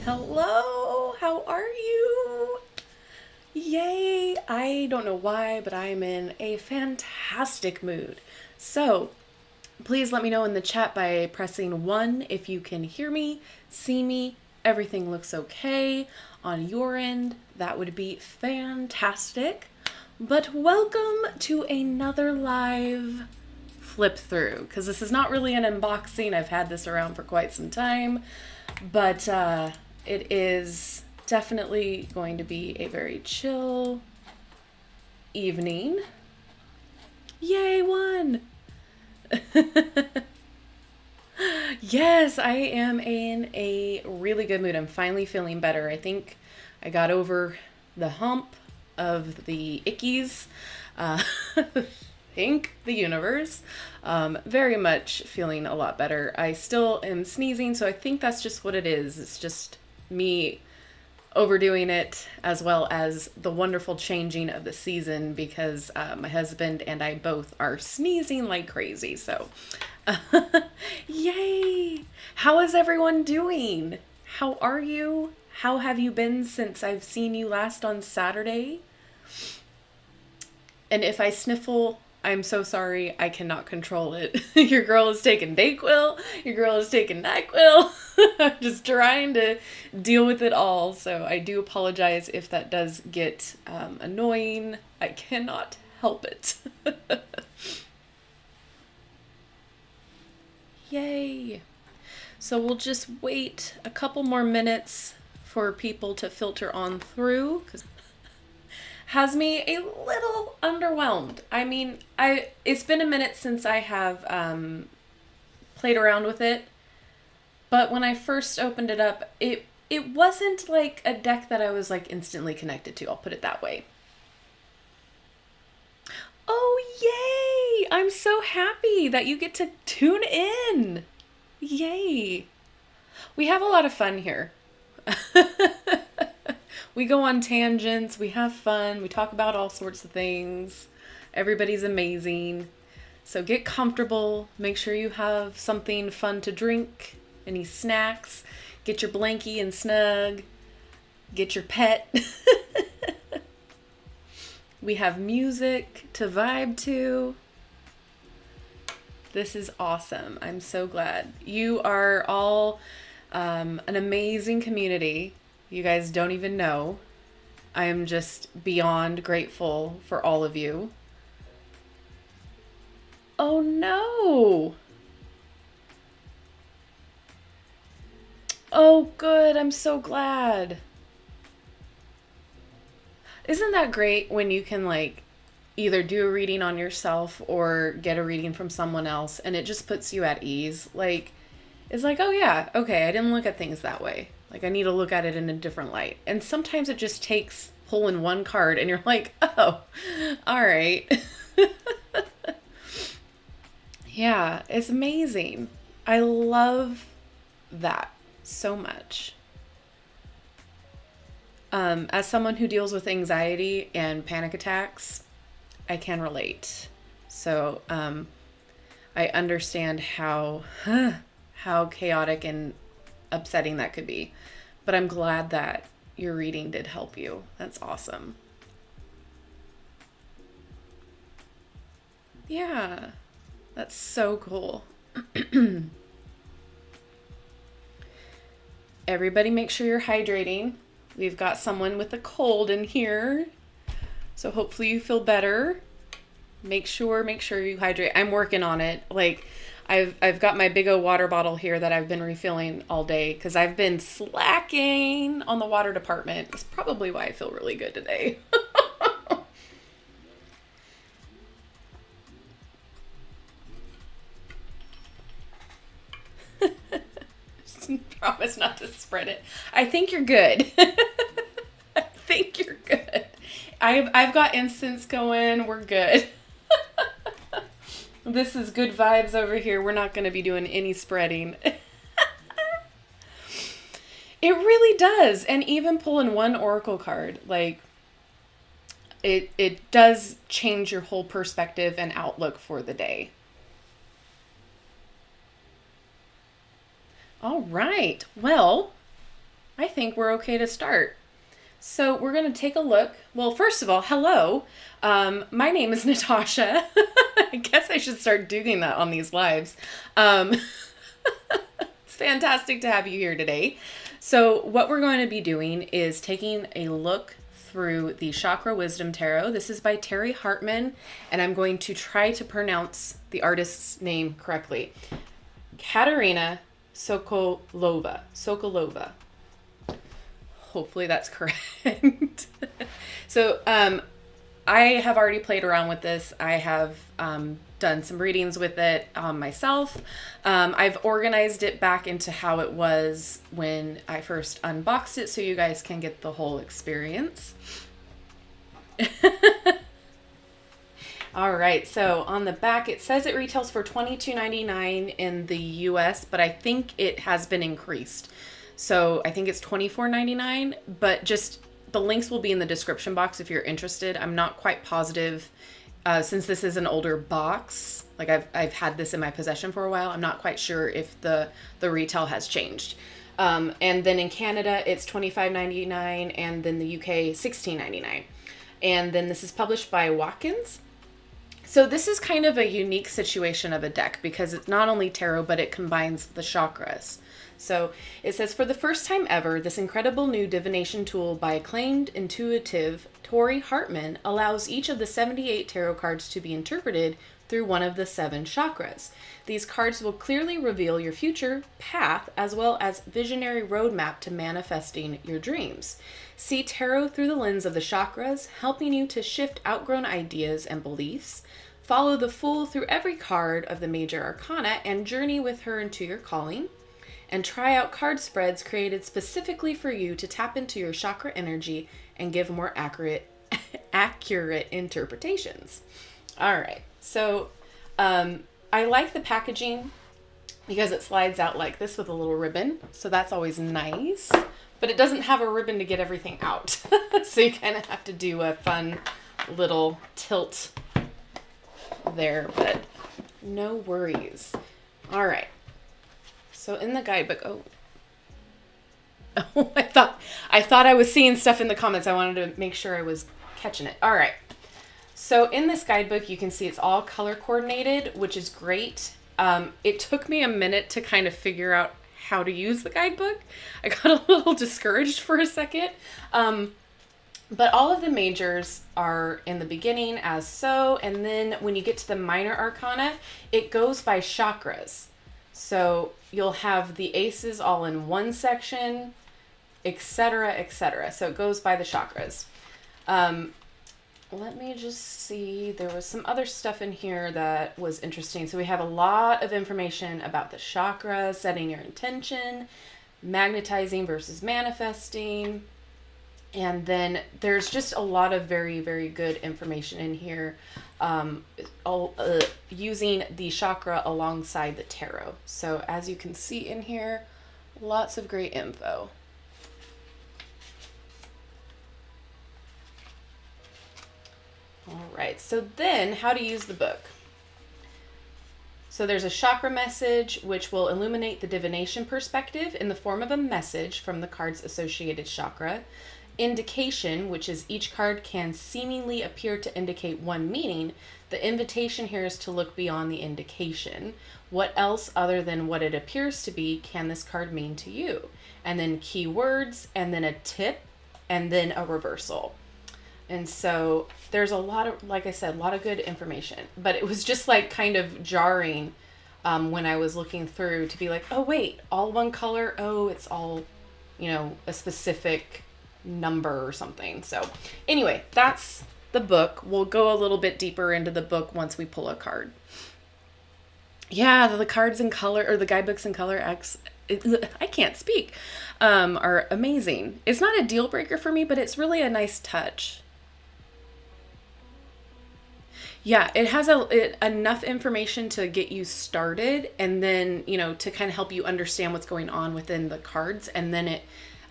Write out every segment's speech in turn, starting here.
Hello, how are you? Yay! I don't know why, but I'm in a fantastic mood. So, please let me know in the chat by pressing 1 if you can hear me, see me, everything looks okay on your end. That would be fantastic. But welcome to another live flip through, because this is not really an unboxing. I've had this around for quite some time, but it is definitely going to be a very chill evening. Yay, one! Yes, I am in a really good mood. I'm finally feeling better. I think I got over the hump of the ickies. Thank the universe. Very much feeling a lot better. I still am sneezing, so I think that's just what it is. It's just me overdoing it, as well as the wonderful changing of the season, because my husband and I both are sneezing like crazy. So, yay! How is everyone doing? How are you? How have you been since I've seen you last on Saturday? And if I sniffle, I'm so sorry. I cannot control it. Your girl is taking Dayquil. Your girl is taking NyQuil. I'm just trying to deal with it all. So I do apologize if that does get annoying. I cannot help it. Yay. So we'll just wait a couple more minutes for people to filter on through, because has me a little underwhelmed. I mean, it's been a minute since I have played around with it, but when I first opened it up, it wasn't like a deck that I was like instantly connected to. I'll put it that way. Oh, yay! I'm so happy that you get to tune in. Yay. We have a lot of fun here. We go on tangents, we have fun, we talk about all sorts of things. Everybody's amazing. So get comfortable, make sure you have something fun to drink, any snacks, get your blankie and snug, get your pet. We have music to vibe to. This is awesome. I'm so glad. You are all an amazing community. You guys don't even know. I am just beyond grateful for all of you. Oh no! Oh good, I'm so glad. Isn't that great when you can like either do a reading on yourself or get a reading from someone else, and it just puts you at ease? Like, it's like, oh yeah, okay, I didn't look at things that way. Like, I need to look at it in a different light. And sometimes it just takes pulling one card and you're like, oh, all right. Yeah, it's amazing. I love that so much. As someone who deals with anxiety and panic attacks, I can relate. So I understand how chaotic and upsetting that could be. But I'm glad that your reading did help you. That's awesome. Yeah, that's so cool. Everybody make sure you're hydrating. We've got someone with a cold in here, so hopefully you feel better. Make sure you hydrate. I'm working on it. Like, I've got my big old water bottle here that I've been refilling all day because I've been slacking on the water department. It's probably why I feel really good today. Promise not to spread it. I think you're good. I think you're good. I've got incense going. We're good. This is good vibes over here. We're not going to be doing any spreading. It really does. And even pulling one oracle card, like, it does change your whole perspective and outlook for the day. All right. Well, I think we're okay to start. So we're going to take a look. Well, first of all, hello. My name is Natasha. I guess I should start doing that on these lives. It's fantastic to have you here today. So what we're going to be doing is taking a look through the Chakra Wisdom Tarot. This is by Tori Hartman, and I'm going to try to pronounce the artist's name correctly. Katarina Sokolova. Hopefully that's correct. So I have already played around with this. I have done some readings with it myself. I've organized it back into how it was when I first unboxed it so you guys can get the whole experience. All right, so on the back it says it retails for $22.99 in the US, but I think it has been increased. So I think it's $24.99, but just the links will be in the description box if you're interested. I'm not quite positive since this is an older box. Like I've had this in my possession for a while. I'm not quite sure if the retail has changed. And then in Canada it's $25.99, and then the UK $16.99. And then this is published by Watkins. So this is kind of a unique situation of a deck because it's not only tarot, but it combines the chakras. So it says, for the first time ever, this incredible new divination tool by acclaimed intuitive Tori Hartman allows each of the 78 tarot cards to be interpreted through one of the 7 chakras. These cards will clearly reveal your future path as well as visionary roadmap to manifesting your dreams. See tarot through the lens of the chakras, helping you to shift outgrown ideas and beliefs. Follow the Fool through every card of the major arcana and journey with her into your calling. And try out card spreads created specifically for you to tap into your chakra energy and give more accurate interpretations. All right, so I like the packaging because it slides out like this with a little ribbon, so that's always nice. But it doesn't have a ribbon to get everything out, so you kind of have to do a fun little tilt there, but no worries. All right. So in the guidebook, I thought I was seeing stuff in the comments. I wanted to make sure I was catching it. All right. So in this guidebook, you can see it's all color coordinated, which is great. It took me a minute to kind of figure out how to use the guidebook. I got a little discouraged for a second. But all of the majors are in the beginning as so, and then when you get to the minor arcana, it goes by chakras. So you'll have the aces all in one section, etc., etc. So it goes by the chakras. Let me just see. There was some other stuff in here that was interesting. So we have a lot of information about the chakras, setting your intention, magnetizing versus manifesting. And then there's just a lot of very, very good information in here, using the chakra alongside the tarot. So as you can see in here, lots of great info. All right, so then how to use the book. So there's a chakra message, which will illuminate the divination perspective in the form of a message from the card's associated chakra. Indication, which is each card can seemingly appear to indicate one meaning. The invitation here is to look beyond the indication. What else other than what it appears to be can this card mean to you? And then keywords, and then a tip, and then a reversal. And so there's a lot of, like I said, a lot of good information. But it was just like kind of jarring when I was looking through to be like, oh wait, all one color? Oh, it's all, a specific number or something. So anyway, that's the book. We'll go a little bit deeper into the book once we pull a card. Yeah, the cards in color, or the guidebooks in color I can't speak, are amazing. It's not a deal breaker for me, but it's really a nice touch. Yeah, it has enough information to get you started, and then, to kind of help you understand what's going on within the cards, and then it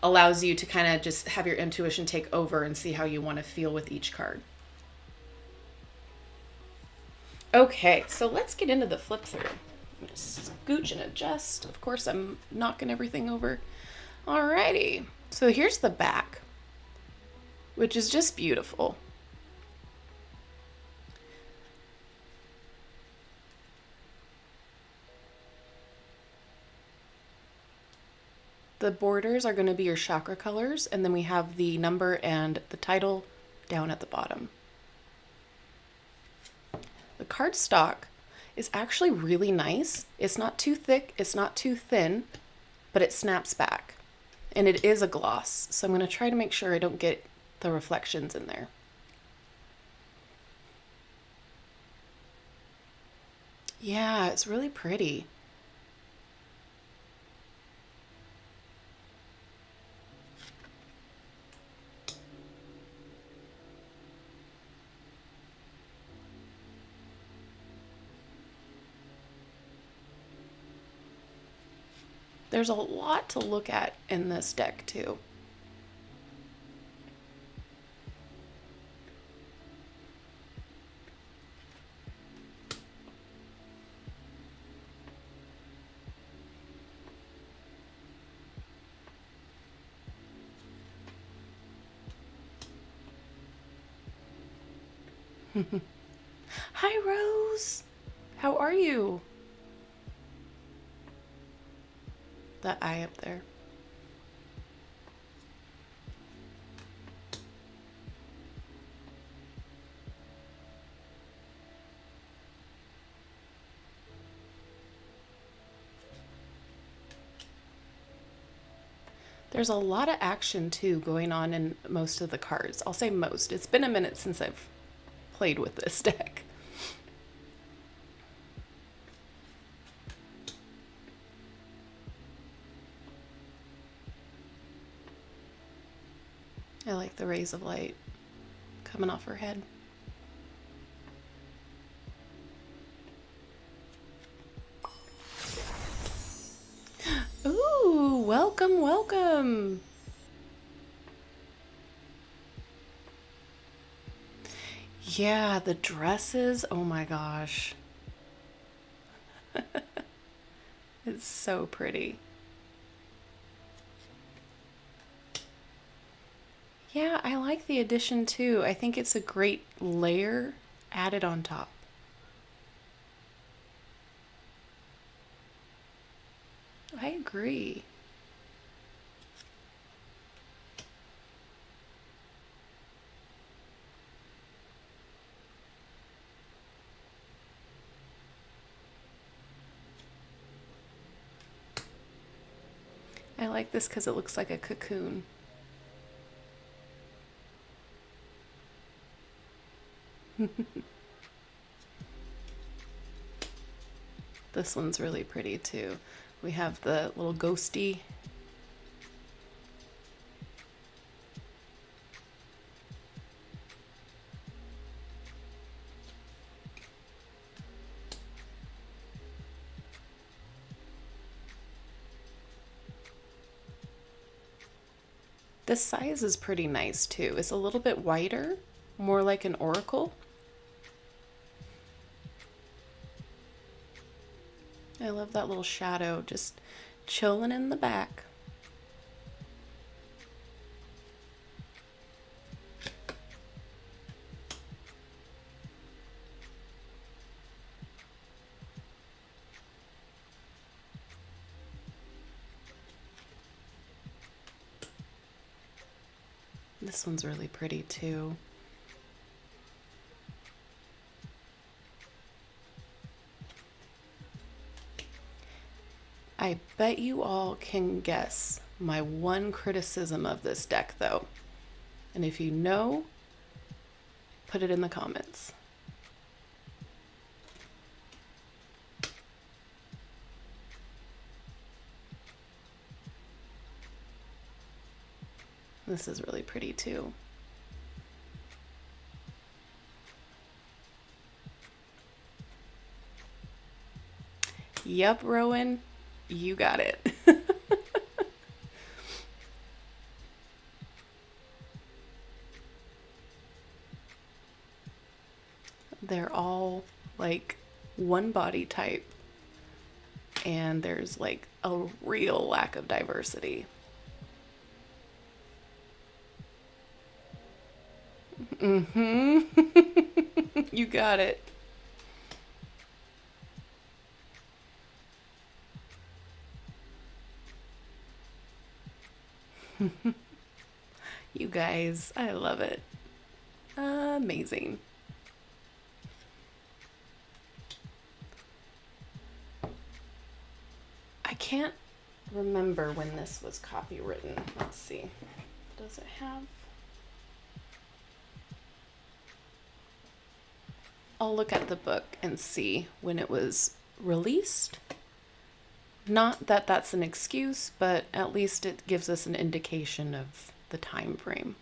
allows you to kind of just have your intuition take over and see how you want to feel with each card. Okay, so let's get into the flip through. I'm going to scooch and adjust. Of course, I'm knocking everything over. Alrighty. So here's the back, which is just beautiful. The borders are going to be your chakra colors, and then we have the number and the title down at the bottom. The cardstock is actually really nice. It's not too thick, it's not too thin, but it snaps back. And it is a gloss, so I'm going to try to make sure I don't get the reflections in there. Yeah, it's really pretty. There's a lot to look at in this deck too. Hi, Rose. How are you? That eye up there. There's a lot of action too going on in most of the cards. I'll say most. It's been a minute since I've played with this deck. I like the rays of light coming off her head. Ooh, welcome, welcome. Yeah, the dresses, oh my gosh. It's so pretty. Yeah, I like the addition too. I think it's a great layer added on top. I agree. I like this because it looks like a cocoon. This one's really pretty too. We have the little ghosty. This size is pretty nice too. It's a little bit wider, more like an oracle. I love that little shadow just chilling in the back. This one's really pretty too. I bet you all can guess my one criticism of this deck though. And if you know, put it in the comments. This is really pretty too. Yep, Rowan, you got it. They're all like one body type, and there's like a real lack of diversity. Mm-hmm. You got it. You guys, I love it. Amazing. I can't remember when this was copywritten. Let's see. Does it have? I'll look at the book and see when it was released. Not that that's an excuse, but at least it gives us an indication of the time frame.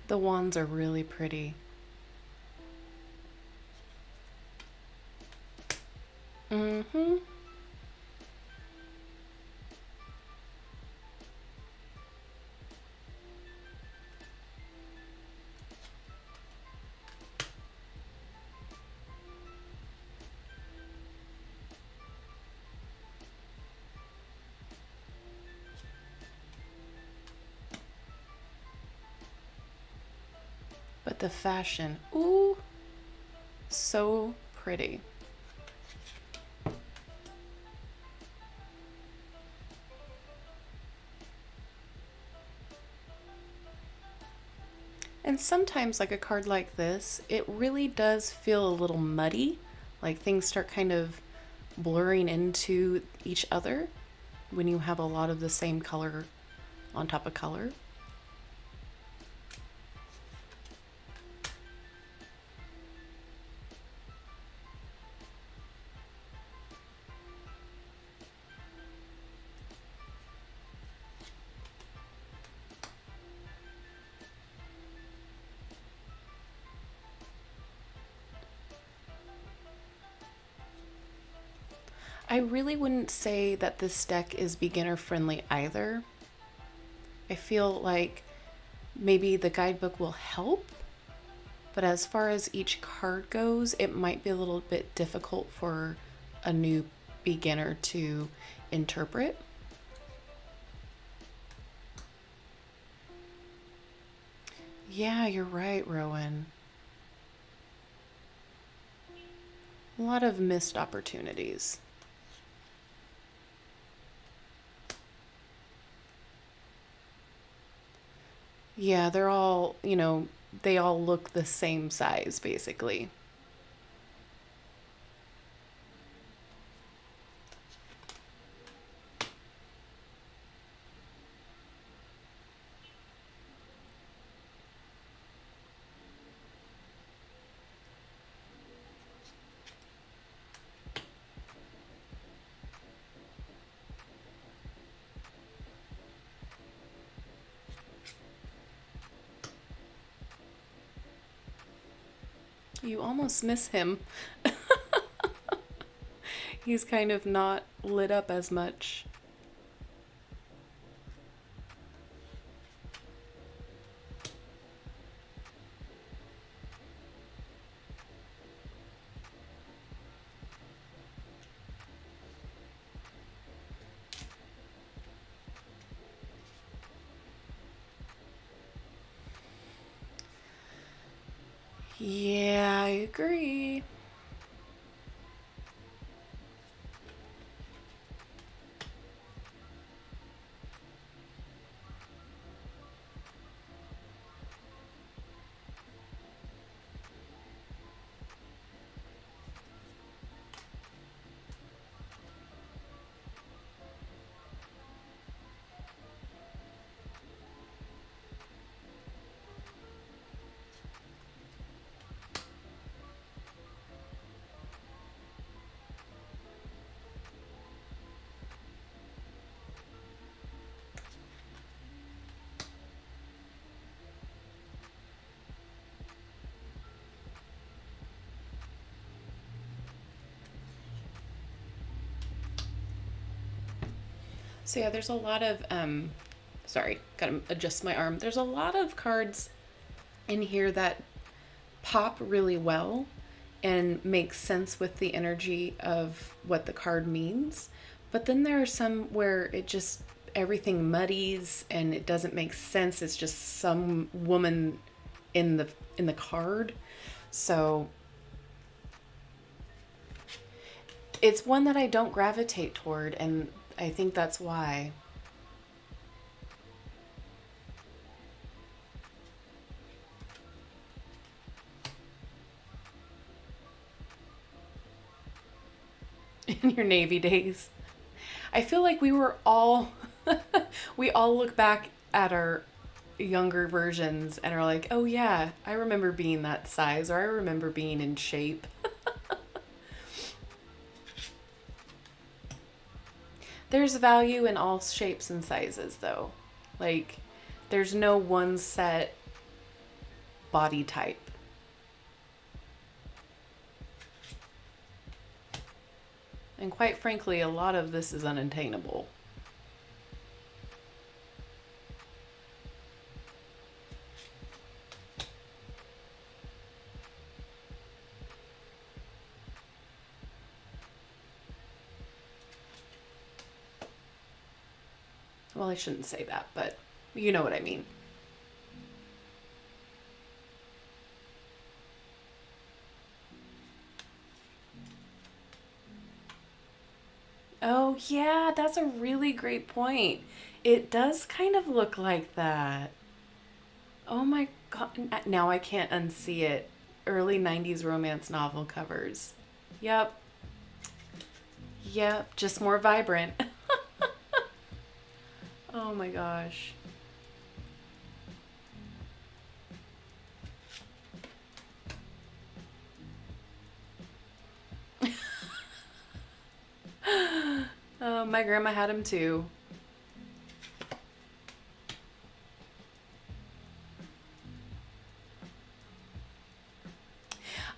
The wands are really pretty. Mm-hmm. But the fashion, ooh, so pretty. And sometimes, like a card like this, it really does feel a little muddy. Like things start kind of blurring into each other when you have a lot of the same color on top of color. I really wouldn't say that this deck is beginner friendly either. I feel like maybe the guidebook will help, but as far as each card goes, it might be a little bit difficult for a new beginner to interpret. Yeah, you're right, Rowan. A lot of missed opportunities. Yeah, they're all, they all look the same size, basically. You almost miss him. He's kind of not lit up as much. Yeah, I agree. So yeah, there's a lot of Sorry, gotta adjust my arm. There's a lot of cards in here that pop really well and make sense with the energy of what the card means. But then there are some where it just, everything muddies and it doesn't make sense. It's just some woman in the card. So it's one that I don't gravitate toward, and I think that's why. In your Navy days. I feel like we were all, we all look back at our younger versions and are like, oh yeah, I remember being that size, or I remember being in shape. There's value in all shapes and sizes though. Like, there's no one set body type. And quite frankly, a lot of this is unattainable. Well, I shouldn't say that, but you know what I mean. Oh, yeah, that's a really great point. It does kind of look like that. Oh my God. Now I can't unsee it. Early 90s romance novel covers. Yep. Yep. Just more vibrant. Oh my gosh. My grandma had him too.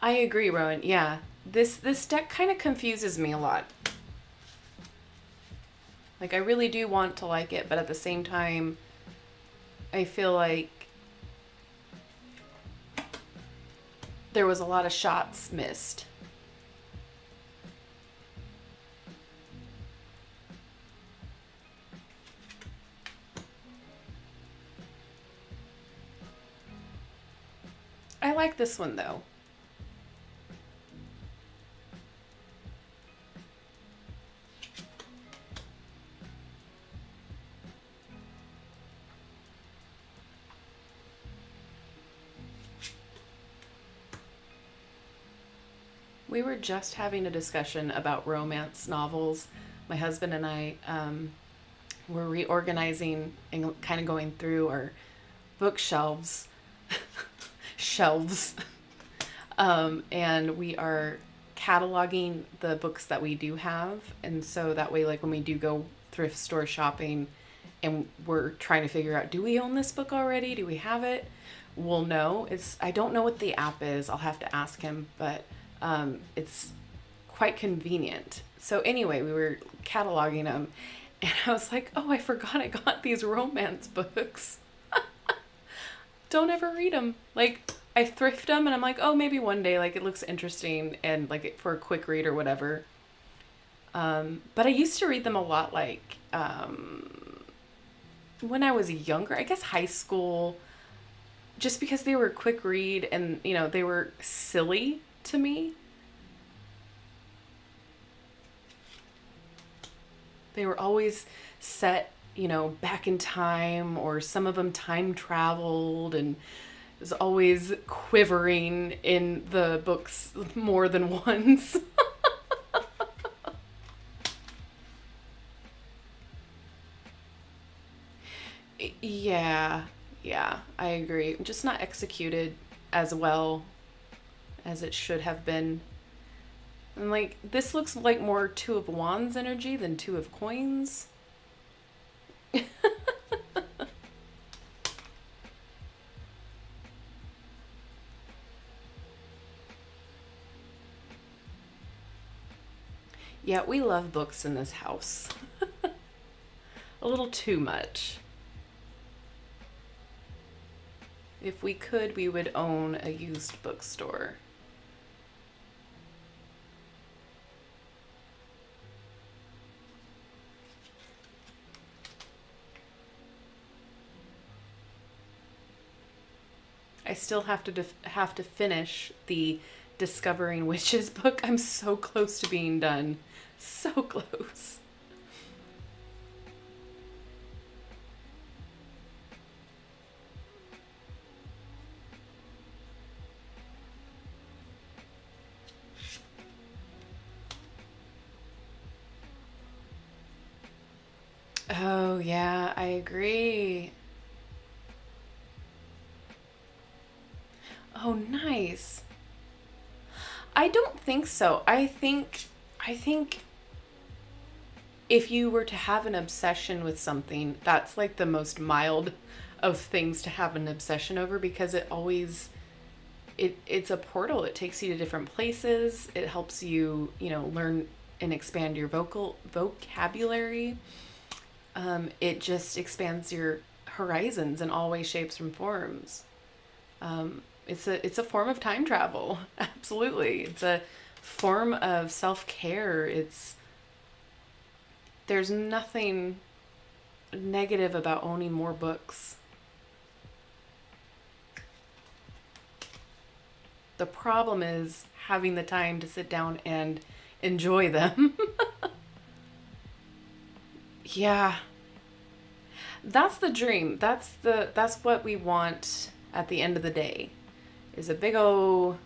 I agree, Rowan. Yeah. This deck kind of confuses me a lot. Like, I really do want to like it, but at the same time, I feel like there was a lot of shots missed. I like this one though. We were just having a discussion about romance novels. My husband and I were reorganizing and kind of going through our bookshelves, shelves, and we are cataloging the books that we do have. And so that way, like when we do go thrift store shopping and we're trying to figure out, do we own this book already? Do we have it? We'll know. I don't know what the app is. I'll have to ask him, but it's quite convenient. So anyway, we were cataloging them and I was like, oh, I forgot I got these romance books. Don't ever read them. Like, I thrift them and I'm like, oh, maybe one day, like, it looks interesting and like for a quick read or whatever. But I used to read them a lot, like, when I was younger, I guess high school, just because they were a quick read and, you know, they were silly to me. They were always set, you know, back in time, or some of them time traveled, and it was always quivering in the books more than once. Yeah, I agree. Just not executed as well as it should have been. And like, this looks like more Two of Wands energy than Two of Coins. Yeah, we love books in this house. A little too much. If we could, we would own a used bookstore. I still have to finish the Discovering Witches book. I'm so close to being done. So close. Oh, yeah, I agree. Oh, nice. I don't think so. I think if you were to have an obsession with something, that's like the most mild of things to have an obsession over, because it always it's a portal. It takes you to different places. It helps you, learn and expand your vocabulary. It just expands your horizons in all ways, shapes, and forms. It's a form of time travel. Absolutely. It's a form of self-care. There's nothing negative about owning more books. The problem is having the time to sit down and enjoy them. Yeah. That's the dream. That's what we want at the end of the day, is a big old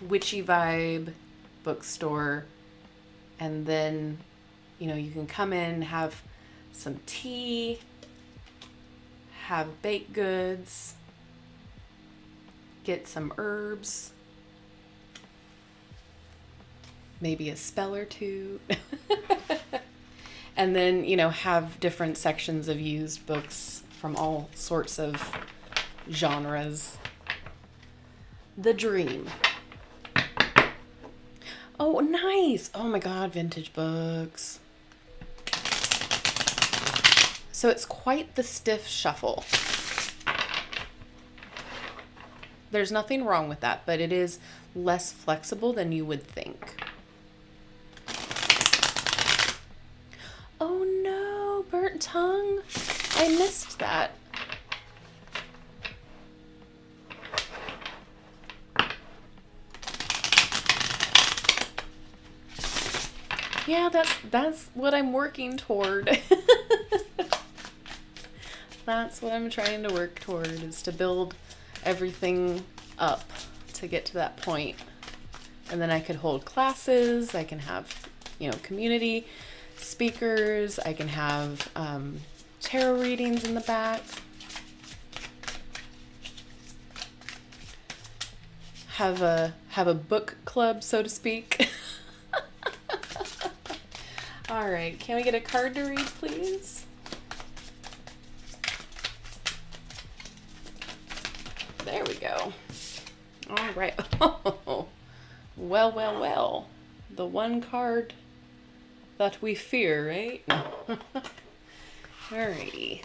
witchy vibe bookstore. And then, you can come in, have some tea, have baked goods, get some herbs, maybe a spell or two. And then, have different sections of used books from all sorts of genres. The dream. Oh, nice. Oh my God, vintage books. So it's quite the stiff shuffle. There's nothing wrong with that, but it is less flexible than you would think. Oh no, burnt tongue. I missed that. Yeah, that's what I'm working toward. That's what I'm trying to work toward, is to build everything up to get to that point. And then I could hold classes, I can have, community speakers, I can have tarot readings in the back, have a book club, so to speak. All right, can we get a card to read, please? There we go. All right. Oh, well. The one card that we fear, right? Alrighty.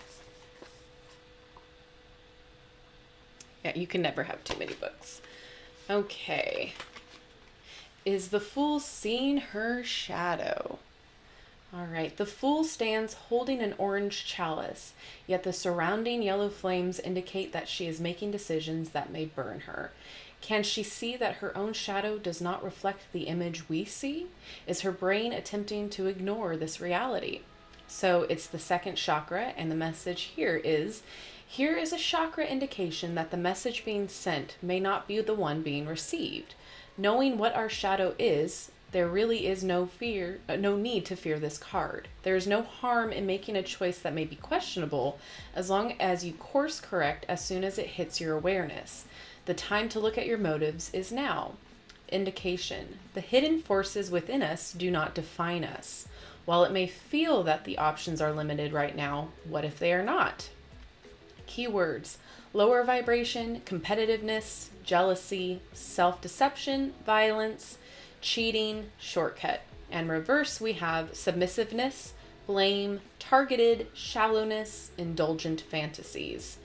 Yeah, you can never have too many books. Okay. Is the Fool seeing her shadow? All right. The Fool stands holding an orange chalice, yet the surrounding yellow flames indicate that she is making decisions that may burn her. Can she see that her own shadow does not reflect the image we see? Is her brain attempting to ignore this reality? So it's the second chakra, and the message here is a chakra indication that the message being sent may not be the one being received. Knowing what our shadow is, there really is no need to fear this card. There is no harm in making a choice that may be questionable, as long as you course correct as soon as it hits your awareness. The time to look at your motives is now. Indication. The hidden forces within us do not define us. While it may feel that the options are limited right now, what if they are not? Keywords: lower vibration, competitiveness, jealousy, self-deception, violence, cheating, shortcut. And reverse, we have submissiveness, blame, targeted, shallowness, indulgent fantasies.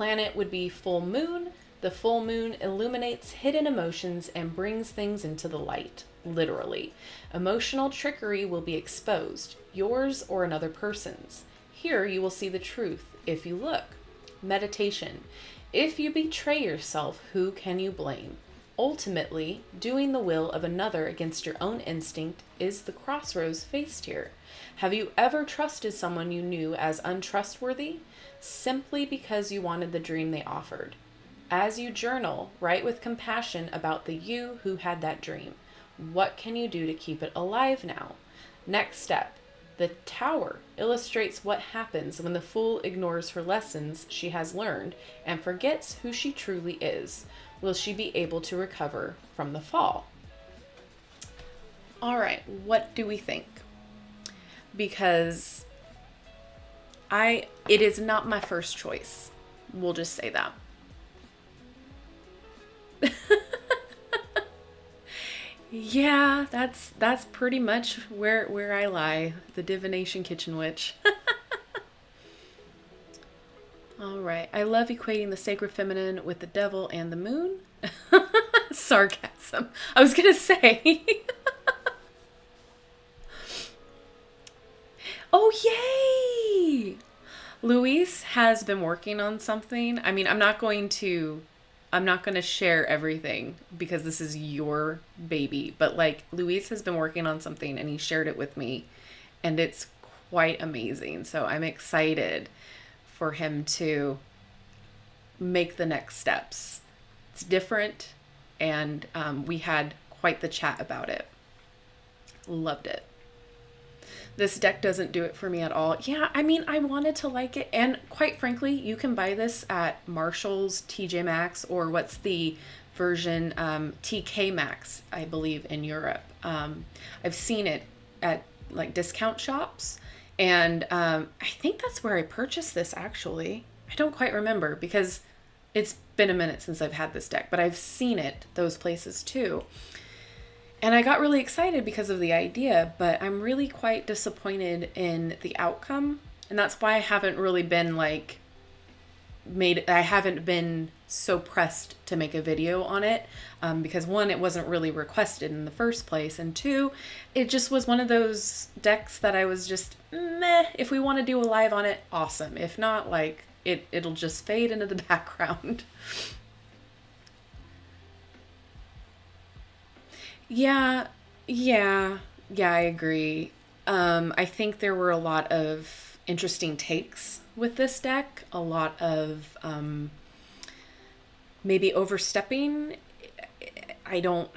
planet would be full moon. The full moon illuminates hidden emotions and brings things into the light, literally. Emotional trickery will be exposed, yours or another person's. Here you will see the truth if you look. Meditation. If you betray yourself, who can you blame? Ultimately, doing the will of another against your own instinct is the crossroads faced here. Have you ever trusted someone you knew as untrustworthy? Simply because you wanted the dream they offered. As you journal, write with compassion about the you who had that dream. What can you do to keep it alive now? Next step. The Tower illustrates what happens when the fool ignores her lessons she has learned and forgets who she truly is. Will she be able to recover from the fall? All right, what do we think? Because it is not my first choice. We'll just say that. Yeah, that's pretty much where I lie, the divination kitchen witch. All right, I love equating the sacred feminine with the devil and the moon. Sarcasm. I was gonna say. Oh, yay! Luis has been working on something. I mean, I'm not going to share everything because this is your baby, but like Luis has been working on something and he shared it with me and it's quite amazing. So I'm excited for him to make the next steps. It's different and we had quite the chat about it. Loved it. This deck doesn't do it for me at all. Yeah, I mean, I wanted to like it. And quite frankly, you can buy this at Marshall's, TJ Maxx, or what's the version, TK Maxx, I believe, in Europe. I've seen it at like discount shops. And I think that's where I purchased this, actually. I don't quite remember because it's been a minute since I've had this deck. But I've seen it those places too. And I got really excited because of the idea, but I'm really quite disappointed in the outcome. And that's why I haven't really been I haven't been so pressed to make a video on it. Because one, it wasn't really requested in the first place. And two, it just was one of those decks that I was just, meh, if we want to do a live on it, awesome. If not, like, it'll just fade into the background. Yeah, I agree. I think there were a lot of interesting takes with this deck, a lot of maybe overstepping. I don't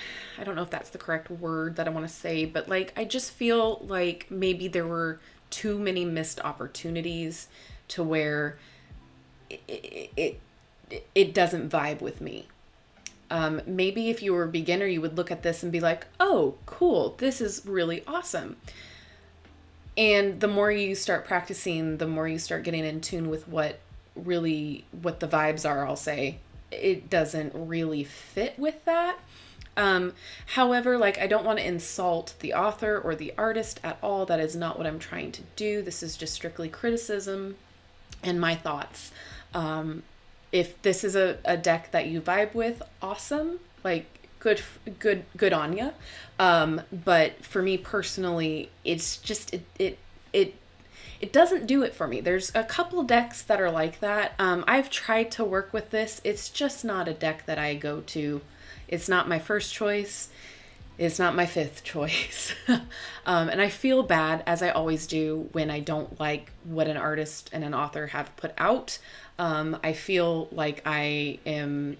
know if that's the correct word that I want to say, but like I just feel like maybe there were too many missed opportunities to where it doesn't vibe with me. Maybe if you were a beginner, you would look at this and be like, oh, cool, this is really awesome. And the more you start practicing, the more you start getting in tune with what the vibes are, I'll say. It doesn't really fit with that. However, like, I don't want to insult the author or the artist at all. That is not what I'm trying to do. This is just strictly criticism and my thoughts. If this is a deck that you vibe with, awesome. Like, good on ya. But for me personally, it's just, it doesn't do it for me. There's a couple decks that are like that. I've tried to work with this. It's just not a deck that I go to. It's not my first choice. It's not my fifth choice. And I feel bad, as I always do, when I don't like what an artist and an author have put out. I feel like I am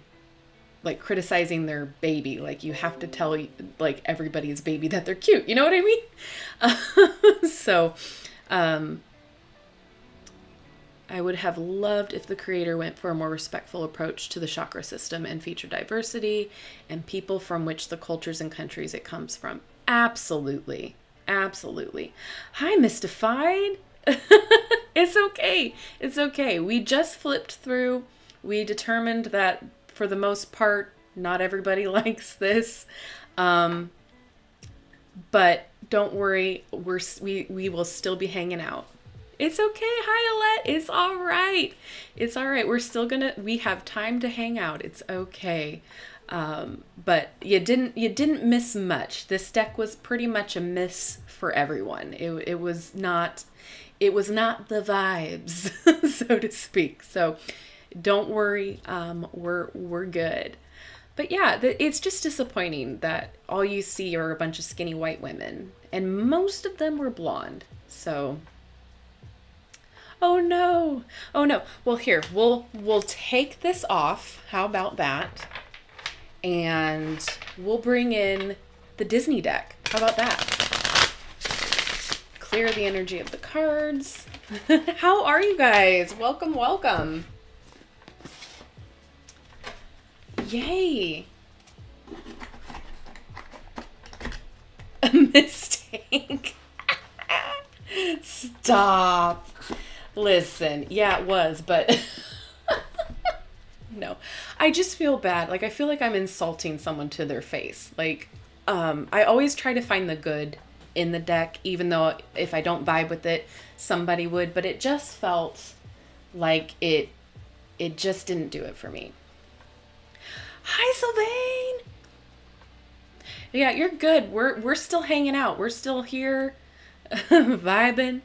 like criticizing their baby. Like, you have to tell like everybody's baby that they're cute. You know what I mean? So, I would have loved if the creator went for a more respectful approach to the chakra system and feature diversity and people from which the cultures and countries it comes from. Absolutely. Absolutely. Hi, Mystified. It's okay. It's okay. We just flipped through. We determined that for the most part, not everybody likes this. But don't worry. We will still be hanging out. It's okay. Hi, Alette. It's all right. It's all right. We have time to hang out. It's okay. But you didn't miss much. This deck was pretty much a miss for everyone. It was not the vibes, so to speak. So don't worry. We're good. But yeah, it's just disappointing that all you see are a bunch of skinny white women, and most of them were blonde. So, oh no, oh no. Well, here we'll take this off. How about that? And we'll bring in the Disney deck. How about that? Clear the energy of the cards. How are you guys? Welcome, welcome. Yay. A mistake. Stop. Listen, yeah, it was, but no. I just feel bad. Like, I feel like I'm insulting someone to their face. Like, I always try to find the good in the deck, even though if I don't vibe with it, somebody would, but it just felt like it just didn't do it for me. Hi, Sylvain. Yeah, you're good. We're still hanging out. We're still here, vibing.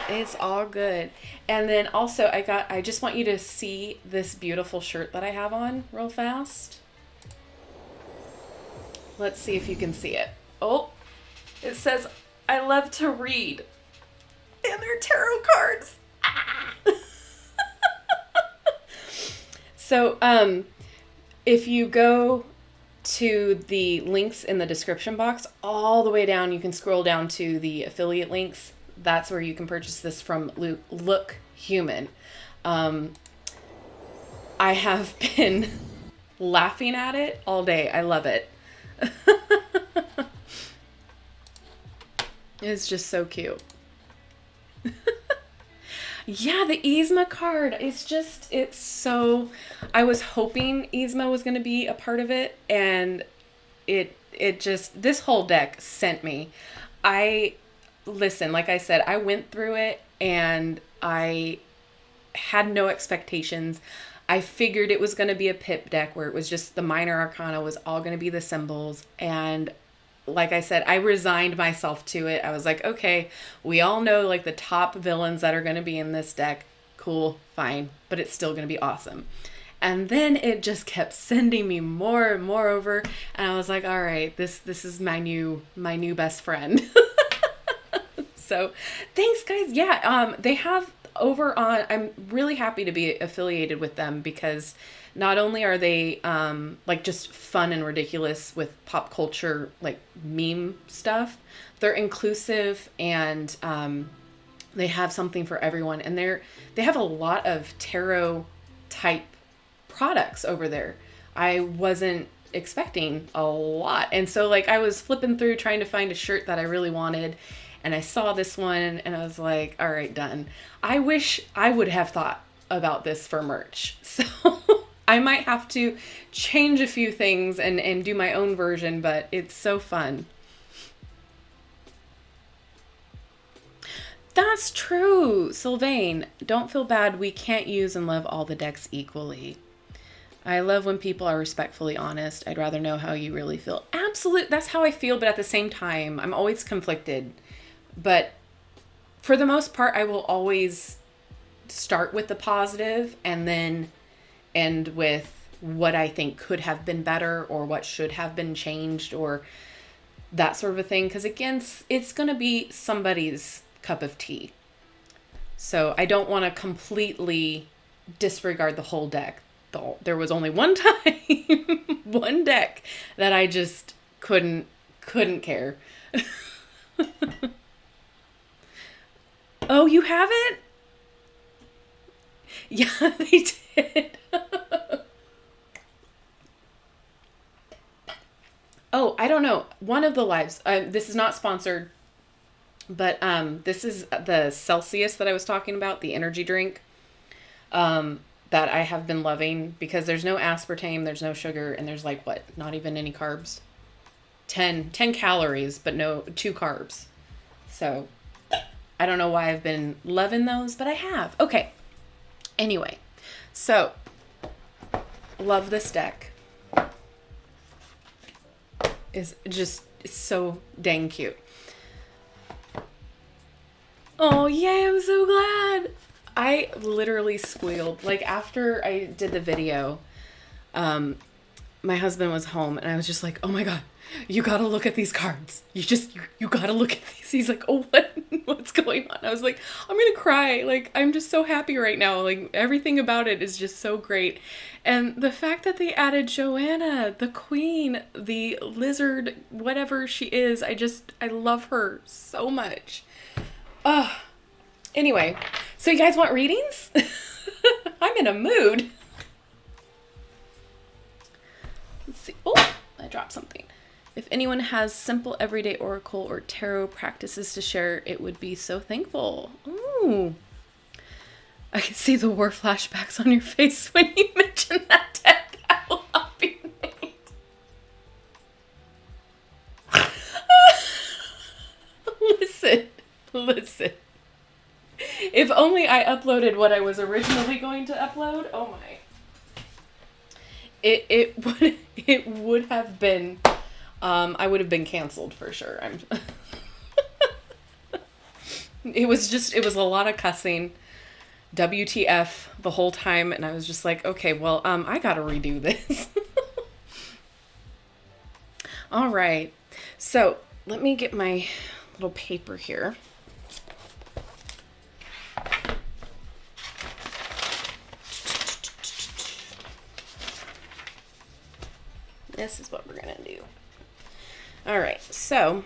It's all good. And then also I just want you to see this beautiful shirt that I have on real fast. Let's see if you can see it. Oh, it says, I love to read. And they're tarot cards. So, if you go to the links in the description box, all the way down, you can scroll down to the affiliate links. That's where you can purchase this from LookHUMAN. I have been laughing at it all day. I love it. It's just so cute. Yeah, the Yzma card. It's so... I was hoping Yzma was going to be a part of it, and it just... This whole deck sent me. Listen, like I said, I went through it, and I had no expectations. I figured it was going to be a pip deck where it was just the minor arcana was all going to be the symbols, and... Like I said, I resigned myself to it. I was like, okay, we all know like the top villains that are going to be in this deck. Cool, fine, but it's still going to be awesome. And then it just kept sending me more and more over, and I was like, all right, this is my new best friend. So, thanks guys. Yeah, they have over on, I'm really happy to be affiliated with them because not only are they like just fun and ridiculous with pop culture, like meme stuff, they're inclusive and they have something for everyone. And they have a lot of tarot type products over there. I wasn't expecting a lot. And so like I was flipping through trying to find a shirt that I really wanted. And I saw this one and I was like, all right, done. I wish I would have thought about this for merch. So I might have to change a few things and do my own version, but it's so fun. That's true, Sylvain. Don't feel bad. We can't use and love all the decks equally. I love when people are respectfully honest. I'd rather know how you really feel. Absolutely. That's how I feel, but at the same time, I'm always conflicted. But for the most part, I will always start with the positive and then end with what I think could have been better or what should have been changed or that sort of a thing. Because again, it's going to be somebody's cup of tea. So I don't want to completely disregard the whole deck. There was only one time, one deck that I just couldn't care. Oh, you haven't? Yeah, they did. Oh, I don't know. One of the lives, this is not sponsored, but this is the Celsius that I was talking about, the energy drink that I have been loving because there's no aspartame, there's no sugar, and there's like, what, not even any carbs? 10 calories, but 2 carbs. So I don't know why I've been loving those, but I have. Okay. Anyway, so love this deck. It's just so dang cute. Oh, yay, I'm so glad. I literally squealed. Like, after I did the video, my husband was home, and I was just like, oh my God, you gotta look at these cards. You gotta look at these. He's like, oh, what's going on? I was like, I'm gonna cry. Like, I'm just so happy right now. Like, everything about it is just so great. And the fact that they added Joanna, the queen, the lizard, whatever she is, I love her so much. Anyway, so you guys want readings? I'm in a mood. Let's see. Oh, I dropped something. If anyone has simple everyday oracle or tarot practices to share, it would be so thankful. Ooh. I can see the war flashbacks on your face when you mention that deck. That will not be made. Listen. If only I uploaded what I was originally going to upload. Oh my. It would have been, I would have been canceled for sure. It was a lot of cussing, WTF the whole time, and I was just like, okay, well, I gotta redo this. All right, so let me get my little paper here. This is what we're gonna do. All right, so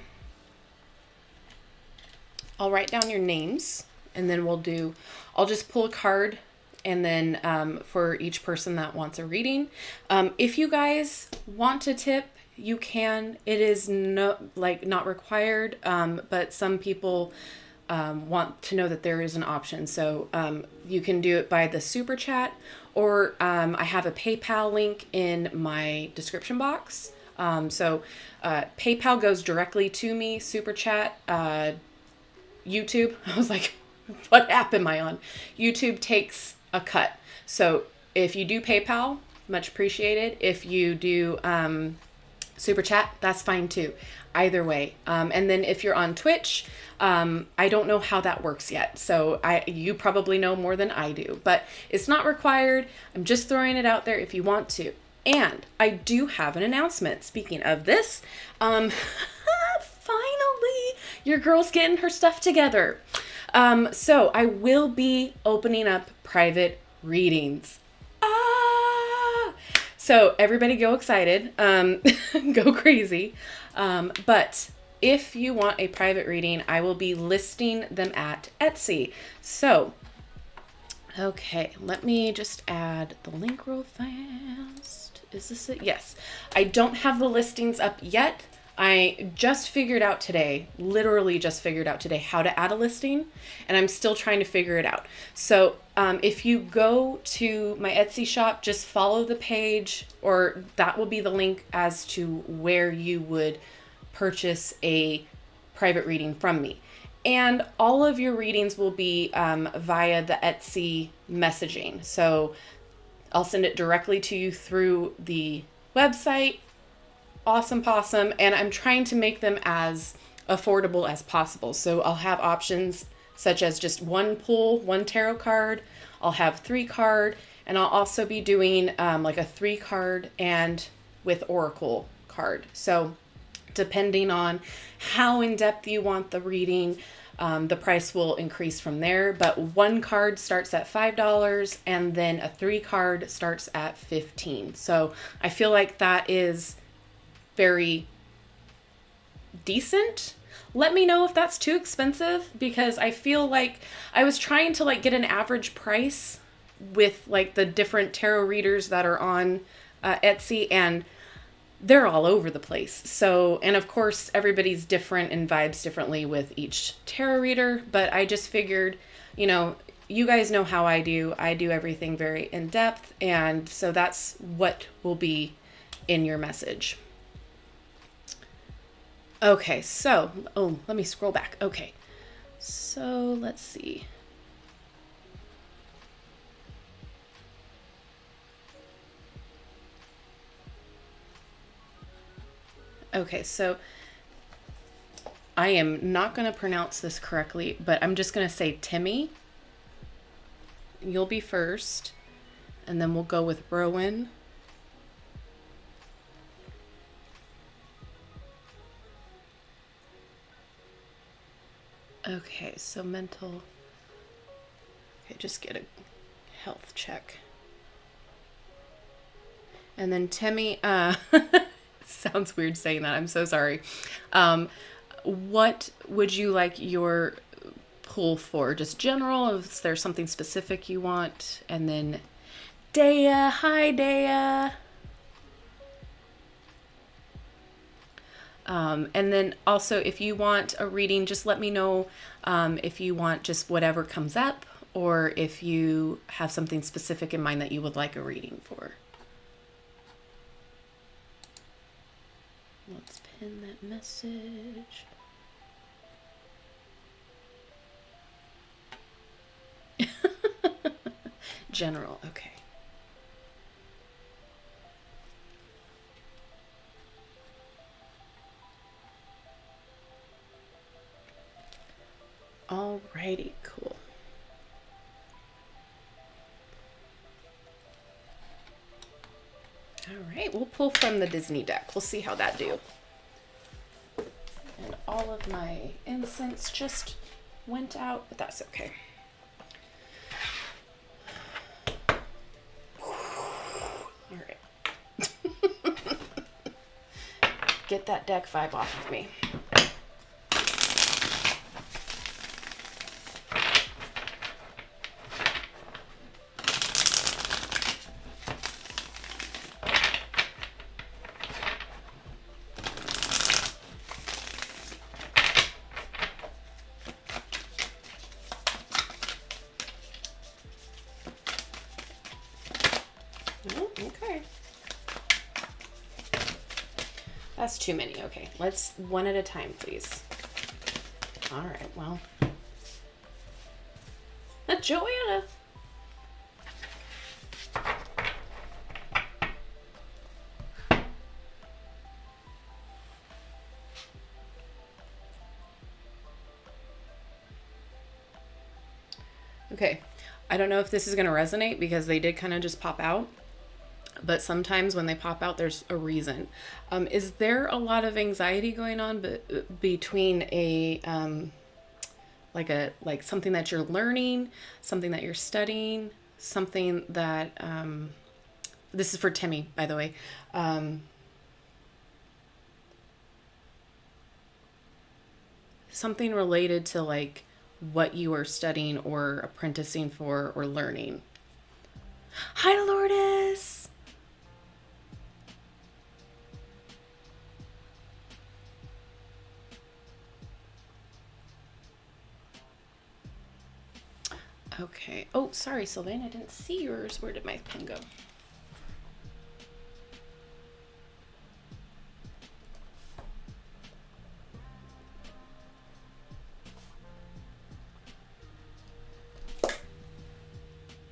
I'll write down your names, and then I'll just pull a card, and then for each person that wants a reading. If you guys want to tip, you can. It is not required, but some people want to know that there is an option. So you can do it by the super chat, or I have a PayPal link in my description box. So PayPal goes directly to me. Super chat, YouTube. I was like, what app am I on? YouTube takes a cut. So if you do PayPal, much appreciated. If you do super chat, that's fine too. Either way. And then if you're on Twitch, I don't know how that works yet. So you probably know more than I do, but it's not required. I'm just throwing it out there if you want to. And I do have an announcement. Speaking of this, finally, your girl's getting her stuff together. So I will be opening up private readings. So everybody go excited, go crazy. But if you want a private reading, I will be listing them at Etsy. So, okay, let me just add the link real fast. Is this it? Yes. I don't have the listings up yet. I just figured out today, literally just figured out today, how to add a listing, and I'm still trying to figure it out. So if you go to my Etsy shop, just follow the page, or that will be the link as to where you would purchase a private reading from me. And all of your readings will be via the Etsy messaging. So I'll send it directly to you through the website. Awesome possum. And I'm trying to make them as affordable as possible. So I'll have options such as just one pull, one tarot card. I'll have 3 card, and I'll also be doing like a 3 card and with oracle card. So depending on how in depth you want the reading, the price will increase from there. But 1 card starts at $5, and then a 3 card starts at $15. So I feel like that is very decent. Let me know if that's too expensive, because I feel like I was trying to get an average price with the different tarot readers that are on Etsy, and they're all over the place. So, and of course everybody's different and vibes differently with each tarot reader, but I just figured, you guys know how I do everything very in depth, and so that's what will be in your message. Okay, so, let me scroll back. Okay, So let's see. Okay, so I am not going to pronounce this correctly, but I'm just going to say Timmy. You'll be first, and then we'll go with Rowan. Okay, so mental. Okay, just get a health check. And then Timmy, sounds weird saying that. I'm so sorry. What would you like your pull for? Just general? Is there something specific you want? And then Dea. Hi, Dea. And then also, if you want a reading, just let me know if you want just whatever comes up, or if you have something specific in mind that you would like a reading for. Let's pin that message. General, okay. Alrighty, cool. Alright, we'll pull from the Disney deck. We'll see how that do. And all of my incense just went out, but that's okay. Alright. Get that deck vibe off of me. Okay. That's too many. Okay, let's one at a time, please. All right, well. Joanna. Okay, I don't know if this is going to resonate because they did kind of just pop out. But sometimes when they pop out, there's a reason. Is there a lot of anxiety going on between a like something that you're learning, something that you're studying, something that this is for Timmy, by the way. Something related to like what you are studying or apprenticing for or learning. Hi, Lordis. Okay. Oh, sorry, Savannah. I didn't see yours. Where did my pen go?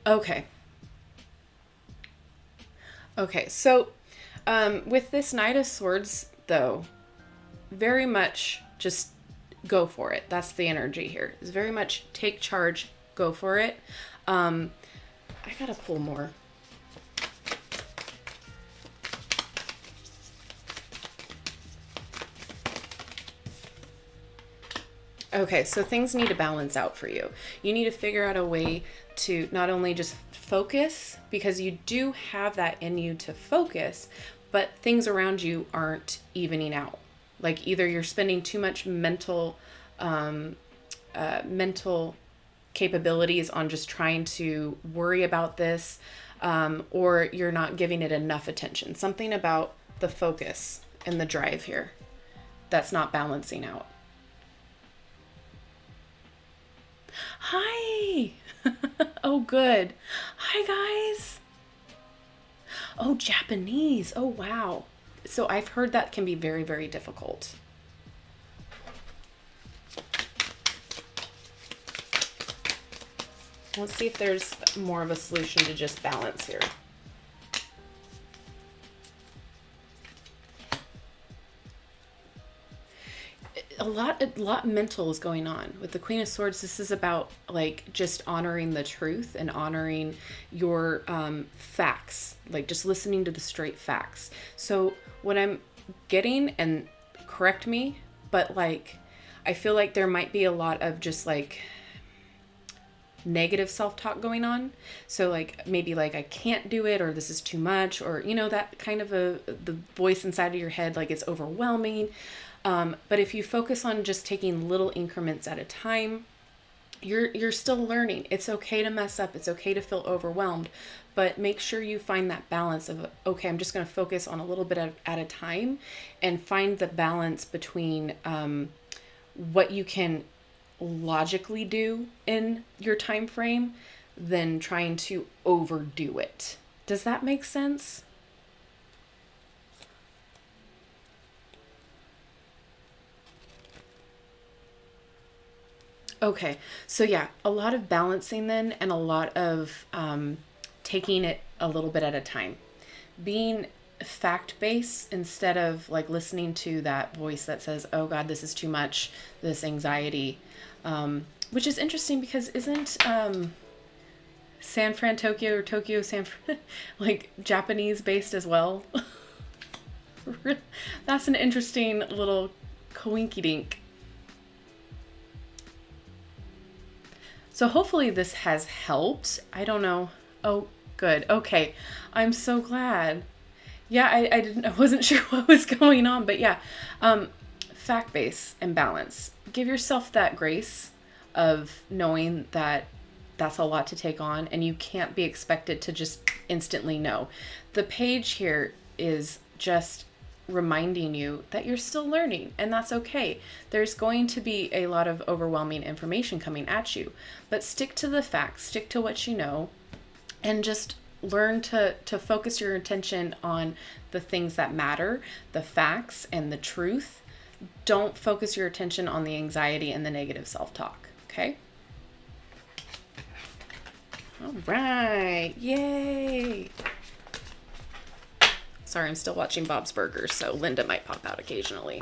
Okay. Okay, so with this Knight of Swords, though, very much just go for it. That's the energy here. It's very much take charge, go for it. I gotta pull more. Okay, so things need to balance out for you. You need to figure out a way to not only just focus, because you do have that in you to focus, but things around you aren't evening out. Like either you're spending too much mental capabilities on just trying to worry about this, or you're not giving it enough attention. Something about the focus and the drive here that's not balancing out. Hi. Oh, good. Hi, guys. Oh, Japanese. Oh, wow. So I've heard that can be very, very difficult. Let's see if there's more of a solution to just balance here. A lot mental is going on with the Queen of Swords. This is about like just honoring the truth and honoring your facts, like just listening to the straight facts. So what I'm getting, and correct me, but like I feel like there might be a lot of just like negative self-talk going on. So like maybe like I can't do it, or this is too much, or you know, that kind of the voice inside of your head, like it's overwhelming. But if you focus on just taking little increments at a time, you're still learning. It's okay to mess up. It's okay to feel overwhelmed, but make sure you find that balance of, okay, I'm just going to focus on a little bit at a time, and find the balance between what you can logically do in your time frame than trying to overdo it. Does that make sense? Okay, so yeah, a lot of balancing then, and a lot of taking it a little bit at a time. Being fact-based instead of like listening to that voice that says, oh God, this is too much, this anxiety. Which is interesting because isn't San Fran, Tokyo, or Tokyo, San Fran, like Japanese based as well? That's an interesting little coinky-dink. So hopefully this has helped. I don't know. Oh, good. Okay. I'm so glad. Yeah, I wasn't sure what was going on, but yeah. Fact base and balance. Give yourself that grace of knowing that that's a lot to take on, and you can't be expected to just instantly know. The page here is just reminding you that you're still learning, and that's okay. There's going to be a lot of overwhelming information coming at you, but stick to the facts, stick to what you know, and just learn to focus your attention on the things that matter, the facts and the truth. Don't focus your attention on the anxiety and the negative self-talk, okay? All right, yay! Sorry, I'm still watching Bob's Burgers, so Linda might pop out occasionally.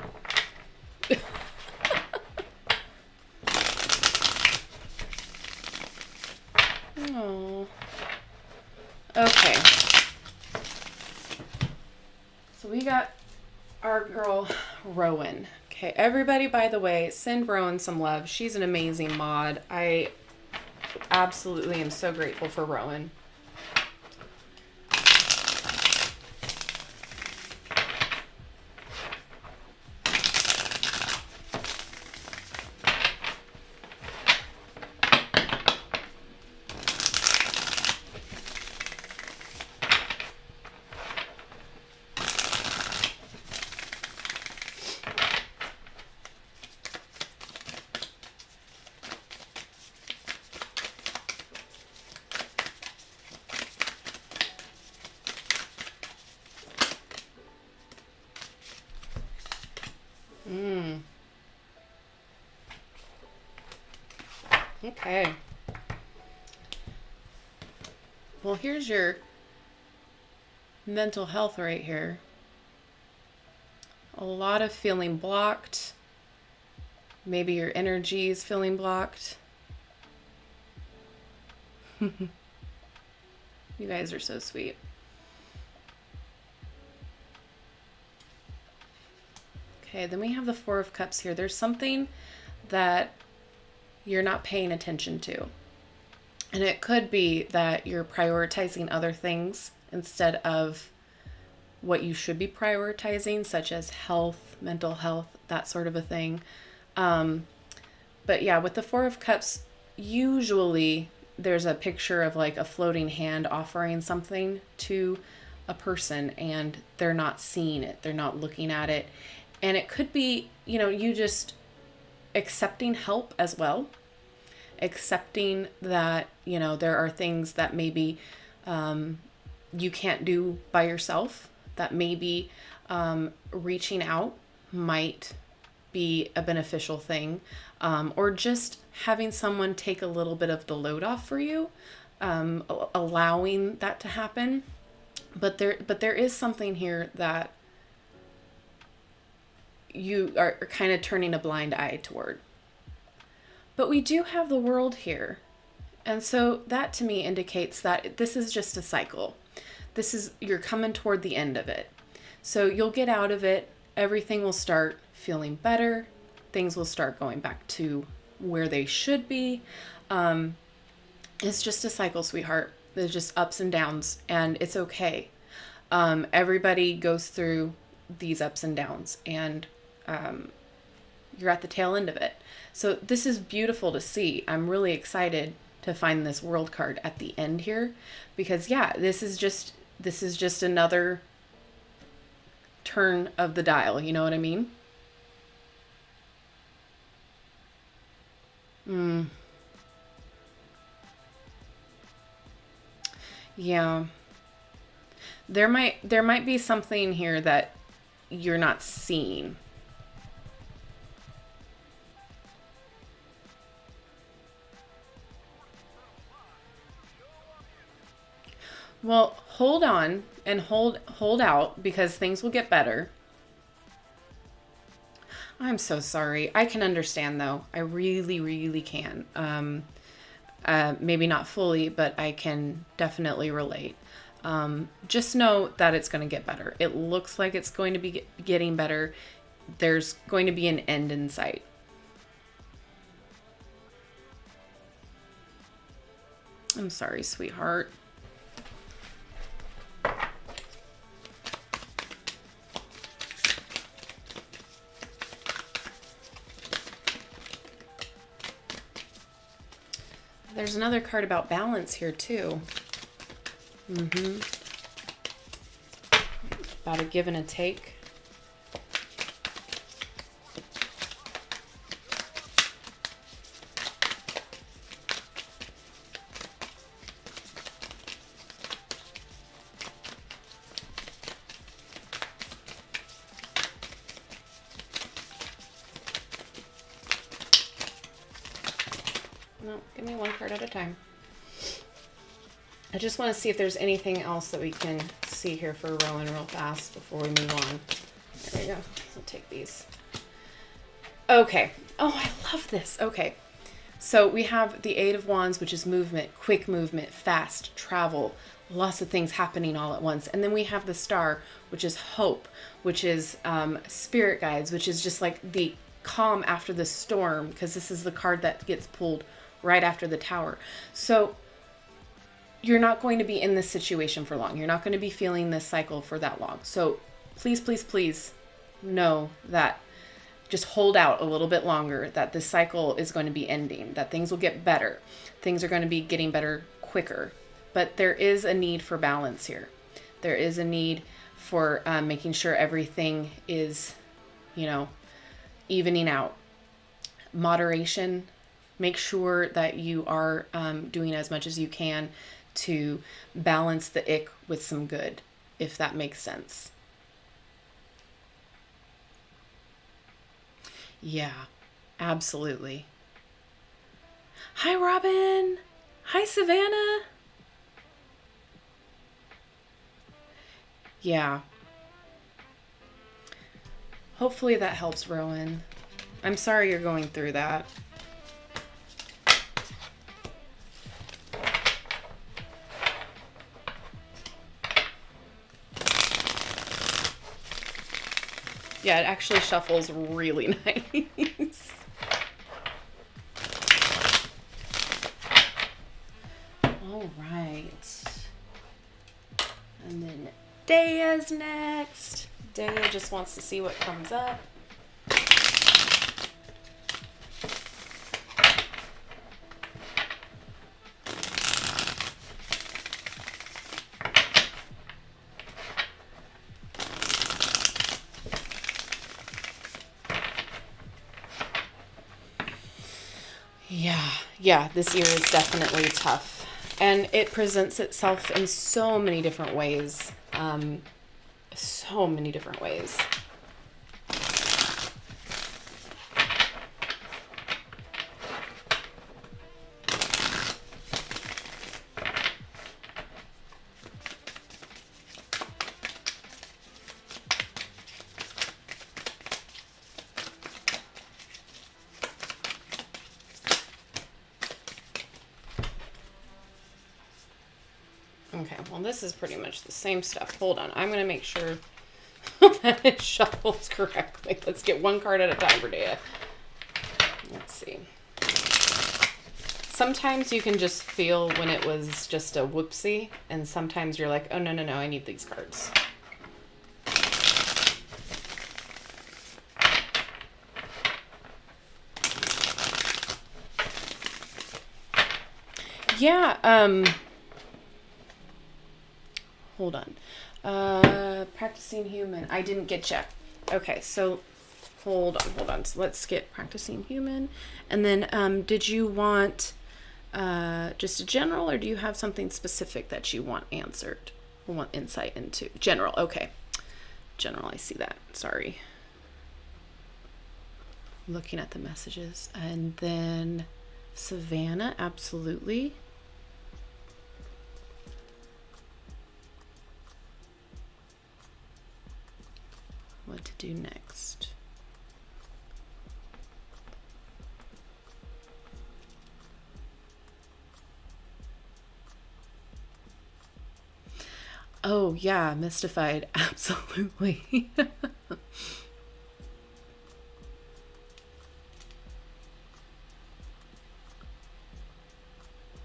Oh. Okay. So we got our girl Rowan. Okay, everybody, by the way, send Rowan some love. She's an amazing mod. I absolutely am so grateful for Rowan. Okay. Well, here's your mental health right here. A lot of feeling blocked. Maybe your energy is feeling blocked. You guys are so sweet. Okay, then we have the Four of Cups here. There's something that you're not paying attention to. And it could be that you're prioritizing other things instead of what you should be prioritizing, such as health, mental health, that sort of a thing. But yeah, with the Four of Cups, usually there's a picture of like a floating hand offering something to a person, and they're not seeing it. They're not looking at it. And it could be, you just accepting help as well. Accepting that, there are things that maybe you can't do by yourself, that maybe reaching out might be a beneficial thing, or just having someone take a little bit of the load off for you, allowing that to happen. But there is something here that you are kind of turning a blind eye toward. But we do have the world here. And so that to me indicates that this is just a cycle. You're coming toward the end of it. So you'll get out of it. Everything will start feeling better. Things will start going back to where they should be. It's just a cycle, sweetheart. There's just ups and downs, and it's okay. Everybody goes through these ups and downs, and you're at the tail end of it. So this is beautiful to see. I'm really excited to find this world card at the end here, because yeah, this is just another turn of the dial. You know what I mean? Yeah. There might be something here that you're not seeing. Well, hold on and hold out, because things will get better. I'm so sorry. I can understand, though. I really, really can. Maybe not fully, but I can definitely relate. Just know that it's going to get better. It looks like it's going to be getting better. There's going to be an end in sight. I'm sorry, sweetheart. There's another card about balance here too. About a give and a take. No, give me one card at a time. I just want to see if there's anything else that we can see here for Rowan real fast before we move on. There we go. I'll take these. Okay. Oh, I love this. Okay. So we have the Eight of Wands, which is movement, quick movement, fast travel, lots of things happening all at once. And then we have the Star, which is hope, which is spirit guides, which is just like the calm after the storm, because this is the card that gets pulled right after the Tower. So you're not going to be in this situation for long. You're not going to be feeling this cycle for that long. So please, please, please know that just hold out a little bit longer, that this cycle is going to be ending, that things will get better. Things are going to be getting better quicker. But there is a need for balance here. There is a need for making sure everything is, evening out. Moderation. Make sure that you are doing as much as you can to balance the ick with some good, if that makes sense. Yeah, absolutely. Hi, Robin. Hi, Savannah. Yeah. Hopefully that helps, Rowan. I'm sorry you're going through that. Yeah, it actually shuffles really nice. All right. And then Dea's next. Dea just wants to see what comes up. Yeah, this year is definitely tough. And it presents itself in so many different ways. So many different ways. Well, this is pretty much the same stuff. Hold on. I'm going to make sure that it shuffles correctly. Let's get one card at a time for Dea. Let's see. Sometimes you can just feel when it was just a whoopsie, and sometimes you're like, oh, no, no, no, I need these cards. Yeah, hold on. Practicing human. I didn't get you. Okay, so hold on. So let's get practicing human. And then, did you want just a general, or do you have something specific that you want answered? Or want insight into? General, okay. General, I see that. Sorry. Looking at the messages. And then Savannah, absolutely. What to do next? Oh yeah, Mystified, absolutely.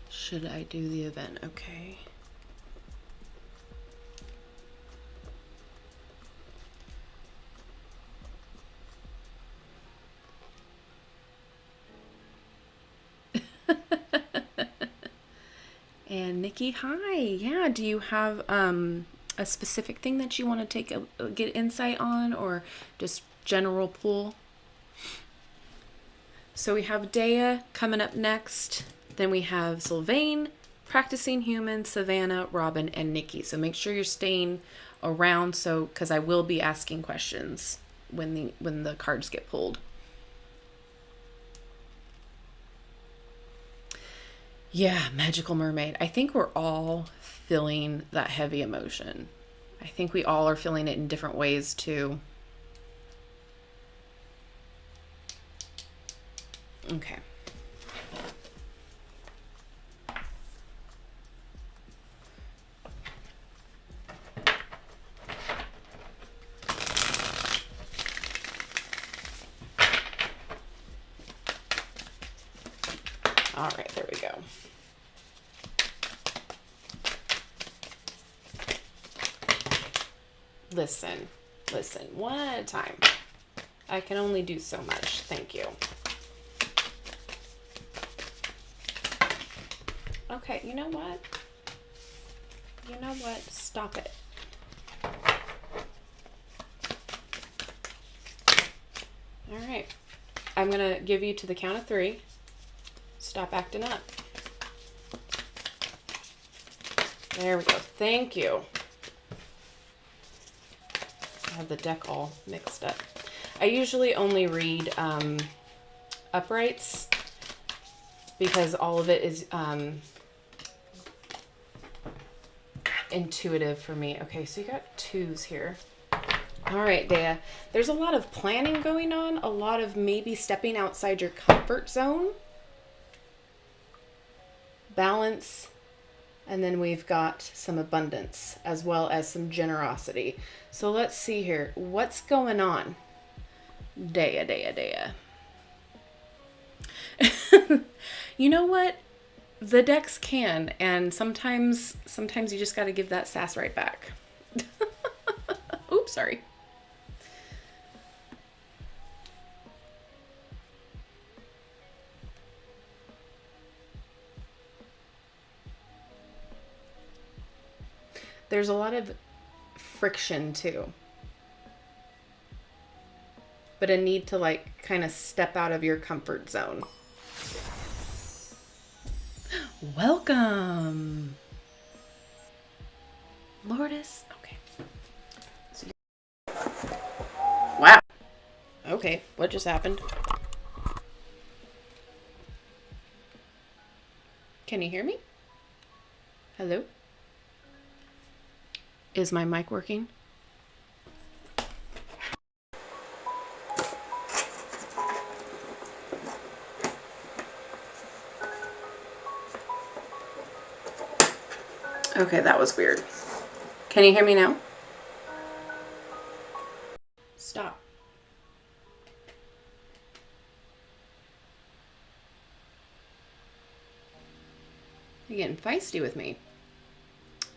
Should I do the event? Okay. And Nikki, hi. Yeah, do you have a specific thing that you want to take get insight on, or just general pool? So we have Dea coming up next. Then we have Sylvain, Practicing Human, Savannah, Robin, and Nikki. So make sure you're staying around, so because I will be asking questions when the cards get pulled. Yeah, Magical Mermaid. I think we're all feeling that heavy emotion. I think we all are feeling it in different ways too. Okay. All right, there we go. Listen, one at a time. I can only do so much. Thank you. Okay, you know what? Stop it. All right. I'm going to give you to the count of 3. Stop acting up. There we go. Thank you. I have the deck all mixed up. I usually only read uprights because all of it is intuitive for me. Okay, so you got 2s here. All right, Dea. There's a lot of planning going on, a lot of maybe stepping outside your comfort zone. Balance, and then we've got some abundance as well as some generosity. So let's see here. What's going on? Dea. You know what? The decks can, and sometimes you just got to give that sass right back. Oops, sorry. There's a lot of friction too, but a need to like kind of step out of your comfort zone. Welcome, Lordis. Okay. So wow. Okay, what just happened? Can you hear me? Hello? Is my mic working? Okay, that was weird. Can you hear me now? Stop. You're getting feisty with me.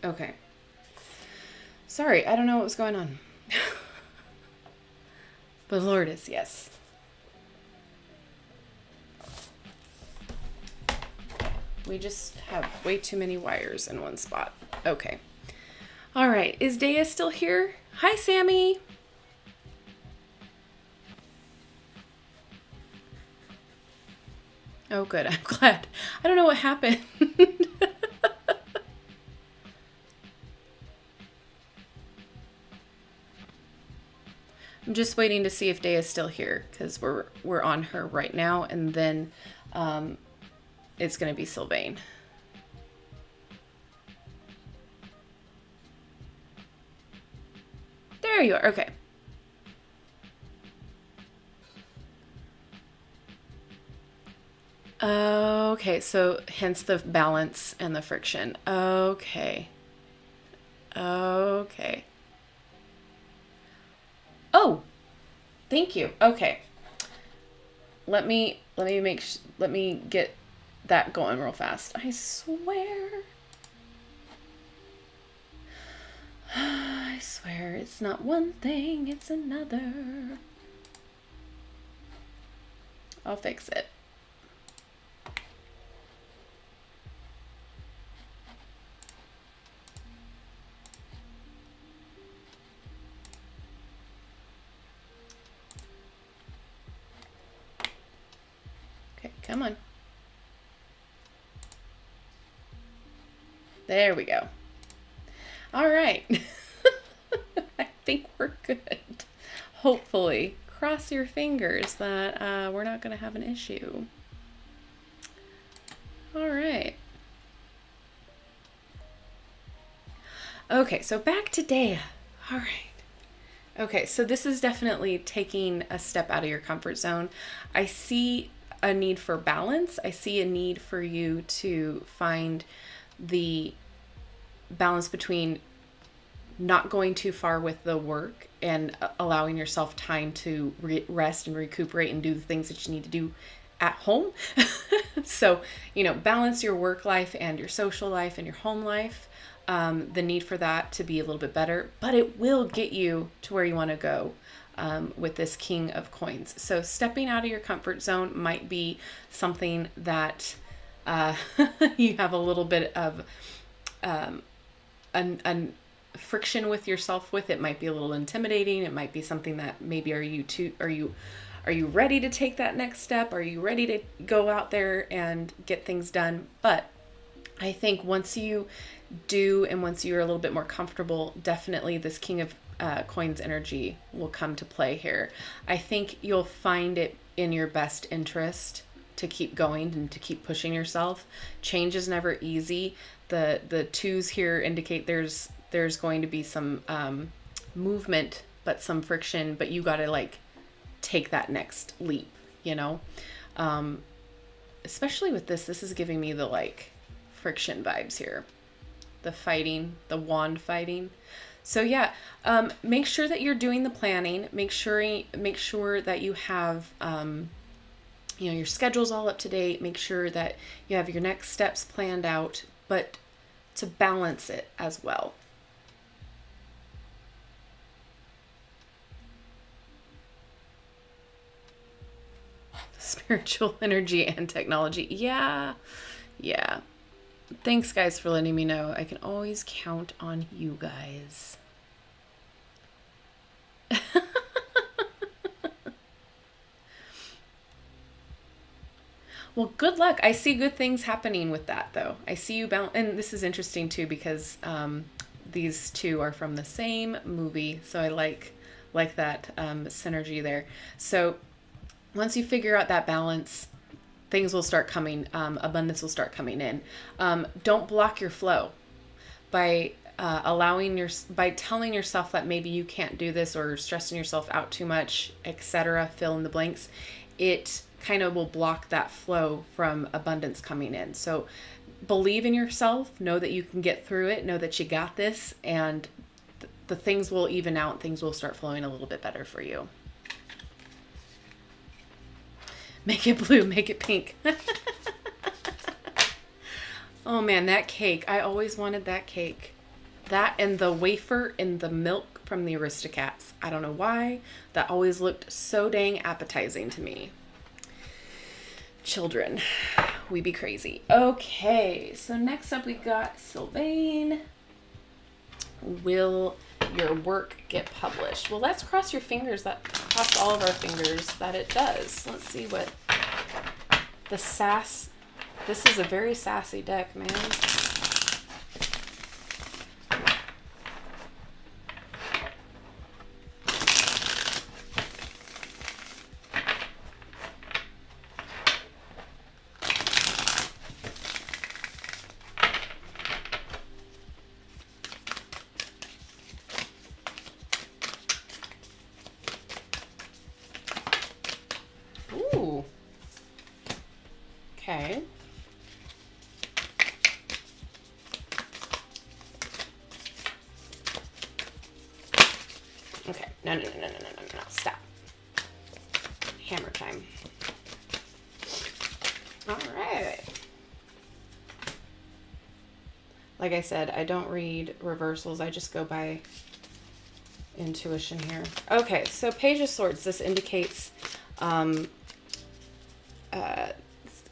Okay. Sorry, I don't know what was going on. But Lordis, yes. We just have way too many wires in one spot. Okay. All right. Is Dea still here? Hi, Sammy. Oh, good. I'm glad. I don't know what happened. I'm just waiting to see if Dea is still here because we're on her right now, and then it's going to be Sylvain. There you are. Okay. Okay, so hence the balance and the friction. Okay. Okay. Oh, thank you. Okay. Let me get that going real fast. I swear. I swear it's not one thing, it's another. I'll fix it. Okay, come on. There we go. All right. I think we're good. Hopefully. Cross your fingers that we're not going to have an issue. All right. Okay, so back to Dea. All right. Okay, so this is definitely taking a step out of your comfort zone. I see a need for balance. I see a need for you to find the balance between not going too far with the work and allowing yourself time to rest and recuperate and do the things that you need to do at home. So, balance your work life and your social life and your home life. The need for that to be a little bit better, but it will get you to where you want to go with this King of Coins. So stepping out of your comfort zone might be something that you have a little bit of an friction with yourself with. It might be a little intimidating. It might be something that maybe are you ready to take that next step? Are you ready to go out there and get things done? But I think once you do, and once you're a little bit more comfortable, definitely this King of Coins energy will come to play here. I think you'll find it in your best interest to keep going and to keep pushing yourself. Change is never easy. The twos here indicate there's going to be some movement, but some friction, but you got to take that next leap, especially with this is giving me the friction vibes here. The fighting, the wand fighting. So yeah, make sure that you're doing the planning. Make sure that you have, your schedule's all up to date. Make sure that you have your next steps planned out, but to balance it as well. Spiritual energy and technology. Yeah. Thanks, guys, for letting me know. I can always count on you guys. Well, good luck. I see good things happening with that, though. I see you and this is interesting, too, because these two are from the same movie, so I like that synergy there. So once you figure out that balance, things will start coming, abundance will start coming in. Don't block your flow by by telling yourself that maybe you can't do this or stressing yourself out too much, etc. Fill in the blanks. It kind of will block that flow from abundance coming in. So believe in yourself, know that you can get through it, know that you got this, and the things will even out, things will start flowing a little bit better for you. Make it blue, make it pink. Oh man, that cake. I always wanted that cake. That and the wafer and the milk from the Aristocats. I don't know why. That always looked so dang appetizing to me. Children, we be crazy. Okay, so next up we got Sylvain. Will your work get published? Well, let's cross your fingers, cross all of our fingers that it does. Let's see what the sass. This is a very sassy deck, man. Ooh. Okay. Okay. No. Stop. Hammer time. All right. Like I said, I don't read reversals. I just go by intuition here. Okay, so Page of Swords. This indicates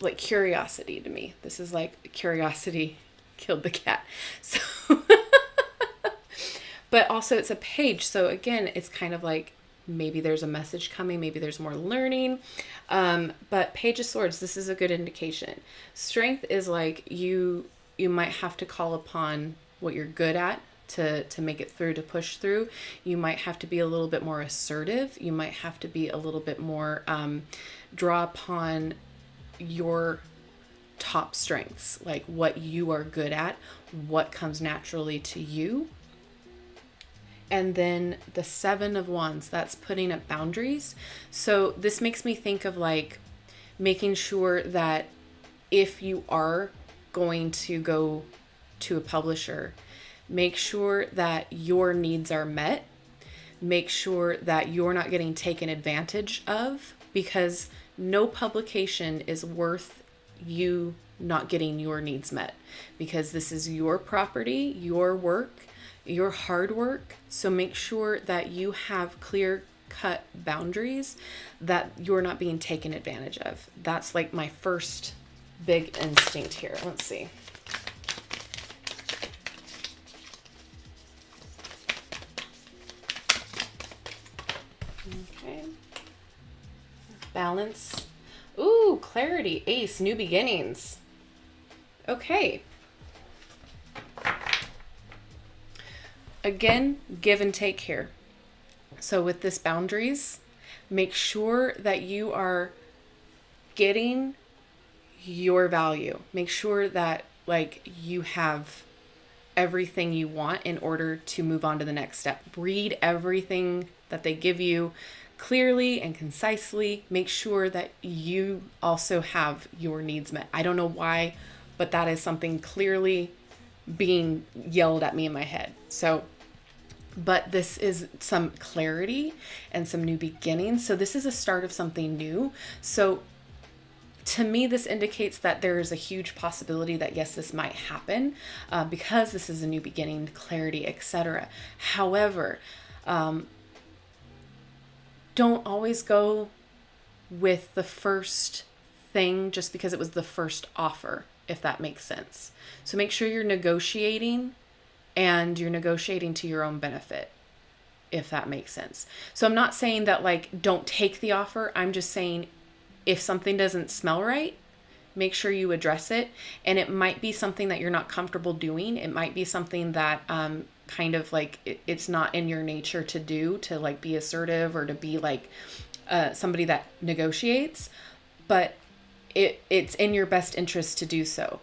like curiosity to me. This is like curiosity killed the cat. So but also it's a page. So again, it's kind of like maybe there's a message coming, maybe there's more learning. But Page of Swords, this is a good indication. Strength is like you might have to call upon what you're good at to make it through, to push through. You might have to be a little bit more assertive. You might have to be a little bit more, draw upon your top strengths, like what you are good at, what comes naturally to you. And then the Seven of Wands, that's putting up boundaries. So this makes me think of like making sure that if you are going to go to a publisher, make sure that your needs are met. Make sure that you're not getting taken advantage of, because no publication is worth you not getting your needs met, because this is your property, your work, your hard work. So make sure that you have clear cut boundaries, that you're not being taken advantage of. That's like my first big instinct here. Let's see. Okay. Balance. Ooh, clarity, ace, new beginnings. Okay. Again, give and take here. So with this boundaries, make sure that you are getting your value. Make sure that like you have everything you want in order to move on to the next step. Read everything that they give you clearly and concisely. Make sure that you also have your needs met. I don't know why, but that is something clearly being yelled at me in my head. So, but this is some clarity and some new beginnings. So this is a start of something new. So to me, this indicates that there is a huge possibility that yes, this might happen because this is a new beginning, clarity, etc. However, don't always go with the first thing just because it was the first offer, if that makes sense. So make sure you're negotiating, and you're negotiating to your own benefit, if that makes sense. So I'm not saying that like don't take the offer. I'm just saying if something doesn't smell right, make sure you address it. And it might be something that you're not comfortable doing. It might be something that kind of like it's not in your nature to do, to like be assertive or to be like somebody that negotiates, but it's in your best interest to do so.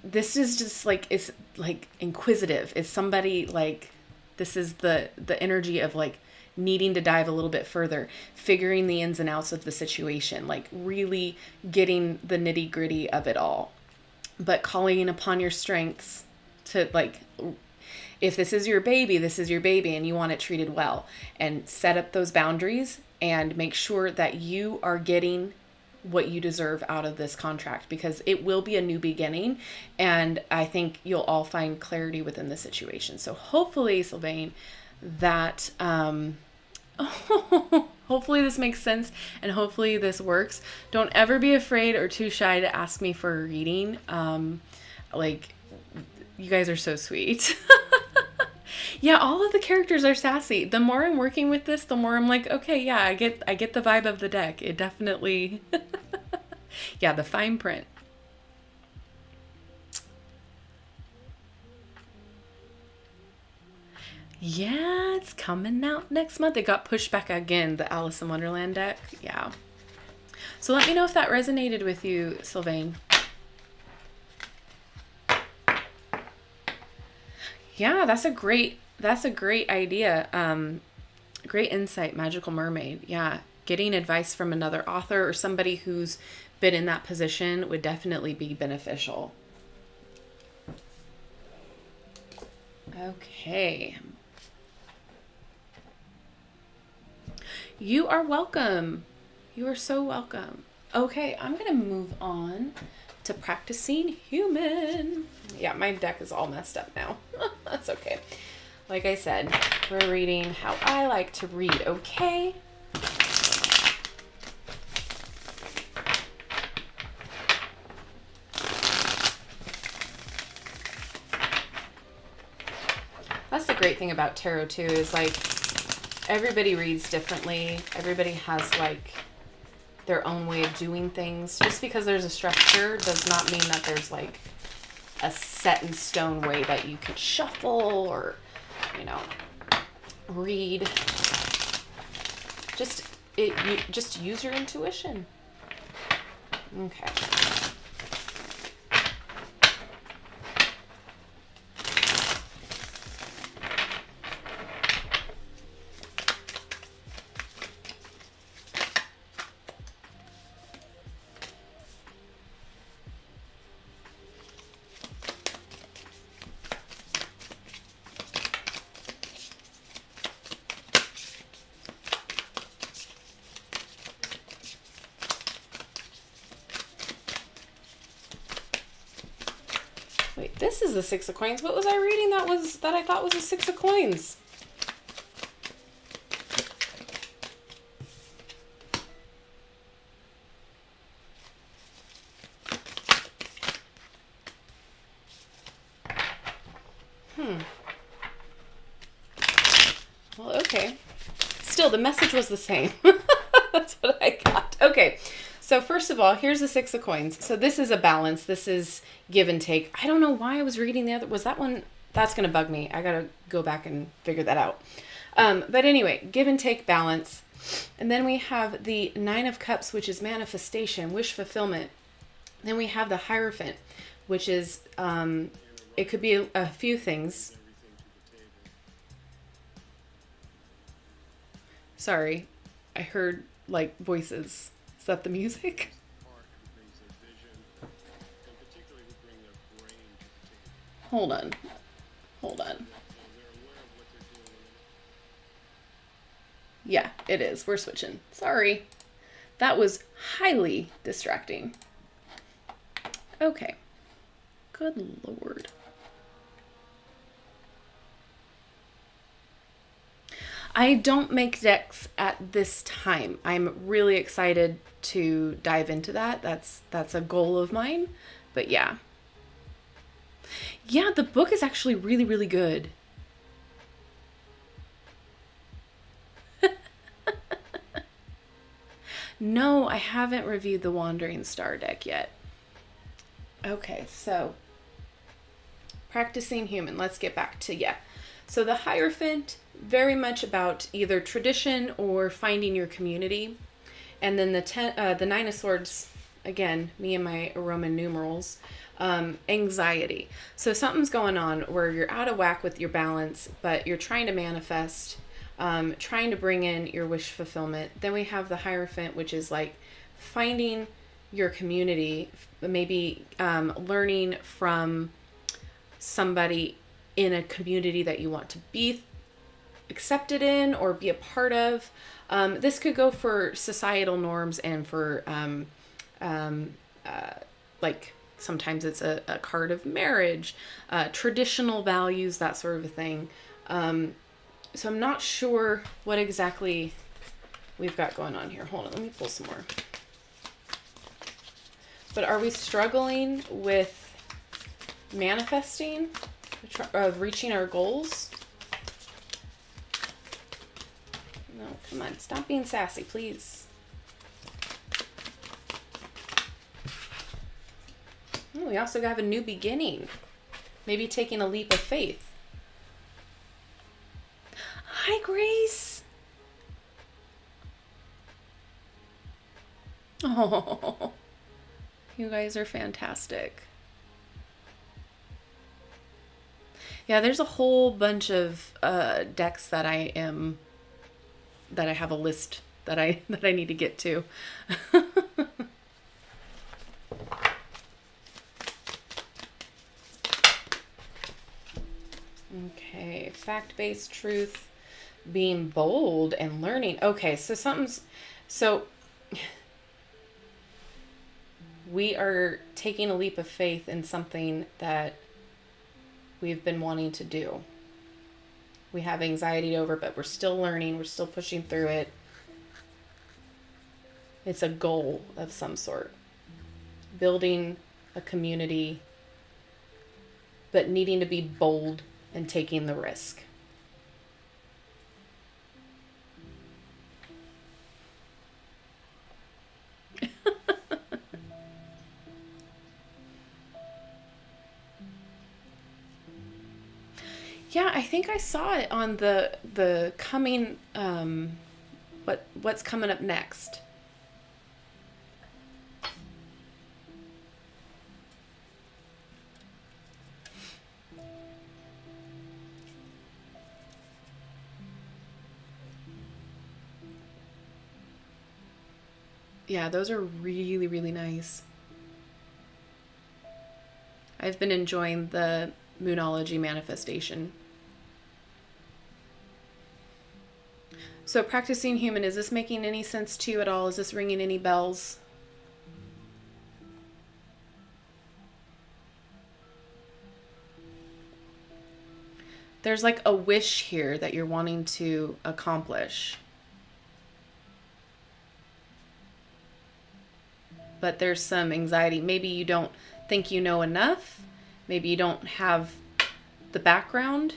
This is just like, it's like inquisitive. It's somebody like, this is the energy of like needing to dive a little bit further, figuring the ins and outs of the situation, like really getting the nitty gritty of it all. but calling upon your strengths to, like, if this is your baby, this is your baby, and you want it treated well, and set up those boundaries and make sure that you are getting what you deserve out of this contract, because it will be a new beginning, and I think you'll all find clarity within the situation. So hopefully, Sylvain, that hopefully this makes sense, and hopefully this works. Don't ever be afraid or too shy to ask me for a reading. Like, you guys are so sweet. Yeah, all of the characters are sassy. The more I'm working with this, the more I'm like, okay, yeah, I get the vibe of the deck. It definitely, yeah, the fine print. Yeah, it's coming out next month. It got pushed back again, the Alice in Wonderland deck. Yeah. So let me know if that resonated with you, Sylvain. Yeah, that's a great idea. Great insight, Magical Mermaid. Yeah, getting advice from another author or somebody who's been in that position would definitely be beneficial. Okay. You are welcome. You are so welcome. Okay, I'm going to move on to Practicing Human. Yeah, my deck is all messed up now. That's okay. Like I said, we're reading how I like to read, okay? That's the great thing about tarot too, is like everybody reads differently. Everybody has like their own way of doing things. Just because there's a structure does not mean that there's like a set in stone way that you could shuffle or, you know, read. Just use your intuition. Okay. Wait, this is the Six of Coins. What was I reading that I thought was a Six of Coins? Well, okay. Still, the message was the same. That's what I got. Okay. So first of all, here's the Six of Coins. So this is a balance. This is give and take. I don't know why I was reading the other. Was that one? That's going to bug me. I got to go back and figure that out. But anyway, give and take, balance. And then we have the Nine of Cups, which is manifestation, wish fulfillment. Then we have the Hierophant, which is, it could be a few things. Sorry, I heard like voices. Is that the music? Hold on. Yeah, it is. We're switching. Sorry. That was highly distracting. Okay. Good Lord. I don't make decks at this time. I'm really excited to dive into that. That's a goal of mine. But yeah. Yeah, the book is actually really, really good. No, I haven't reviewed the Wandering Star deck yet. Okay, so Practicing Human. Let's get back to, yeah. So the Hierophant, very much about either tradition or finding your community. And then the Nine of Swords, again, me and my Roman numerals, anxiety. So something's going on where you're out of whack with your balance, but you're trying to manifest, trying to bring in your wish fulfillment. Then we have the Hierophant, which is like finding your community, maybe learning from somebody in a community that you want to be accepted in or be a part of. This could go for societal norms and for like sometimes it's a card of marriage, traditional values, that sort of a thing. So I'm not sure what exactly we've got going on here. Hold on, let me pull some more. But are we struggling with manifesting, reaching our goals? No, come on, stop being sassy, please. Oh, we also have a new beginning. Maybe taking a leap of faith. Hi, Grace. Oh, you guys are fantastic. Yeah, there's a whole bunch of decks that I have a list that I need to get to. Okay, fact-based truth, being bold and learning. Okay, so we are taking a leap of faith in something that we've been wanting to do. We have anxiety over, but we're still learning. We're still pushing through it. It's a goal of some sort. Building a community, but needing to be bold and taking the risk. Yeah, I think I saw it on the coming what's coming up next. Yeah, those are really, really nice. I've been enjoying the Moonology manifestation. So practicing human, is this making any sense to you at all? Is this ringing any bells? There's like a wish here that you're wanting to accomplish. But there's some anxiety. Maybe you don't think you know enough. Maybe you don't have the background.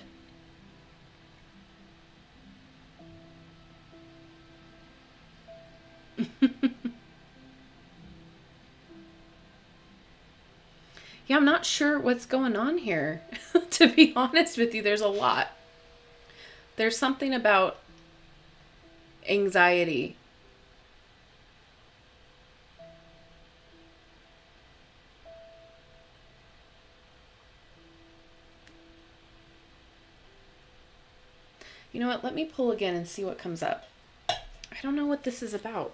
Yeah, I'm not sure what's going on here. To be honest with you, there's a lot. There's something about anxiety. You know what? Let me pull again and see what comes up. I don't know what this is about.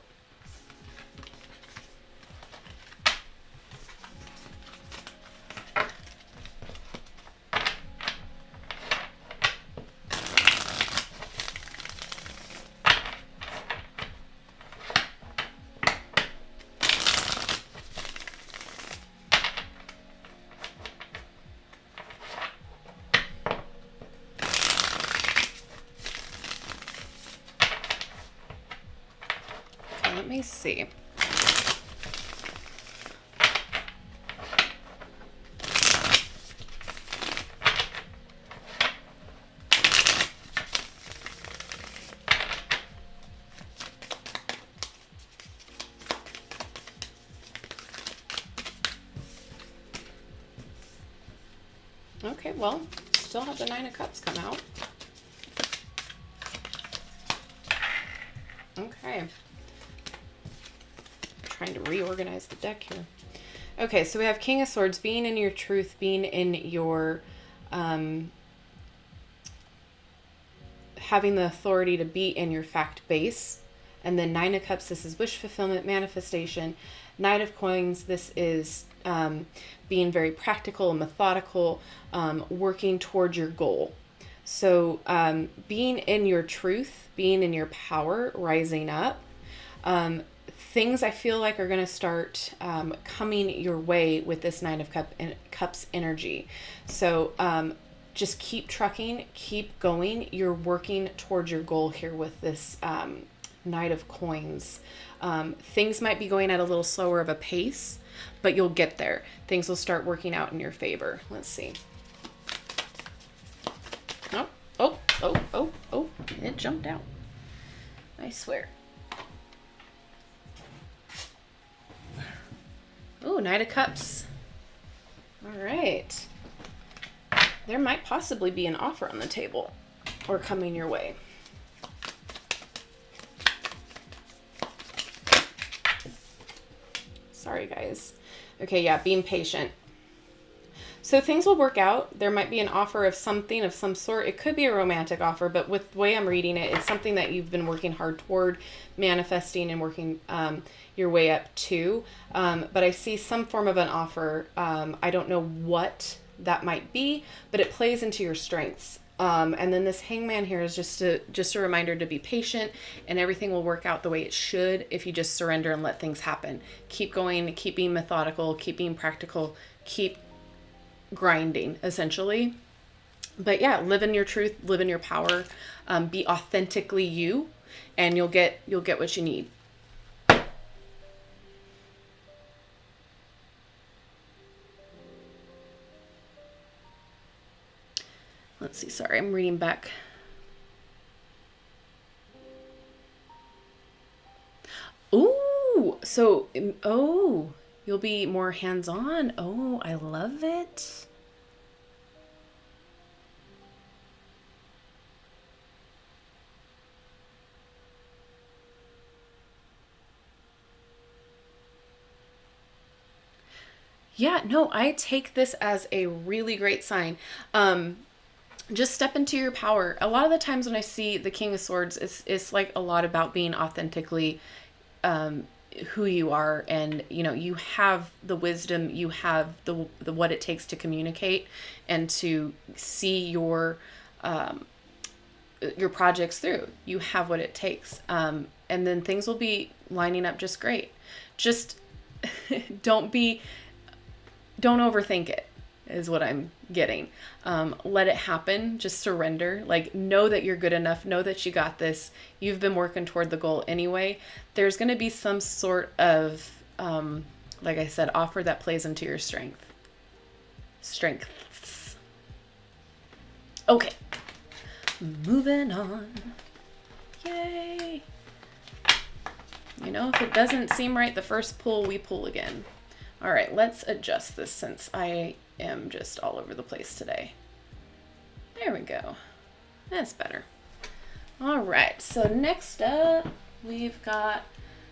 Let me see. Okay, well, still have the Nine of Cups come out. Okay. Trying to reorganize the deck here. Okay, so we have King of Swords, being in your truth, being in your having the authority to be in your fact base. And then Nine of Cups, this is wish fulfillment, manifestation. Knight of Coins, this is being very practical and methodical, working towards your goal. So being in your truth, being in your power, rising up. Things I feel like are going to start coming your way with this Nine of Cups energy. So just keep trucking, keep going. You're working towards your goal here with this Knight of Coins. Things might be going at a little slower of a pace, but you'll get there. Things will start working out in your favor. Let's see. Oh, it jumped out. I swear. Ooh, Knight of Cups. All right. There might possibly be an offer on the table or coming your way. Sorry, guys. Okay, yeah, being patient. So things will work out. There might be an offer of something of some sort. It could be a romantic offer, but with the way I'm reading it, it's something that you've been working hard toward, manifesting and working your way up to. But I see some form of an offer. I don't know what that might be, but it plays into your strengths. And then this Hangman here is just a reminder to be patient, and everything will work out the way it should if you just surrender and let things happen. Keep going, keep being methodical, keep being practical, keep grinding, essentially. But yeah, live in your truth, live in your power, be authentically you, and you'll get what you need. Let's see, sorry, I'm reading back. Ooh, so, you'll be more hands-on. Oh, I love it. Yeah, no, I take this as a really great sign. Just step into your power. A lot of the times when I see the King of Swords, it's like a lot about being authentically who you are, and you have the wisdom, you have the what it takes to communicate and to see your projects through. You have what it takes, and then things will be lining up just great. Just don't overthink it, is what I'm getting. Let it happen. Just surrender. Like, know that you're good enough. Know that you got this. You've been working toward the goal anyway. There's going to be some sort of, like I said, offer that plays into your strengths. Okay. Moving on. Yay. If it doesn't seem right the first pull, we pull again. All right, let's adjust this since I am just all over the place today. There we go. That's better. All right, so next up, we've got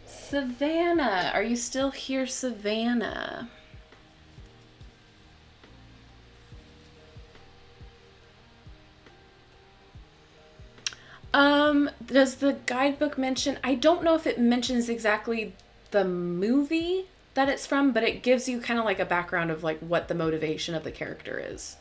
Savannah. Are you still here, Savannah? Does the guidebook mention, I don't know if it mentions exactly the movie that it's from, but it gives you kind of like a background of like what the motivation of the character is.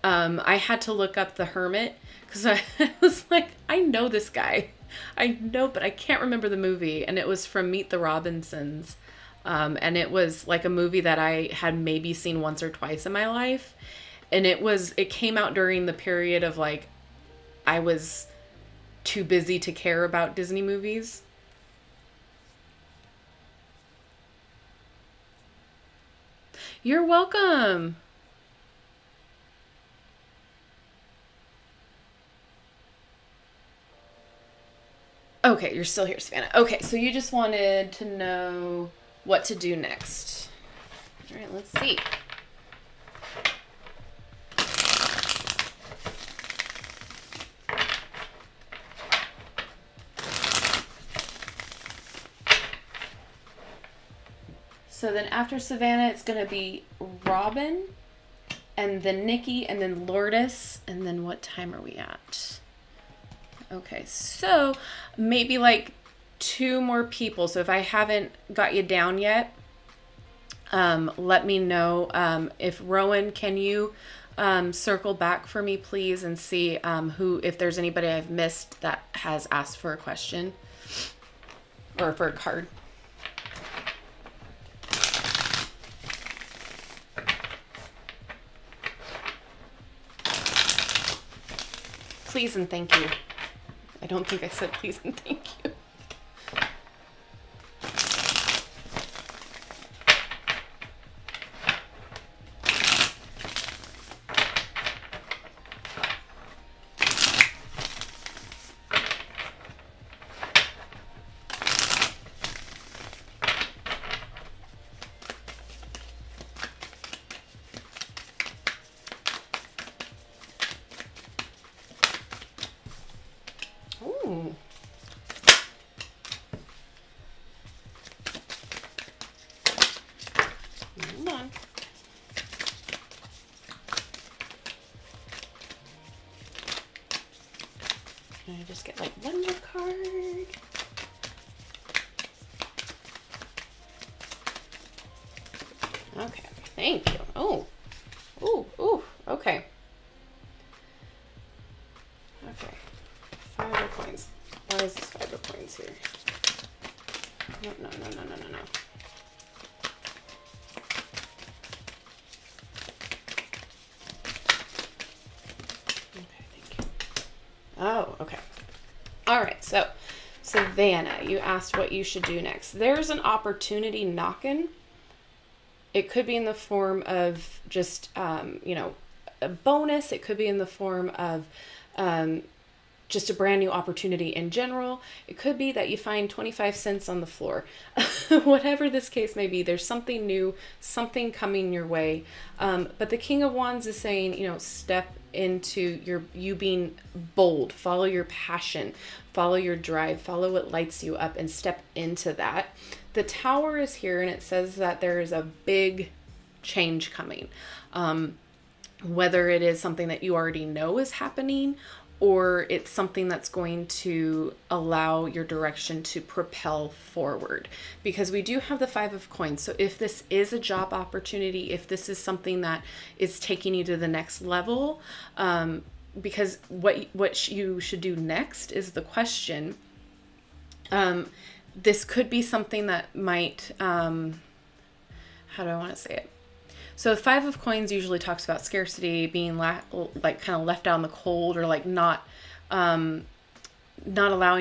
I had to look up the Hermit because I was like, I know this guy. I know, but I can't remember the movie. And it was from Meet the Robinsons. And it was like a movie that I had maybe seen once or twice in my life. And it came out during the period of like, I was too busy to care about Disney movies. You're welcome. Okay, you're still here, Savannah. Okay, so you just wanted to know what to do next. All right, let's see. So then after Savannah, it's going to be Robin, and then Nikki, and then Lordis, and then what time are we at? Okay, so maybe like 2 more people. So if I haven't got you down yet, Let me know. If Rowan, can you circle back for me, please, and see if there's anybody I've missed that has asked for a question or for a card. Please and thank you. I don't think I said please and thank you. Ooh. Hold on. Can I just get like one more card? Okay, thank you. Oh, okay. Okay, 5 of coins. Why is this 5 of coins here? No. Okay, thank you. Oh, okay. All right, so Savannah, you asked what you should do next. There's an opportunity knocking. It could be in the form of just, a bonus. It could be in the form of just a brand new opportunity in general. It could be that you find 25 cents on the floor. Whatever this case may be, there's something new, something coming your way. But the King of Wands is saying, step into you being bold, follow your passion, follow your drive, follow what lights you up, and step into that. The Tower is here, and it says that there is a big change coming. Whether it is something that you already know is happening, or it's something that's going to allow your direction to propel forward. Because we do have the 5 of coins. So if this is a job opportunity, if this is something that is taking you to the next level, because what you should do next is the question. This could be something that might, how do I want to say it? So 5 of coins usually talks about scarcity, being kind of left out in the cold, or like not allowing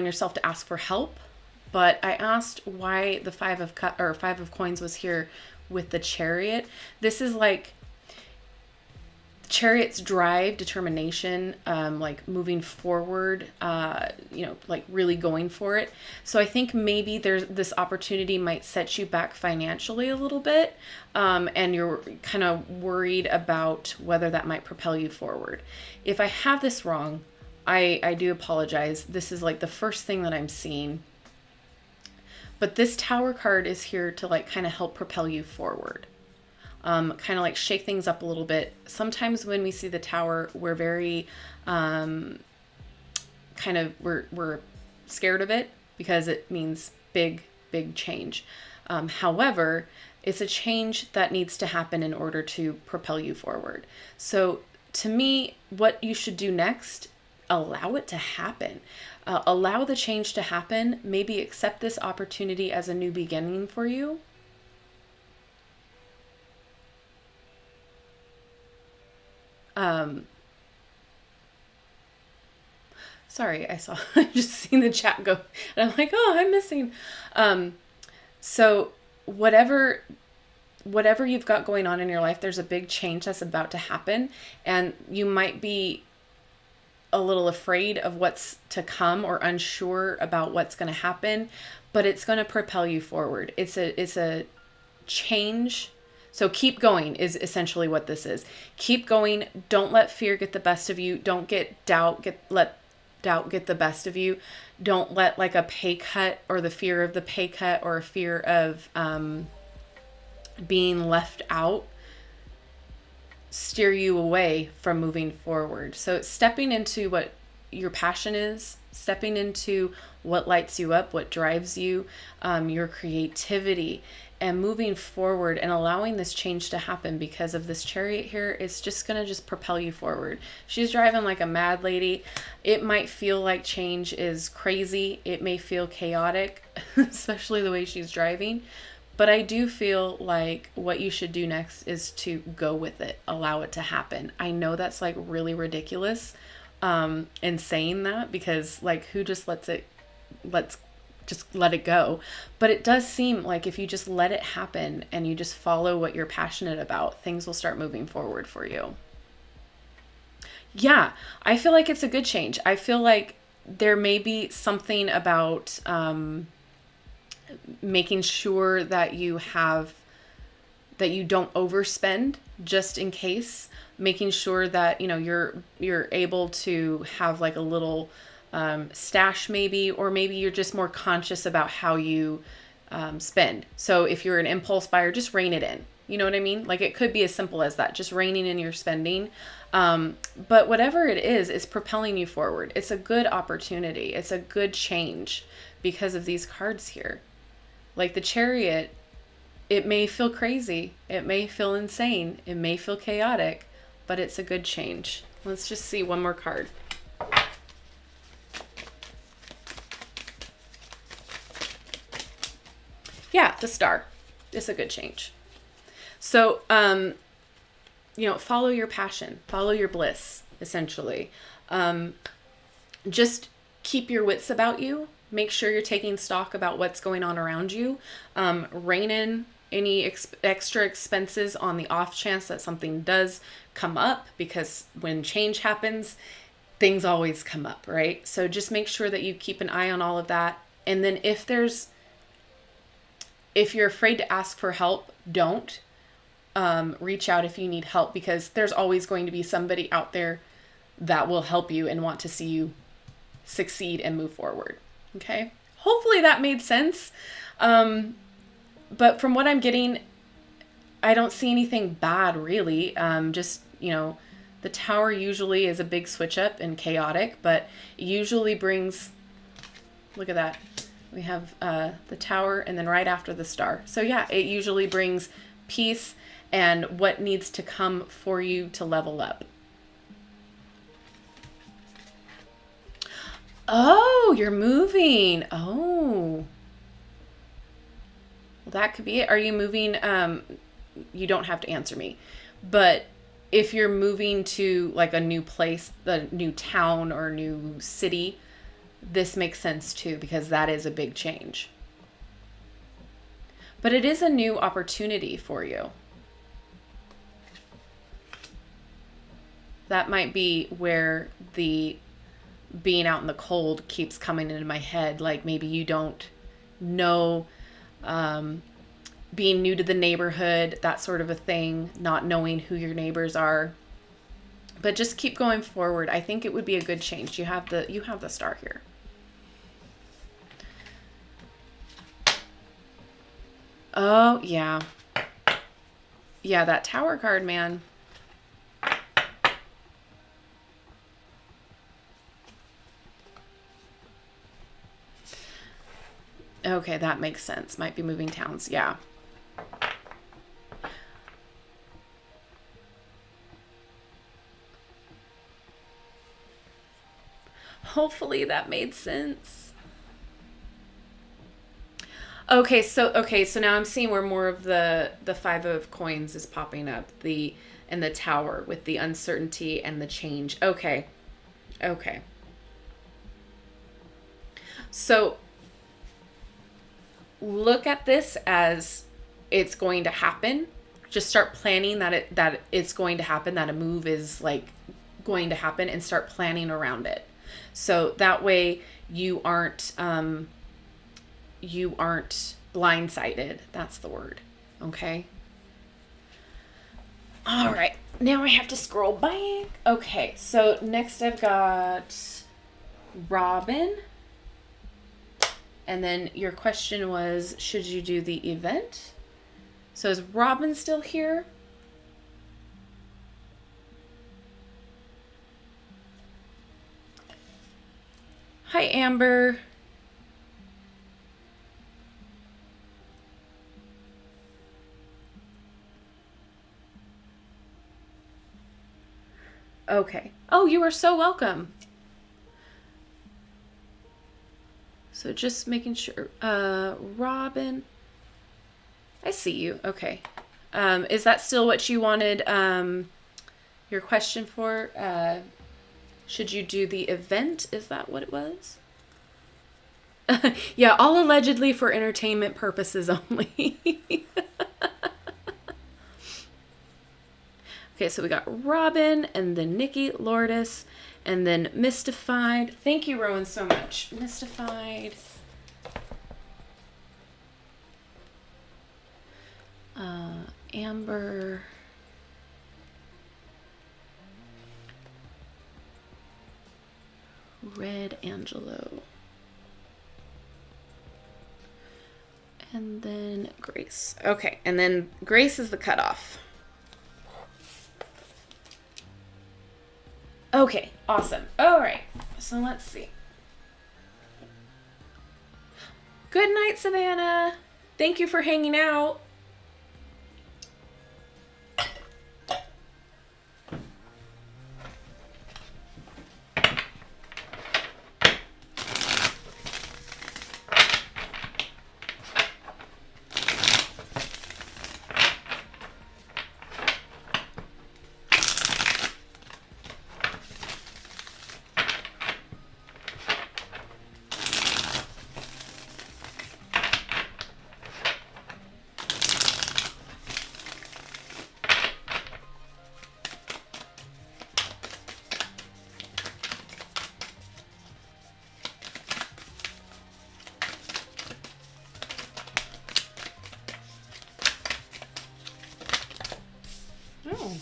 yourself to ask for help. But I asked why the 5 of coins was here with the Chariot. This is like Chariot's drive, determination, like moving forward, like really going for it. So I think maybe this opportunity might set you back financially a little bit, and you're kind of worried about whether that might propel you forward. If I have this wrong, I do apologize. This is like the first thing that I'm seeing. But this Tower card is here to like kind of help propel you forward. Kind of like shake things up a little bit. Sometimes when we see the Tower, we're very we're scared of it because it means big change. However, it's a change that needs to happen in order to propel you forward. So to me, what you should do next, allow it to happen. Allow the change to happen. Maybe accept this opportunity as a new beginning for you. Sorry, I just seen the chat go, and I'm like, oh, I'm missing. So whatever you've got going on in your life, there's a big change that's about to happen, and you might be a little afraid of what's to come or unsure about what's going to happen, but it's going to propel you forward. It's a change. So keep going is essentially what this is. Keep going. Don't let fear get the best of you. Don't let doubt get the best of you. Don't let like a pay cut or the fear of the pay cut or a fear of being left out steer you away from moving forward. So it's stepping into what your passion is, stepping into what lights you up, what drives you, your creativity, and moving forward and allowing this change to happen. Because of this Chariot here, it's just going to just propel you forward. She's driving like a mad lady. It might feel like change is crazy. It may feel chaotic, especially the way she's driving. But I do feel like what you should do next is to go with it, allow it to happen. I know that's like really ridiculous in saying that, because like who just let's just let it go. But it does seem like if you just let it happen and you just follow what you're passionate about, things will start moving forward for you. Yeah, I feel like it's a good change. I feel like there may be something about making sure that you don't overspend just in case, making sure that, you know, you're able to have like a little stash maybe, or maybe you're just more conscious about how you spend. So if you're an impulse buyer, just rein it in. You know what I mean? Like it could be as simple as that, just reining in your spending. But whatever it is, it's propelling you forward. It's a good opportunity. It's a good change because of these cards here. Like the Chariot, it may feel crazy. It may feel insane. It may feel chaotic, but it's a good change. Let's just see one more card. Yeah, the Star. It's a good change. So, you know, follow your passion, follow your bliss, essentially. Just keep your wits about you. Make sure you're taking stock about what's going on around you. Rein in any extra expenses on the off chance that something does come up, because when change happens, things always come up, right? So just make sure that you keep an eye on all of that. And then if you're afraid to ask for help, don't. Reach out if you need help, because there's always going to be somebody out there that will help you and want to see you succeed and move forward. Okay. Hopefully that made sense. But from what I'm getting, I don't see anything bad really. Just, you know, the Tower usually is a big switch up and chaotic, but it usually brings, look at that. We have the Tower and then right after the Star. So yeah, it usually brings peace and what needs to come for you to level up. Oh, you're moving. Oh. Well, that could be it. Are you moving? You don't have to answer me. But if you're moving to like a new place, the new town or new city, this makes sense too, because that is a big change. But it is a new opportunity for you. That might be where the being out in the cold keeps coming into my head. Like maybe you don't know, being new to the neighborhood, that sort of a thing, not knowing who your neighbors are. But just keep going forward. I think it would be a good change. You have the Star here. Oh, yeah. Yeah, that Tower card, man. Okay, that makes sense. Might be moving towns. Yeah. Hopefully that made sense. Okay, so now I'm seeing where more of the Five of Coins is popping up, and the Tower with the uncertainty and the change. Okay. So look at this as it's going to happen. Just start planning that it's going to happen, that a move is like going to happen, and start planning around it. So that way you aren't blindsided. That's the word. Okay. All right. Now I have to scroll back. Okay. So next I've got Robin. And then your question was, should you do the event? So is Robin still here? Hi, Amber. Okay. Oh, you are so welcome. So just making sure. Robin. I see you. Okay. Is that still what you wanted your question for? Should you do the event? Is that what it was? Yeah, all allegedly for entertainment purposes only. Okay, so we got Robin, and then Nikki, Lordis, and then Mystified. Thank you, Rowan, so much. Mystified. Amber. Red Angelo. And then Grace. Okay, and then Grace is the cutoff. Okay, awesome. All right, so let's see. Good night, Savannah. Thank you for hanging out. Oh.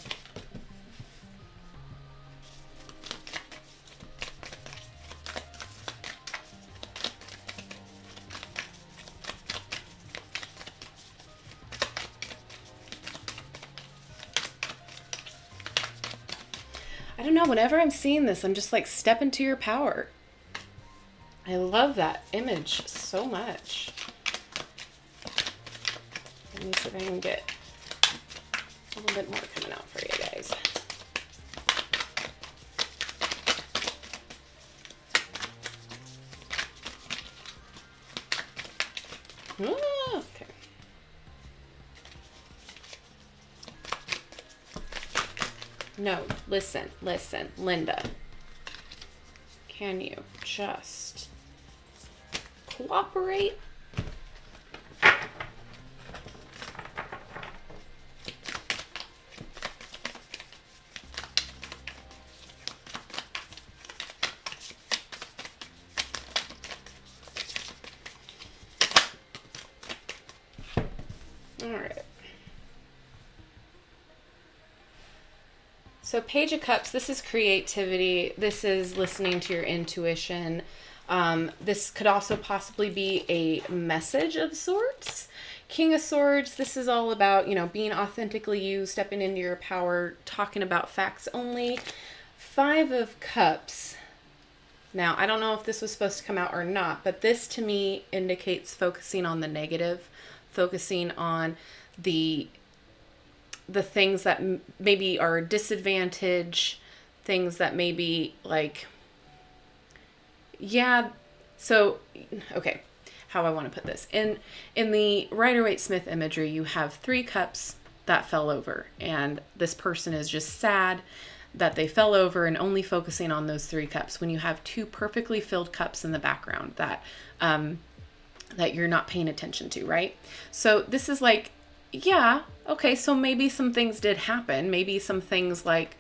I don't know, whenever I'm seeing this, I'm just like, step into your power. I love that image so much. Let me see if I can get a little bit more coming out for you guys. Oh, okay. No, listen, Linda. Can you just cooperate? All right. So Page of Cups, this is creativity. This is listening to your intuition. This could also possibly be a message of sorts. King of Swords, this is all about, being authentically you, stepping into your power, talking about facts only. Five of Cups. Now, I don't know if this was supposed to come out or not, but this to me indicates focusing on the negative, focusing on the things that maybe are a disadvantage, things that maybe like, yeah. So, okay, how I want to put this. In the Rider-Waite-Smith imagery, you have 3 cups that fell over, and this person is just sad that they fell over and only focusing on those 3 cups when you have 2 perfectly filled cups in the background that you're not paying attention to, right? So this is like, yeah, okay, so maybe some things did happen. Maybe some things like,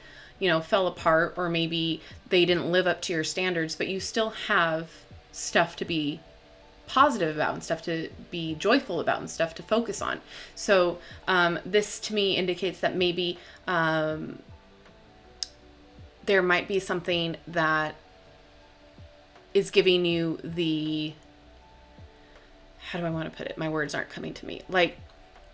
fell apart, or maybe they didn't live up to your standards, but you still have stuff to be positive about and stuff to be joyful about and stuff to focus on. So this to me indicates that maybe there might be something that is giving you the, how do I want to put it? My words aren't coming to me. Like,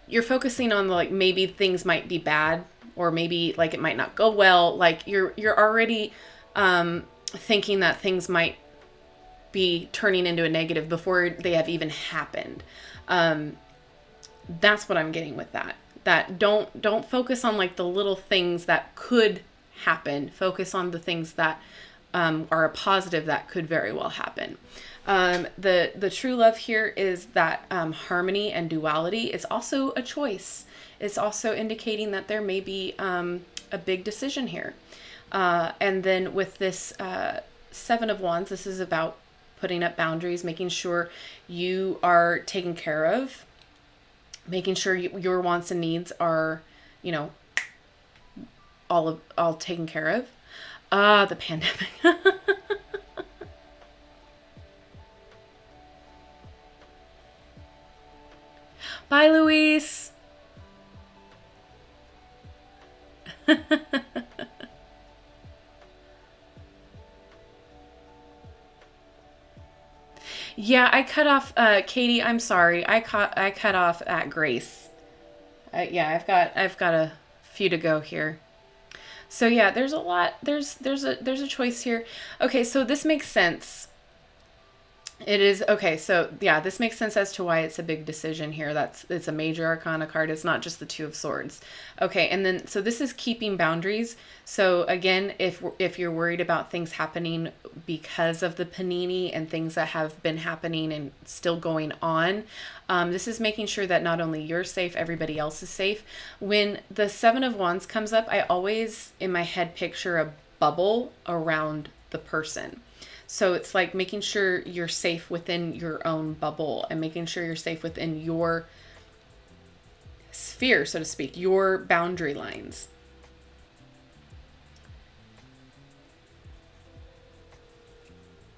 you're focusing on like, maybe things might be bad, or maybe like it might not go well. Like you're already thinking that things might be turning into a negative before they have even happened. That's what I'm getting with that. That don't focus on like the little things that could happen. Focus on the things that are a positive that could very well happen. The true love here is that harmony and duality is also a choice. It's also indicating that there may be a big decision here. And then with this Seven of Wands, this is about putting up boundaries, making sure you are taken care of, making sure your wants and needs are, you know, all taken care of. The pandemic. Bye, Luis. Yeah, I cut off, Katie, I'm sorry. I cut off at Grace. Yeah, I've got a few to go here. So yeah, there's a lot, there's a choice here. Okay, so this makes sense. It is, okay, so yeah, this makes sense as to why it's a big decision here. It's a major arcana card. It's not just the Two of Swords. Okay, and then, so this is keeping boundaries. So again, if you're worried about things happening because of the panini and things that have been happening and still going on, this is making sure that not only you're safe, everybody else is safe. When the Seven of Wands comes up, I always, in my head, picture a bubble around the person. So it's like making sure you're safe within your own bubble and making sure you're safe within your sphere, so to speak, your boundary lines.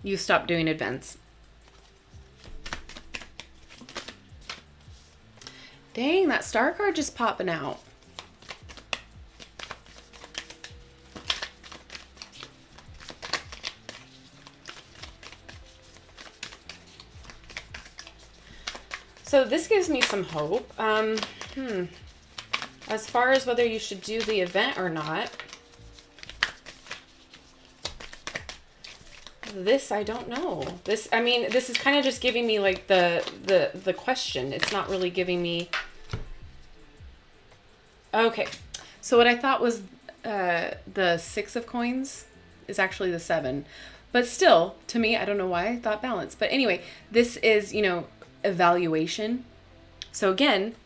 You stop doing events. Dang, that star card just popping out. So this gives me some hope. As far as whether you should do the event or not, this I don't know. This, I mean, this is kind of just giving me like the question. It's not really giving me. Okay, so what I thought was the Six of Coins is actually the Seven, but still, to me, I don't know why I thought balance. But anyway, this is, you know, evaluation. So again,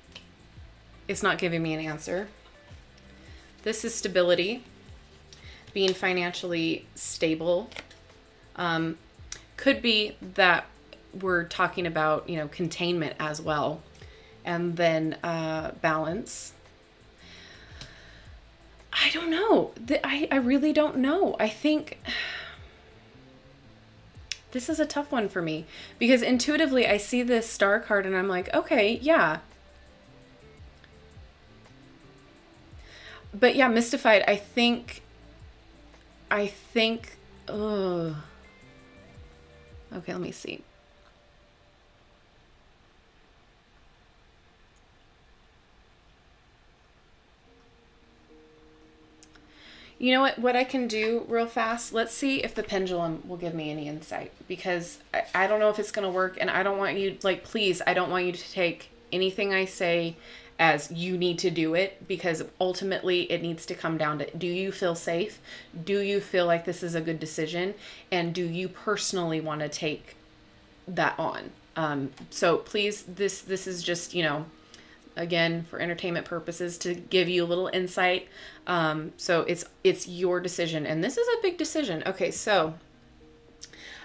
it's not giving me an answer. This is stability, being financially stable. Could be that we're talking about, you know, containment as well. And then balance. I don't know. I really don't know. I think this is a tough one for me because intuitively I see this star card and I'm like, okay, yeah. But yeah, Mystified, I think, okay, let me see. You know what I can do real fast? Let's see if the pendulum will give me any insight, because I don't know if it's going to work, and I don't want you, like, please, I don't want you to take anything I say as you need to do it, because ultimately it needs to come down to, do you feel safe? Do you feel like this is a good decision? And do you personally want to take that on? So please, this is just, you know, again, for entertainment purposes, to give you a little insight. So it's your decision, and this is a big decision. Okay, so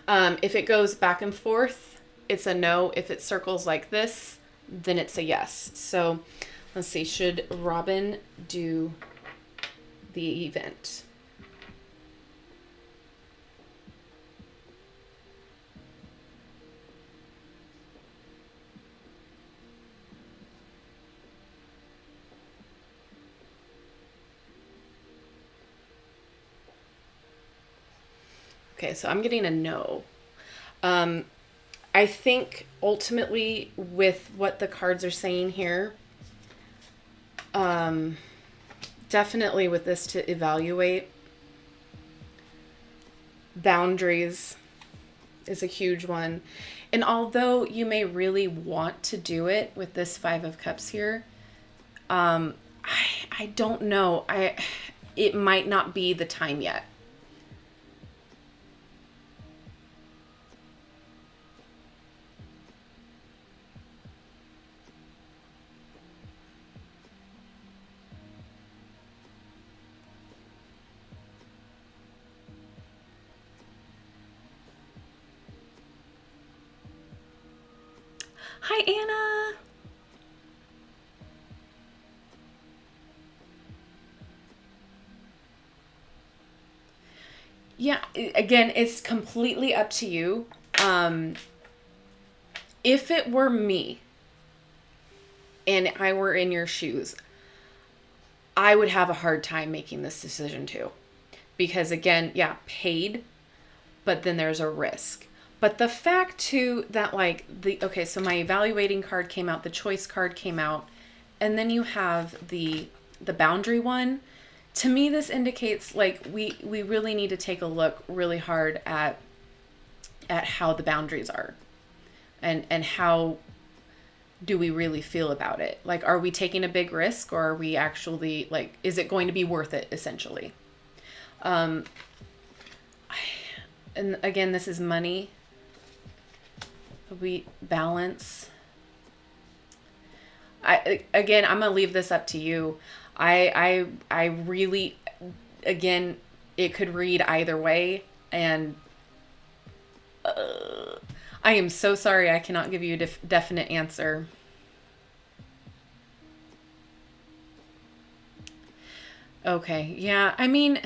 if it goes back and forth, it's a no. If it circles like this, then it's a yes. So let's see, should Robin do the event? Okay, so I'm getting a no. I think ultimately with what the cards are saying here, definitely with this to evaluate boundaries, is a huge one. And although you may really want to do it with this Five of Cups here, I don't know. It might not be the time yet. Hi, Anna. Yeah, again, it's completely up to you. If it were me and I were in your shoes, I would have a hard time making this decision too. Because again, yeah, paid, but then there's a risk. But the fact too that like okay, so my evaluating card came out, the choice card came out, and then you have the boundary one. To me, this indicates like we really need to take a look really hard at how the boundaries are, and how do we really feel about it? Like, are we taking a big risk, or are we actually like, is it going to be worth it essentially? And again, this is money. We balance. I'm gonna leave this up to you. I really, again, it could read either way, and I am so sorry I cannot give you a definite answer. Okay, yeah, I mean,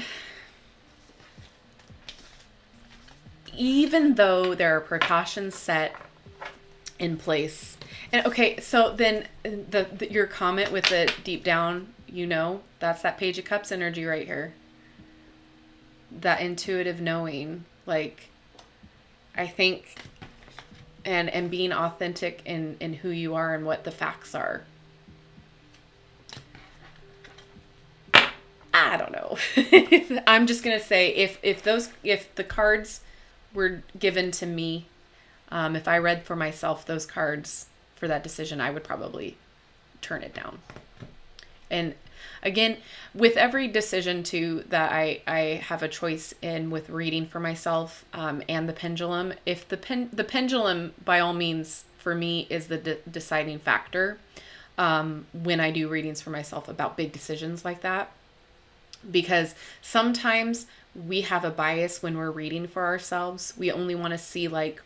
even though there are precautions set in place, and okay, so then your comment with the deep down, that's that Page of Cups energy right here. That intuitive knowing, like, I think, and being authentic in who you are and what the facts are. I don't know. I'm just gonna say if the cards were given to me, if I read for myself those cards for that decision, I would probably turn it down. And again, with every decision too that I have a choice in with reading for myself, and the pendulum, if the pendulum by all means for me is the deciding factor, when I do readings for myself about big decisions like that, because sometimes we have a bias when we're reading for ourselves. We only want to see like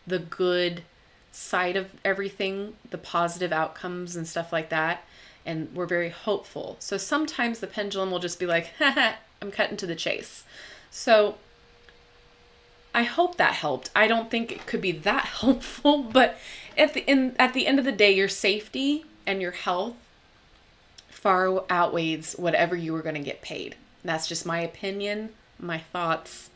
the good side of everything, the positive outcomes and stuff like that. And we're very hopeful. So sometimes the pendulum will just be like, haha, I'm cutting to the chase. So I hope that helped. I don't think it could be that helpful, but at the end of the day, your safety and your health far outweighs whatever you were going to get paid. That's just my opinion, my thoughts.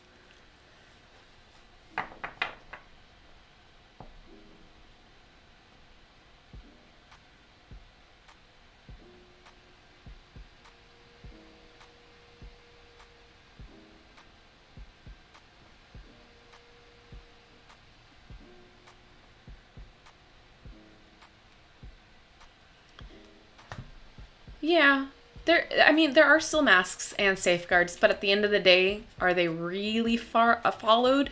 Yeah, there are still masks and safeguards, but at the end of the day, are they really followed?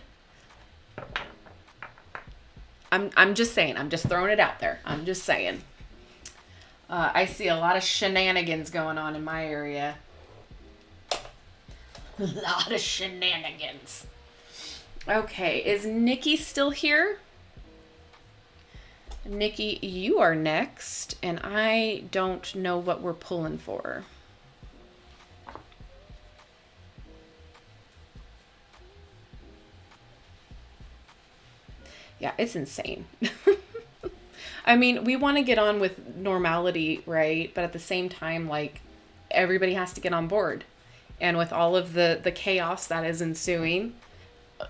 I'm just saying. I'm just throwing it out there. I'm just saying. I see a lot of shenanigans going on in my area. A lot of shenanigans. Okay, is Nikki still here? Nikki, you are next, and I don't know what we're pulling for. Yeah, it's insane. I mean, we want to get on with normality, right? But at the same time, like, everybody has to get on board. And with all of the chaos that is ensuing,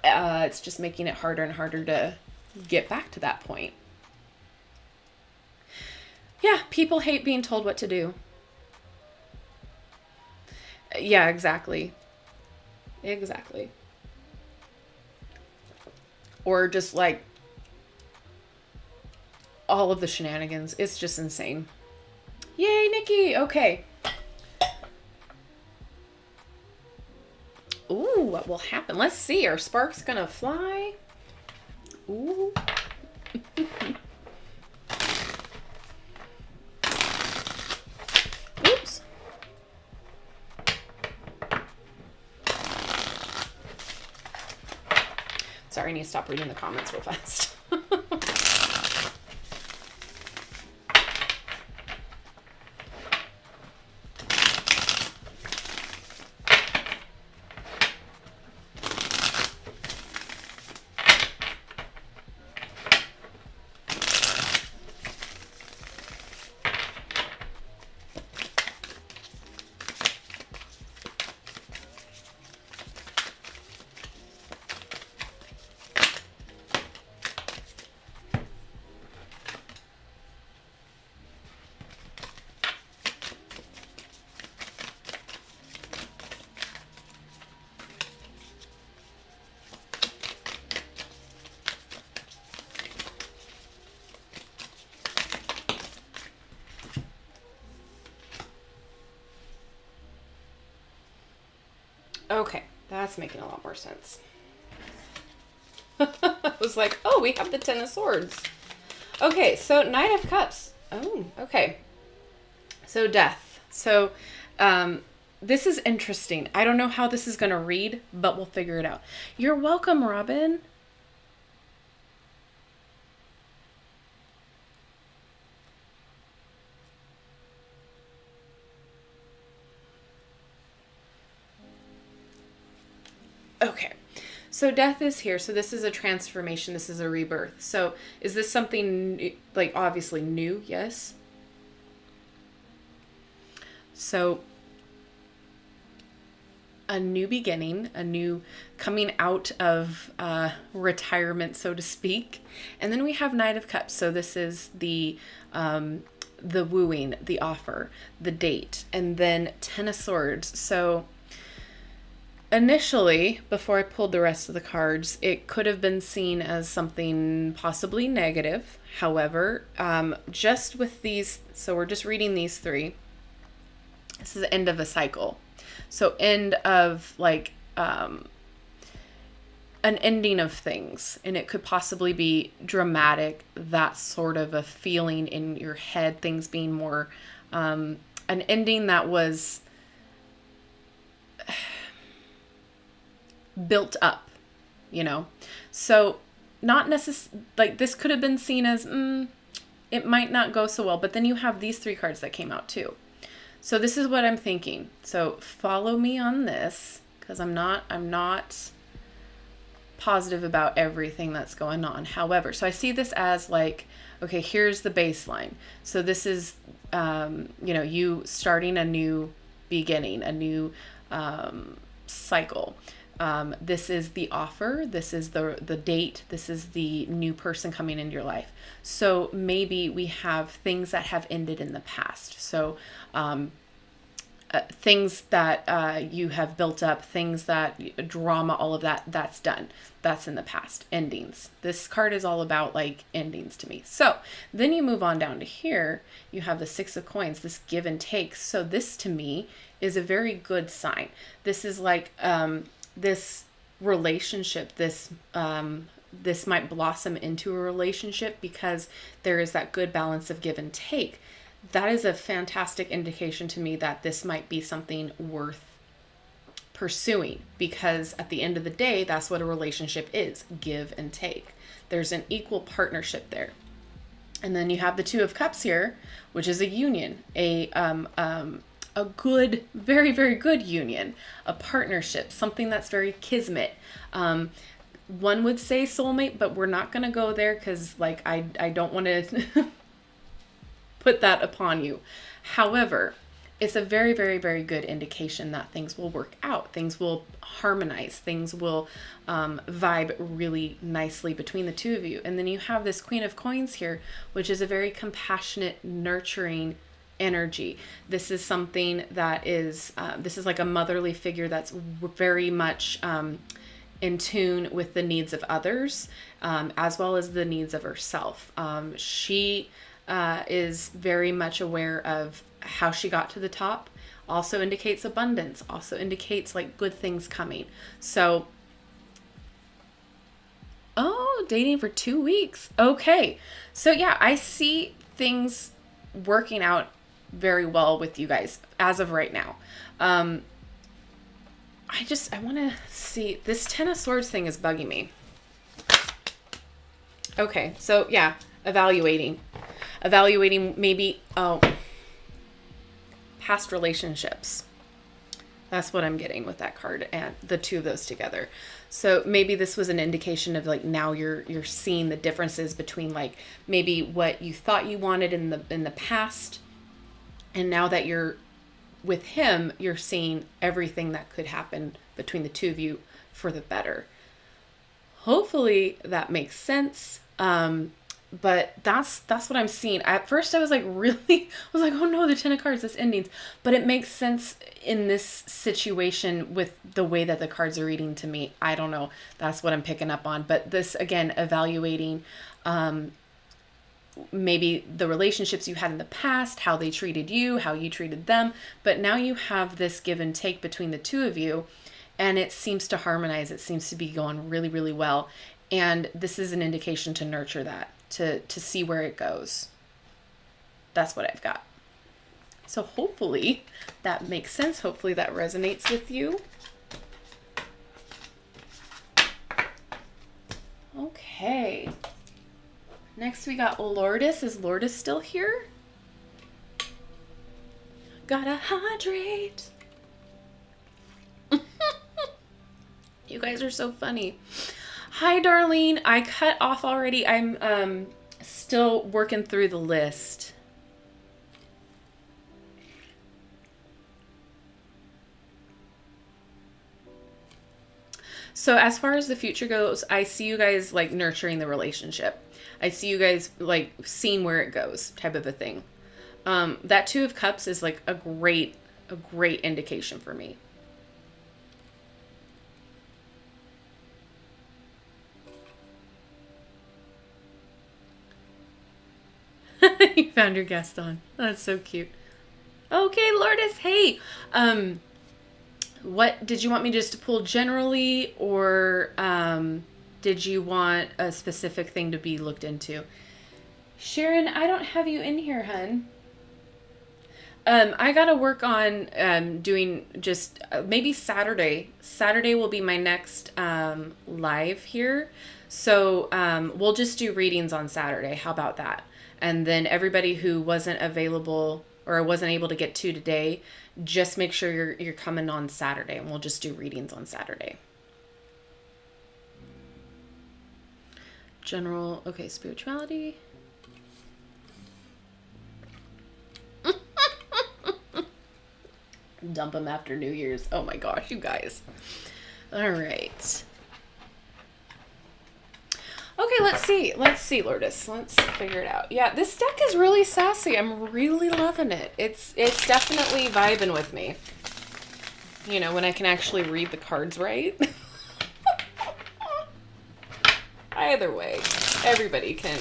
it's just making it harder and harder to get back to that point. Yeah, people hate being told what to do. Yeah, exactly. Exactly. or just like all of the shenanigans. It's just insane. Yay, Nikki. Okay. Ooh, what will happen? Let's see. Are sparks gonna fly? Ooh. Oops. Sorry, I need to stop reading the comments real fast. Okay, that's making a lot more sense. I was like, oh, we have the Ten of Swords. Okay, so Knight of Cups. Oh, okay. So death. So this is interesting. I don't know how this is going to read, but we'll figure it out. You're welcome, Robin. Okay, so death is here. So this is a transformation. This is a rebirth. So is this something like obviously new? Yes. So a new beginning, a new coming out of retirement, so to speak. And then we have Knight of Cups. So this is the wooing, the offer, the date, and then Ten of Swords. So initially, before I pulled the rest of the cards, it could have been seen as something possibly negative. However, just with these, so we're just reading these three. This is the end of a cycle. So end of like an ending of things. And it could possibly be dramatic, that sort of a feeling in your head, things being more, an ending that was built up, you know? So not necessarily, like this could have been seen as, it might not go so well, but then you have these three cards that came out too. So this is what I'm thinking. So follow me on this, because I'm not positive about everything that's going on. However, so I see this as like, okay, here's the baseline. So this is, you starting a new beginning, a new cycle. This is the offer. This is the date. This is the new person coming into your life. So maybe we have things that have ended in the past. So things that you have built up, things that drama, all of that, that's done. That's in the past. Endings. This card is all about like endings to me. So then you move on down to here. You have the Six of Coins, this give and take. So this to me is a very good sign. This is like, this relationship, this might blossom into a relationship because there is that good balance of give and take. That is a fantastic indication to me that this might be something worth pursuing, because at the end of the day, that's what a relationship is, give and take. There's an equal partnership there. And then you have the Two of Cups here, which is a union, a good, very, very good union, a partnership, something that's very kismet. One would say soulmate, but we're not going to go there because like, I don't want to put that upon you. However, it's a very, very, very good indication that things will work out. Things will harmonize. Things will vibe really nicely between the two of you. And then you have this Queen of Coins here, which is a very compassionate, nurturing energy. This is something that is, this is like a motherly figure that's very much in tune with the needs of others, as well as the needs of herself. She is very much aware of how she got to the top. Also indicates abundance, also indicates like good things coming. So, oh, dating for 2 weeks. Okay. So yeah, I see things working out very well with you guys as of right now. I want to see, this Ten of Swords thing is bugging me. Okay. So yeah, evaluating maybe, past relationships. That's what I'm getting with that card and the two of those together. So maybe this was an indication of like, now you're seeing the differences between like maybe what you thought you wanted in the past, and now that you're with him, you're seeing everything that could happen between the two of you for the better. Hopefully that makes sense. But that's what I'm seeing. At first I was like, oh no, the Ten of Cards, this endings. But it makes sense in this situation with the way that the cards are reading to me. I don't know. That's what I'm picking up on. But this, again, evaluating maybe the relationships you had in the past, how they treated you, how you treated them. But now you have this give and take between the two of you, and it seems to harmonize. It seems to be going really, really well. And this is an indication to nurture that, to see where it goes. That's what I've got. So hopefully that makes sense. Hopefully that resonates with you. Okay. Next we got Lordis. Is Lordis still here? Gotta hydrate. You guys are so funny. Hi, Darlene. I cut off already. I'm still working through the list. So as far as the future goes, I see you guys like nurturing the relationship. I see you guys like seeing where it goes, type of a thing. That Two of Cups is like a great indication for me. You found your guest on. That's so cute. Okay, Lordis. Hey, what did you want me just to pull generally, or did you want a specific thing to be looked into? Sharon, I don't have you in here, hun. I gotta work on doing just maybe Saturday. Saturday will be my next live here. So we'll just do readings on Saturday. How about that? And then everybody who wasn't available or wasn't able to get to today, just make sure you're coming on Saturday, and we'll just do readings on Saturday. General, okay, spirituality. Dump them after New Year's. Oh my gosh, you guys. All right. Okay, let's see, Lordis. Let's figure it out. Yeah, this deck is really sassy. I'm really loving it. It's definitely vibing with me. You know, when I can actually read the cards right. Either way, everybody can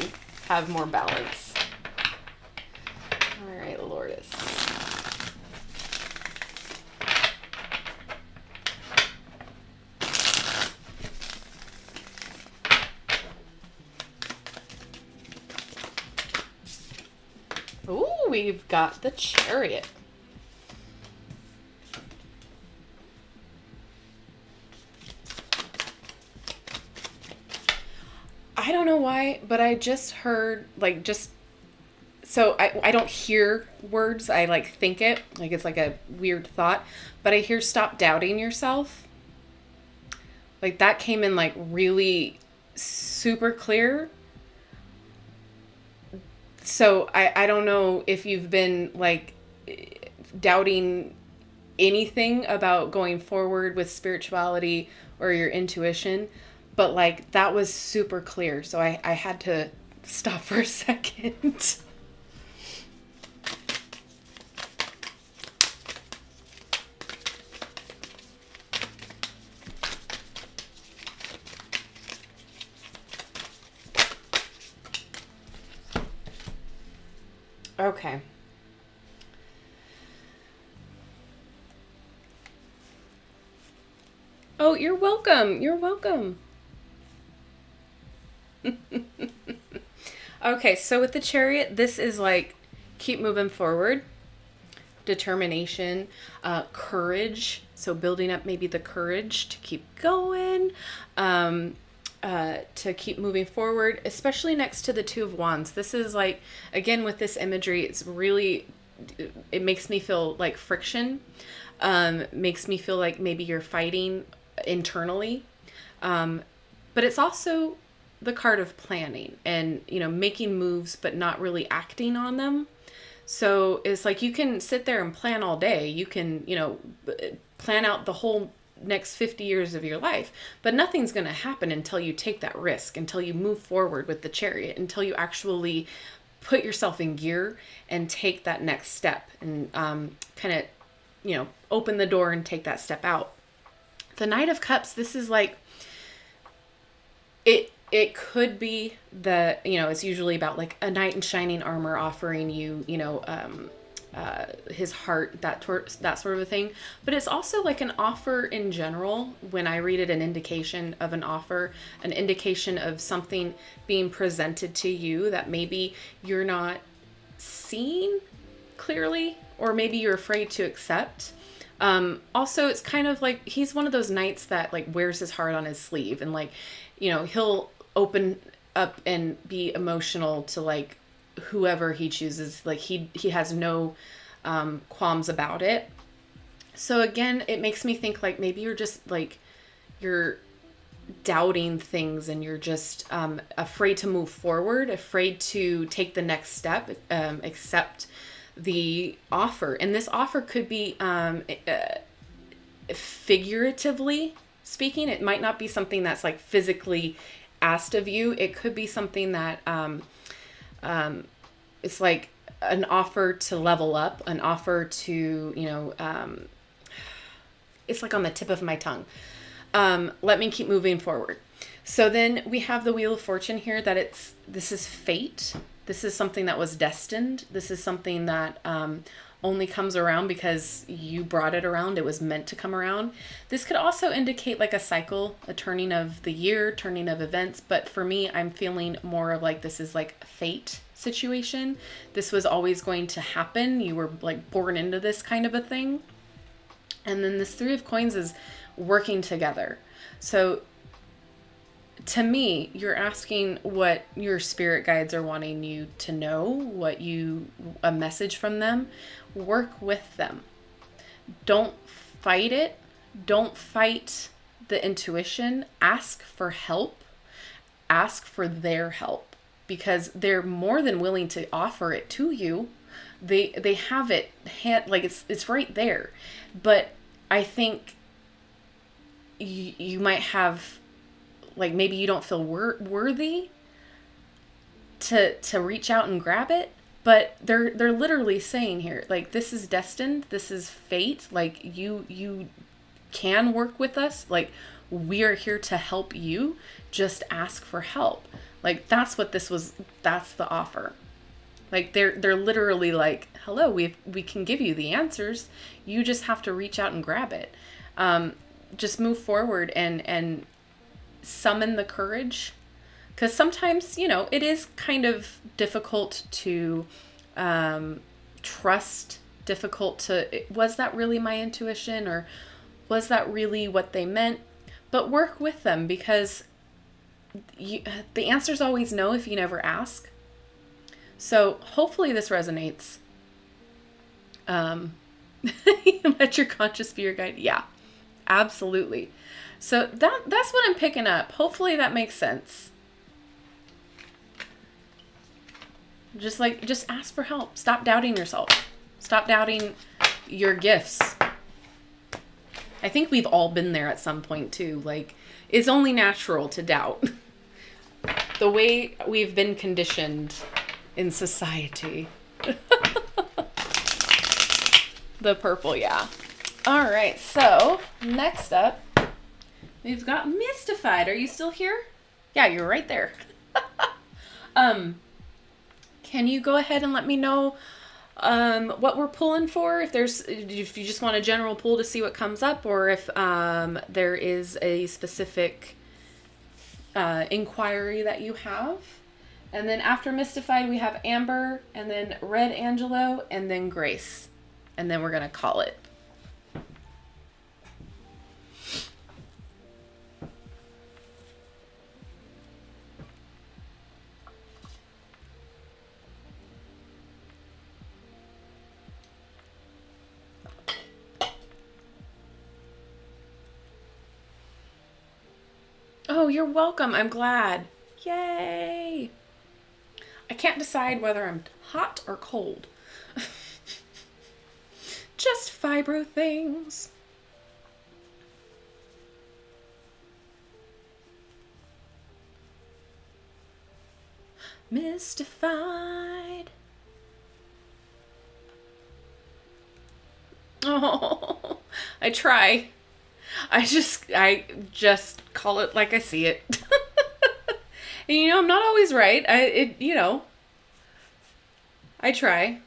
have more balance. All right, Lordis. Ooh, we've got the Chariot. I don't know why, but I just heard, like, so I don't hear words. I, like, think it. Like, it's like a weird thought. But I hear stop doubting yourself. Like, that came in, like, really super clear. So I don't know if you've been like doubting anything about going forward with spirituality or your intuition, but like that was super clear. So I had to stop for a second. Okay. Oh, you're welcome. You're welcome. Okay, so with the Chariot, this is like keep moving forward, determination, courage. So building up maybe the courage to keep going, to keep moving forward, especially next to the Two of Wands. This is like, again, with this imagery, it's really, it makes me feel like friction, makes me feel like maybe you're fighting internally. But it's also the card of planning and, making moves, but not really acting on them. So it's like you can sit there and plan all day. You can, plan out the whole next 50 years of your life, but nothing's going to happen until you take that risk, until you move forward with the Chariot, until you actually put yourself in gear and take that next step and kind of, open the door and take that step out. The Knight of Cups, this is like, it could be that, it's usually about like a knight in shining armor offering you, his heart, that sort of a thing. But it's also like an offer in general. When I read it, an indication of an offer, an indication of something being presented to you that maybe you're not seeing clearly, or maybe you're afraid to accept. Also, it's kind of like he's one of those knights that like wears his heart on his sleeve, and like, he'll open up and be emotional to like whoever he chooses. Like he has no qualms about it. So again, it makes me think like maybe you're just like, you're doubting things and you're just afraid to move forward, afraid to take the next step, accept the offer. And this offer could be figuratively speaking. It might not be something that's like physically asked of you. It could be something that it's like an offer to level up, an offer to, it's like on the tip of my tongue. Let me keep moving forward. So then we have the Wheel of Fortune here, that this is fate. This is something that was destined. This is something that only comes around because you brought it around. It was meant to come around. This could also indicate like a cycle, a turning of the year, turning of events. But for me, I'm feeling more of like this is like fate situation. This was always going to happen. You were like born into this kind of a thing. And then this Three of Coins is working together. So to me, you're asking what your spirit guides are wanting you to know, a message from them. Work with them. Don't fight it. Don't fight the intuition. Ask for help. Ask for their help, because they're more than willing to offer it to you. They have it like it's right there. But I think you might have, like, maybe you don't feel worthy to reach out and grab it, but they're literally saying here, like, this is destined, this is fate, like, you can work with us, like, we are here to help you, just ask for help. Like, that's what this was, that's the offer. Like, they're literally like, hello, we can give you the answers, you just have to reach out and grab it. Just move forward and summon the courage, because sometimes, it is kind of difficult to trust, difficult to, was that really my intuition, or was that really what they meant? But work with them, because the answer's always no if you never ask. So hopefully this resonates. Let your conscious be your guide. Yeah, absolutely. So that's what I'm picking up. Hopefully that makes sense. Just ask for help. Stop doubting yourself. Stop doubting your gifts. I think we've all been there at some point too. Like, it's only natural to doubt. The way we've been conditioned in society. The purple, yeah. All right, so next up, we've got Mystified. Are you still here? Yeah, you're right there. Can you go ahead and let me know what we're pulling for? If you just want a general pull to see what comes up, or if there is a specific inquiry that you have. And then after Mystified, we have Amber, and then Red Angelo, and then Grace. And then we're going to call it. Oh, you're welcome. I'm glad. Yay! I can't decide whether I'm hot or cold. Just fibro things. Mystified. Oh, I try. I just call it like I see it. And you know, I'm not always right. I try.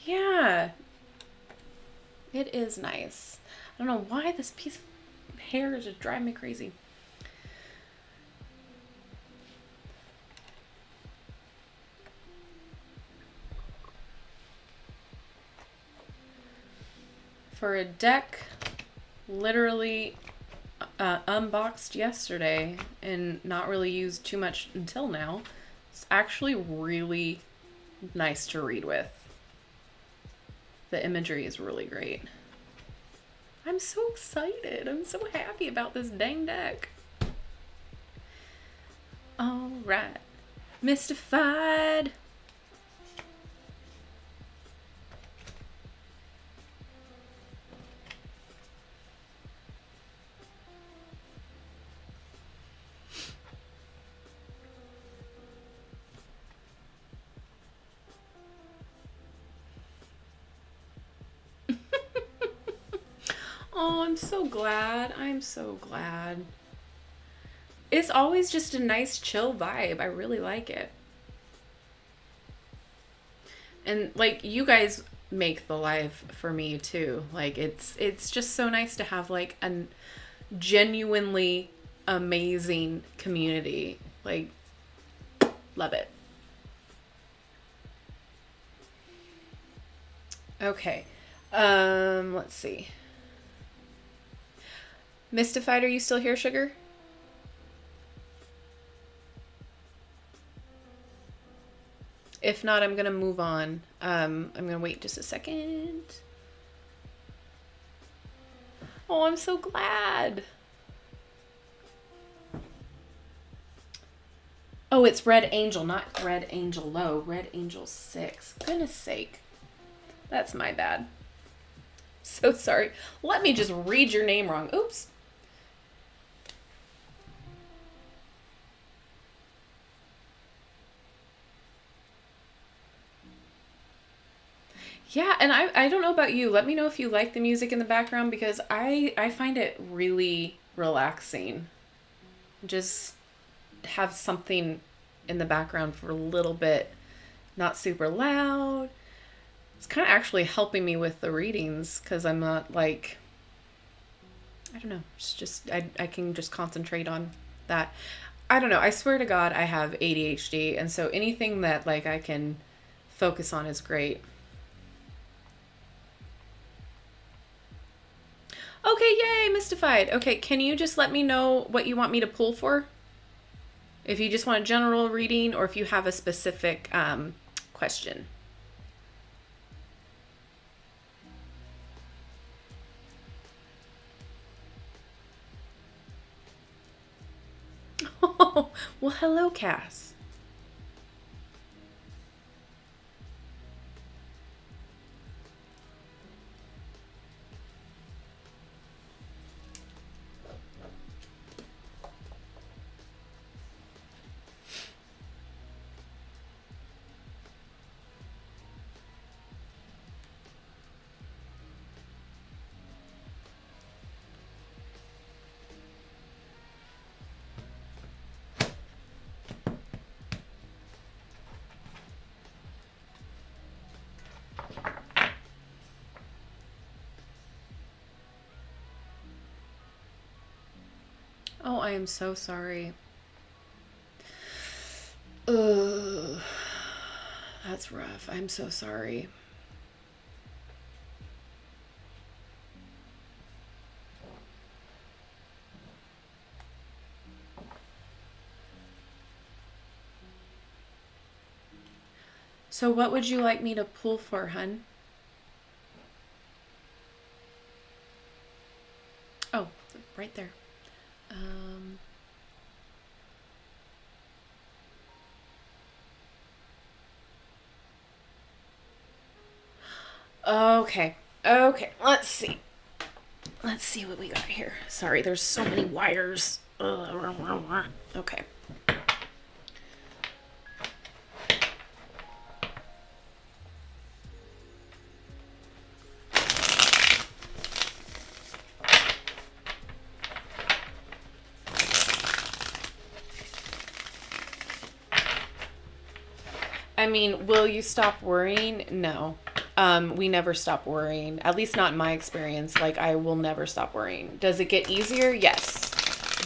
Yeah. It is nice. I don't know why this piece of hair is just driving me crazy. For a deck literally unboxed yesterday and not really used too much until now, it's actually really nice to read with. The imagery is really great. I'm so excited. I'm so happy about this dang deck. All right. Mystified. Oh, I'm so glad. I'm so glad. It's always just a nice chill vibe. I really like it. And like, you guys make the live for me too. Like, it's just so nice to have like a genuinely amazing community. Like, love it. Okay. Let's see. Mystified, are you still here, sugar? If not, I'm gonna move on. I'm gonna wait just a second. Oh, I'm so glad. Oh, it's Red Angel, not Red Angel Low. Red Angel 6. Goodness sake. That's my bad. So sorry. Let me just read your name wrong. Oops. Yeah, and I don't know about you. Let me know if you like the music in the background, because I find it really relaxing. Just have something in the background for a little bit, not super loud. It's kind of actually helping me with the readings, because I'm not like, I don't know, it's just, I can just concentrate on that. I don't know, I swear to God I have ADHD, and so anything that like I can focus on is great. Okay, yay, Mystified. Okay, can you just let me know what you want me to pull for? If you just want a general reading, or if you have a specific question. Oh, well, hello, Cass. I am so sorry. Ugh. That's rough. I'm so sorry. So what would you like me to pull for, hun? Oh, right there. Okay. Okay. Let's see. Let's see what we got here. Sorry, there's so many wires. Okay. I mean, will you stop worrying? No. We never stop worrying. At least not in my experience. Like, I will never stop worrying. Does it get easier? Yes.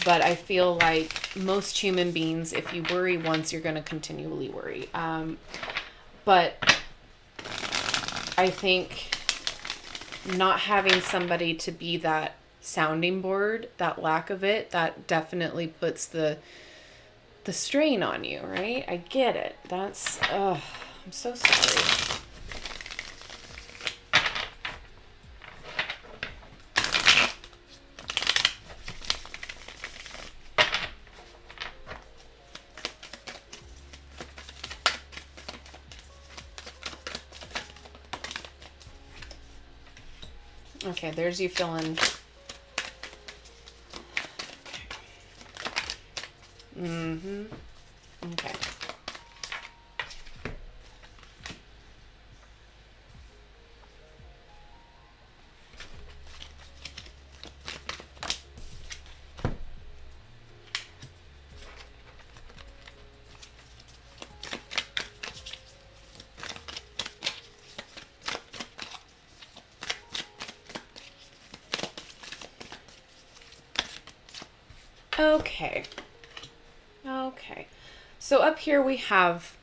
But I feel like most human beings, if you worry once, you're going to continually worry. But I think not having somebody to be that sounding board, that lack of it, that definitely puts the strain on you, right? I get it. That's, I'm so sorry. Okay, there's you feeling. Mm-hmm. Okay. Okay. Okay. So up here we have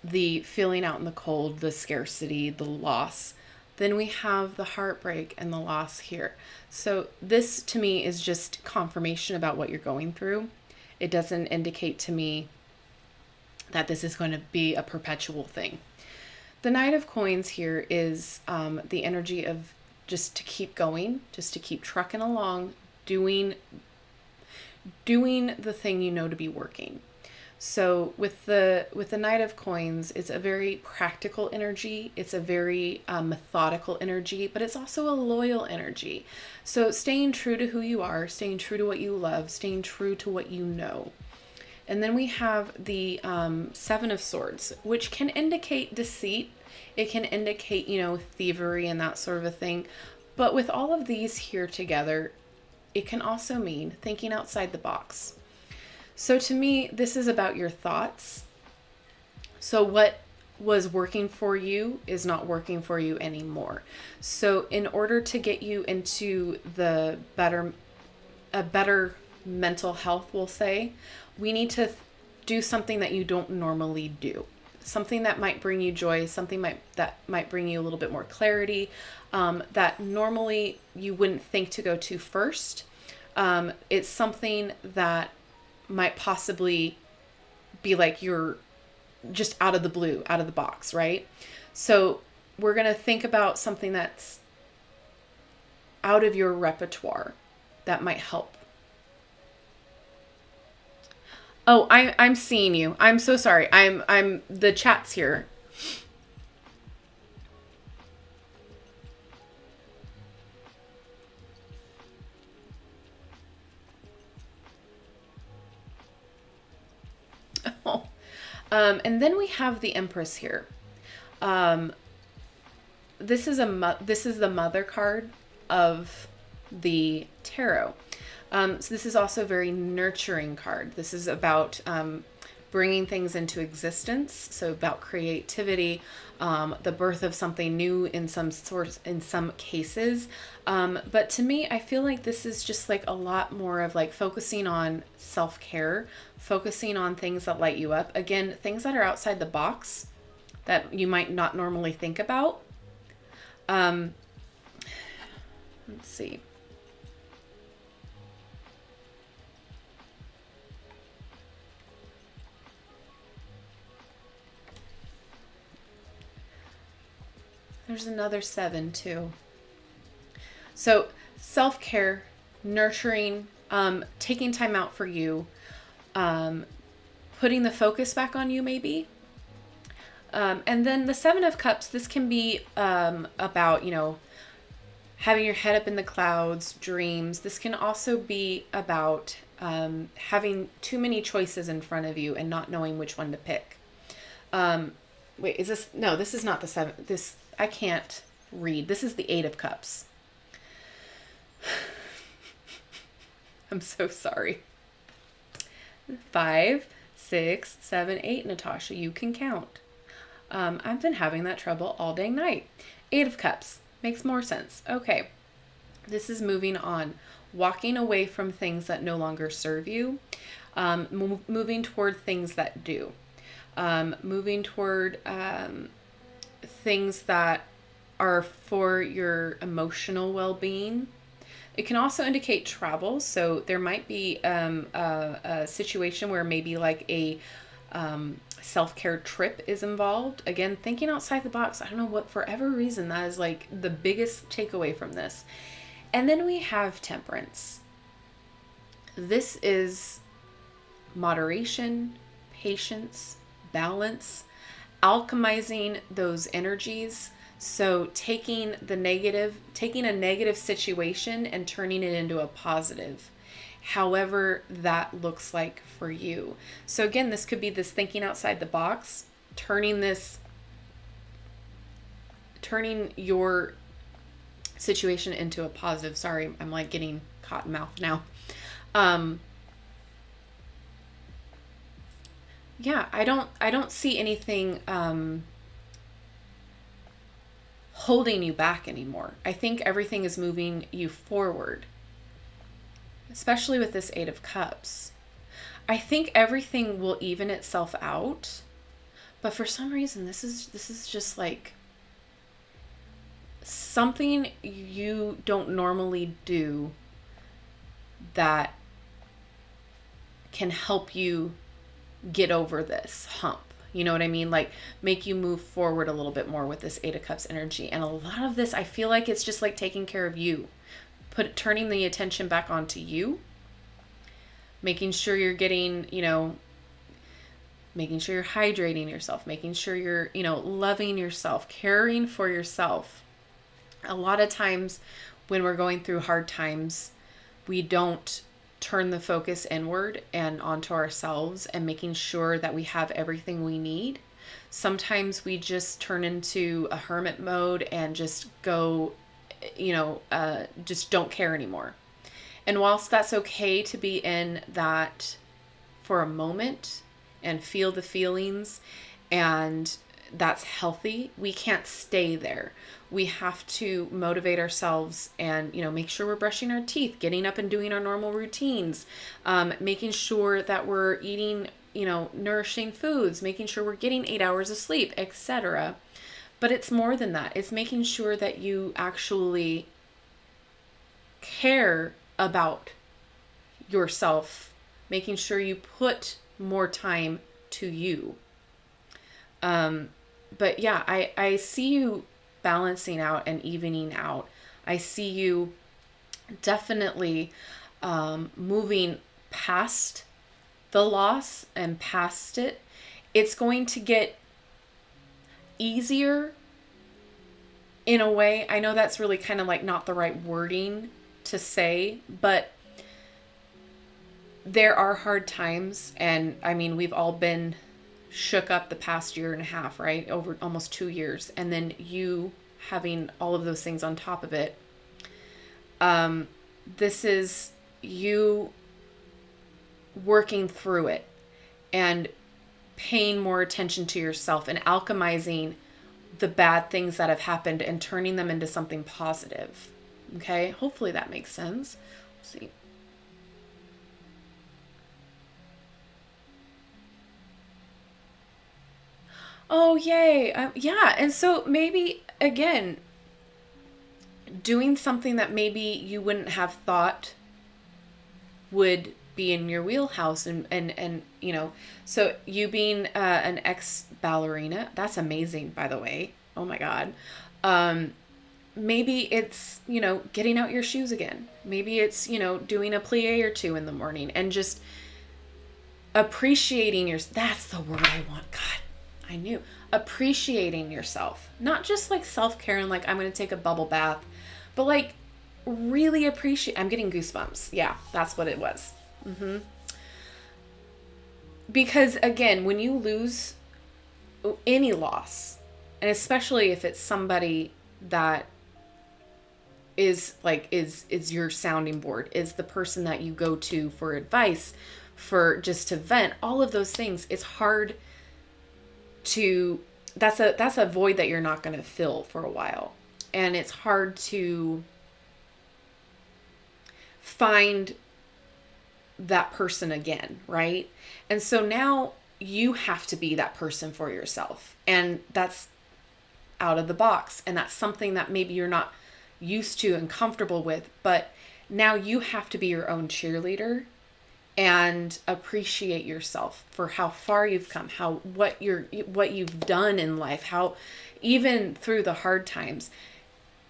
the feeling out in the cold, the scarcity, the loss. Then we have the heartbreak and the loss here. So this to me is just confirmation about what you're going through. It doesn't indicate to me that this is going to be a perpetual thing. The Knight of Coins here is the energy of just to keep going, just to keep trucking along, doing the thing you know to be working. So with the Knight of Coins, it's a very practical energy. It's a very methodical energy, but it's also a loyal energy. So staying true to who you are, staying true to what you love, staying true to what you know. And then we have the Seven of Swords, which can indicate deceit. It can indicate, thievery and that sort of a thing. But with all of these here together, it can also mean thinking outside the box. So to me, this is about your thoughts. So what was working for you is not working for you anymore. So in order to get you into a better mental health, we'll say, we need to do something that you don't normally do. Something that might bring you joy, something that might bring you a little bit more clarity, that normally you wouldn't think to go to first. It's something that might possibly be like you're just out of the blue, out of the box, right? So we're going to think about something that's out of your repertoire that might help. Oh, I'm seeing you. I'm so sorry. I'm the chat's here. Oh. And then we have the Empress here. This is the mother card of the tarot. So this is also a very nurturing card. This is about bringing things into existence. So about creativity, the birth of something new in some cases. But to me, I feel like this is just like a lot more of like focusing on self-care, focusing on things that light you up. Again, things that are outside the box that you might not normally think about. Let's see. There's another 7 too. So self-care, nurturing, taking time out for you, putting the focus back on you maybe. And then the 7 of Cups, this can be about, having your head up in the clouds, dreams. This can also be about having too many choices in front of you and not knowing which one to pick. Wait, is this? No, this is not the 7. I can't read. This is the 8 of Cups. I'm so sorry. 5, 6, 7, 8, Natasha. You can count. I've been having that trouble all day night. 8 of Cups. Makes more sense. Okay. This is moving on. Walking away from things that no longer serve you. Moving toward things that do. Moving toward things that are for your emotional well-being. It can also indicate travel. So there might be a situation where maybe like a self-care trip is involved. Again, thinking outside the box. I don't know what, for whatever reason, that is like the biggest takeaway from this. And then we have Temperance. This is moderation, patience, balance, alchemizing those energies. So taking a negative situation and turning it into a positive, however that looks like for you. So again, this could be this thinking outside the box, turning your situation into a positive. Sorry, I'm like getting cotton mouth now. Yeah, I don't see anything holding you back anymore. I think everything is moving you forward, especially with this 8 of Cups. I think everything will even itself out, but for some reason this is just like something you don't normally do that can help you get over this hump. You know what I mean? Like make you move forward a little bit more with this 8 of Cups energy. And a lot of this, I feel like it's just like taking care of you, turning the attention back onto you, making sure you're getting, making sure you're hydrating yourself, making sure you're, loving yourself, caring for yourself. A lot of times when we're going through hard times, we don't turn the focus inward and onto ourselves and making sure that we have everything we need. Sometimes we just turn into a hermit mode and just go, just don't care anymore. And whilst that's okay to be in that for a moment and feel the feelings, and that's healthy, we can't stay there. We have to motivate ourselves and, make sure we're brushing our teeth, getting up and doing our normal routines, making sure that we're eating, nourishing foods, making sure we're getting 8 hours of sleep, etc. But it's more than that. It's making sure that you actually care about yourself, making sure you put more time to you. But yeah, I see you balancing out and evening out. I see you definitely moving past the loss and past it. It's going to get easier in a way. I know that's really kind of like not the right wording to say, but there are hard times. And I mean, we've all been shook up the past year and a half, right? Over almost 2 years. And then you having all of those things on top of it. This is you working through it and paying more attention to yourself and alchemizing the bad things that have happened and turning them into something positive. Okay, hopefully that makes sense. Let's see. Oh, yay. Yeah, and so maybe, again, doing something that maybe you wouldn't have thought would be in your wheelhouse, and you know, so you being an ex-ballerina, that's amazing, by the way. Oh my God. Maybe it's, you know, getting out your shoes again. Maybe it's, you know, doing a plie or two in the morning and just appreciating that's the word I want. God, I knew. Appreciating yourself. Not just like self-care and like, I'm going to take a bubble bath, but like really appreciate. I'm getting goosebumps. Yeah, that's what it was. Because again, when you lose any loss, and especially if it's somebody that is like, is your sounding board, is the person that you go to for advice, for just to vent, all of those things, it's hard to, that's a void that you're not going to fill for a while. And it's hard to find that person again, right? And so now you have to be that person for yourself. And that's out of the box. And that's something that maybe you're not used to and comfortable with, but now you have to be your own cheerleader and appreciate yourself for how far you've come, what you've done in life, how even through the hard times,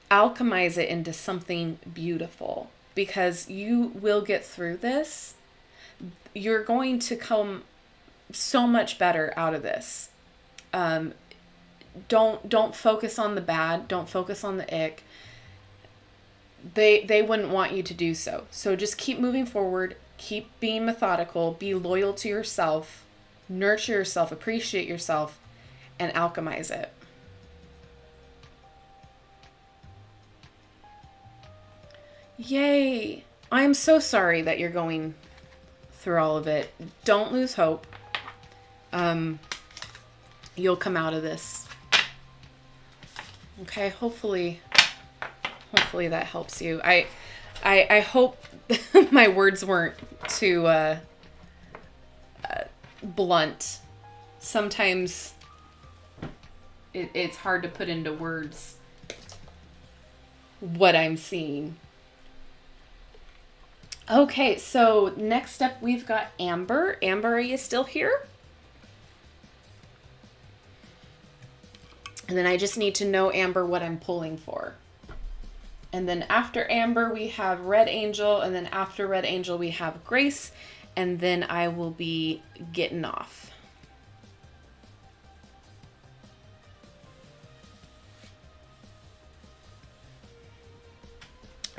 alchemize it into something beautiful, because you will get through this. You're going to come so much better out of this. Don't focus on the bad. Don't focus on the ick. They wouldn't want you to do so. So just keep moving forward. Keep being methodical. Be loyal to yourself. Nurture yourself. Appreciate yourself. And alchemize it. Yay. I am so sorry that you're going through all of it. Don't lose hope. You'll come out of this. Okay, hopefully that helps you. I hope my words weren't too blunt. Sometimes it's hard to put into words what I'm seeing. Okay, so next up we've got Amber. Amber, are you still here? And then I just need to know, Amber, what I'm pulling for. And then after Amber, we have Red Angel. And then after Red Angel, we have Grace. And then I will be getting off.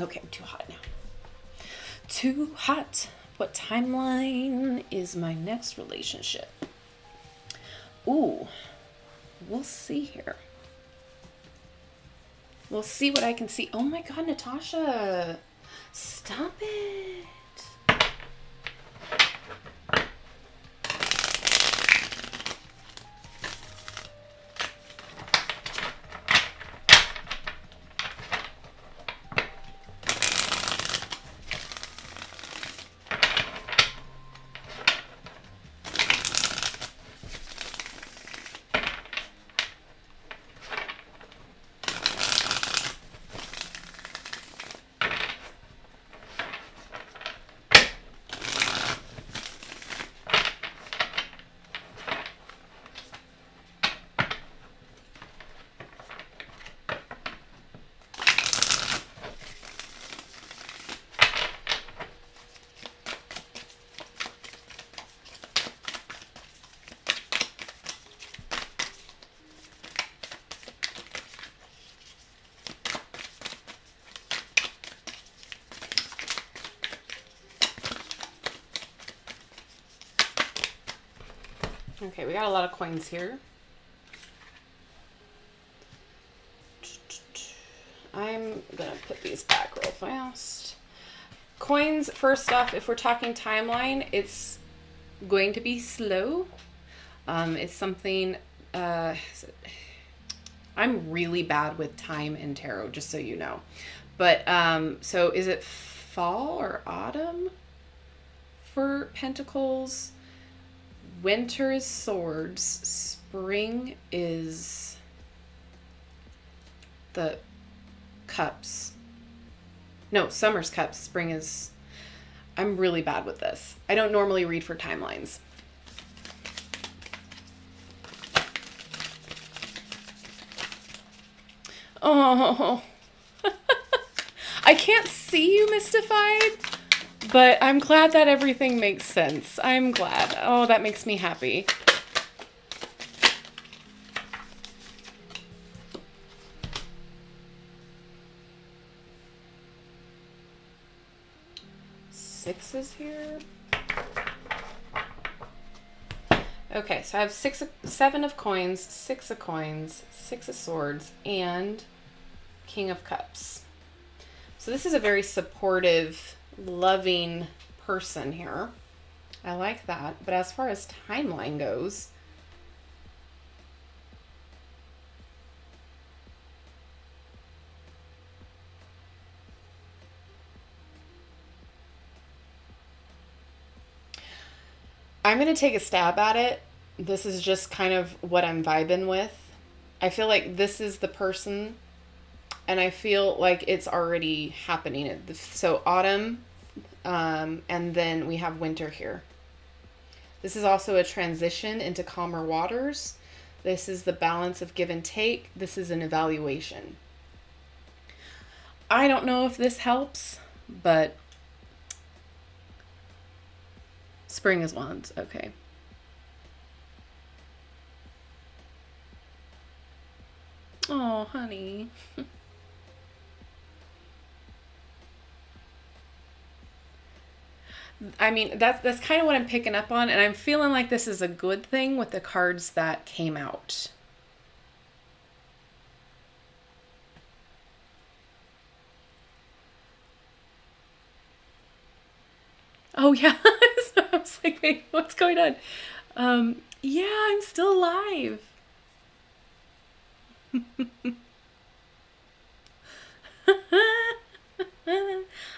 Okay, I'm too hot now. Too hot. What timeline is my next relationship? Ooh, we'll see here. We'll see what I can see. Oh my God, Natasha. Stop it. Okay, we got a lot of coins here. I'm gonna put these back real fast. Coins, first off, if we're talking timeline, it's going to be slow. It's something, I'm really bad with time in tarot, just so you know. But, so is it fall or autumn for Pentacles? Winter is swords. Spring is the cups. No, summer's cups. Spring is... I'm really bad with this. I don't normally read for timelines. Oh, I can't see you, Mystified, but I'm glad that everything makes sense. I'm glad. Oh, that makes me happy. Sixes here. Okay, so I have 7 of coins, 6 of coins, 6 of swords, and King of Cups. So this is a very supportive, loving person here. I like that. But as far as timeline goes, I'm going to take a stab at it. This is just kind of what I'm vibing with. I feel like this is the person, and I feel like it's already happening. So autumn, and then we have winter here. This is also a transition into calmer waters. This is the balance of give and take. This is an evaluation. I don't know if this helps, but spring is wands. Okay. Oh, honey. I mean, that's kind of what I'm picking up on, and I'm feeling like this is a good thing with the cards that came out. Oh, yeah. So I was like, wait, what's going on? Yeah, I'm still alive.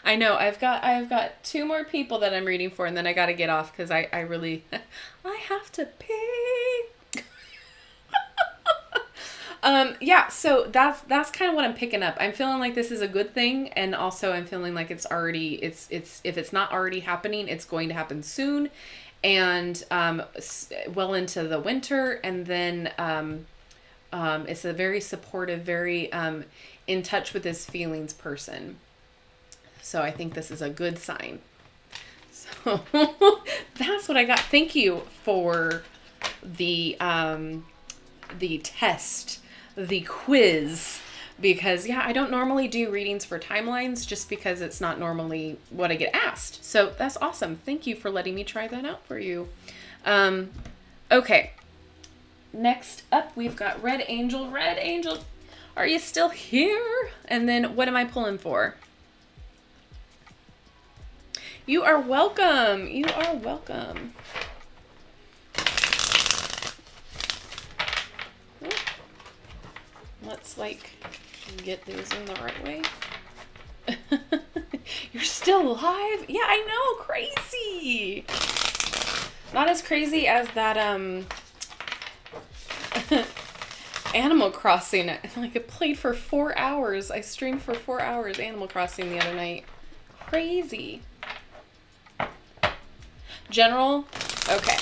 I know, I've got 2 more people that I'm reading for, and then I got to get off because I really, I have to pee. Yeah, so that's kind of what I'm picking up. I'm feeling like this is a good thing, and also I'm feeling like it's already, it's if it's not already happening, it's going to happen soon, and well into the winter, and then it's a very supportive, very in touch with his feelings person. So I think this is a good sign. So that's what I got. Thank you for the test, the quiz, because yeah, I don't normally do readings for timelines just because it's not normally what I get asked. So that's awesome. Thank you for letting me try that out for you. Okay. Next up, we've got Red Angel. Red Angel, are you still here? And then what am I pulling for? You are welcome. You are welcome. Let's get these in the right way. You're still alive? Yeah, I know. Crazy. Not as crazy as that Animal Crossing. Like, it played for 4 hours. I streamed for 4 hours Animal Crossing the other night. Crazy. General? Okay.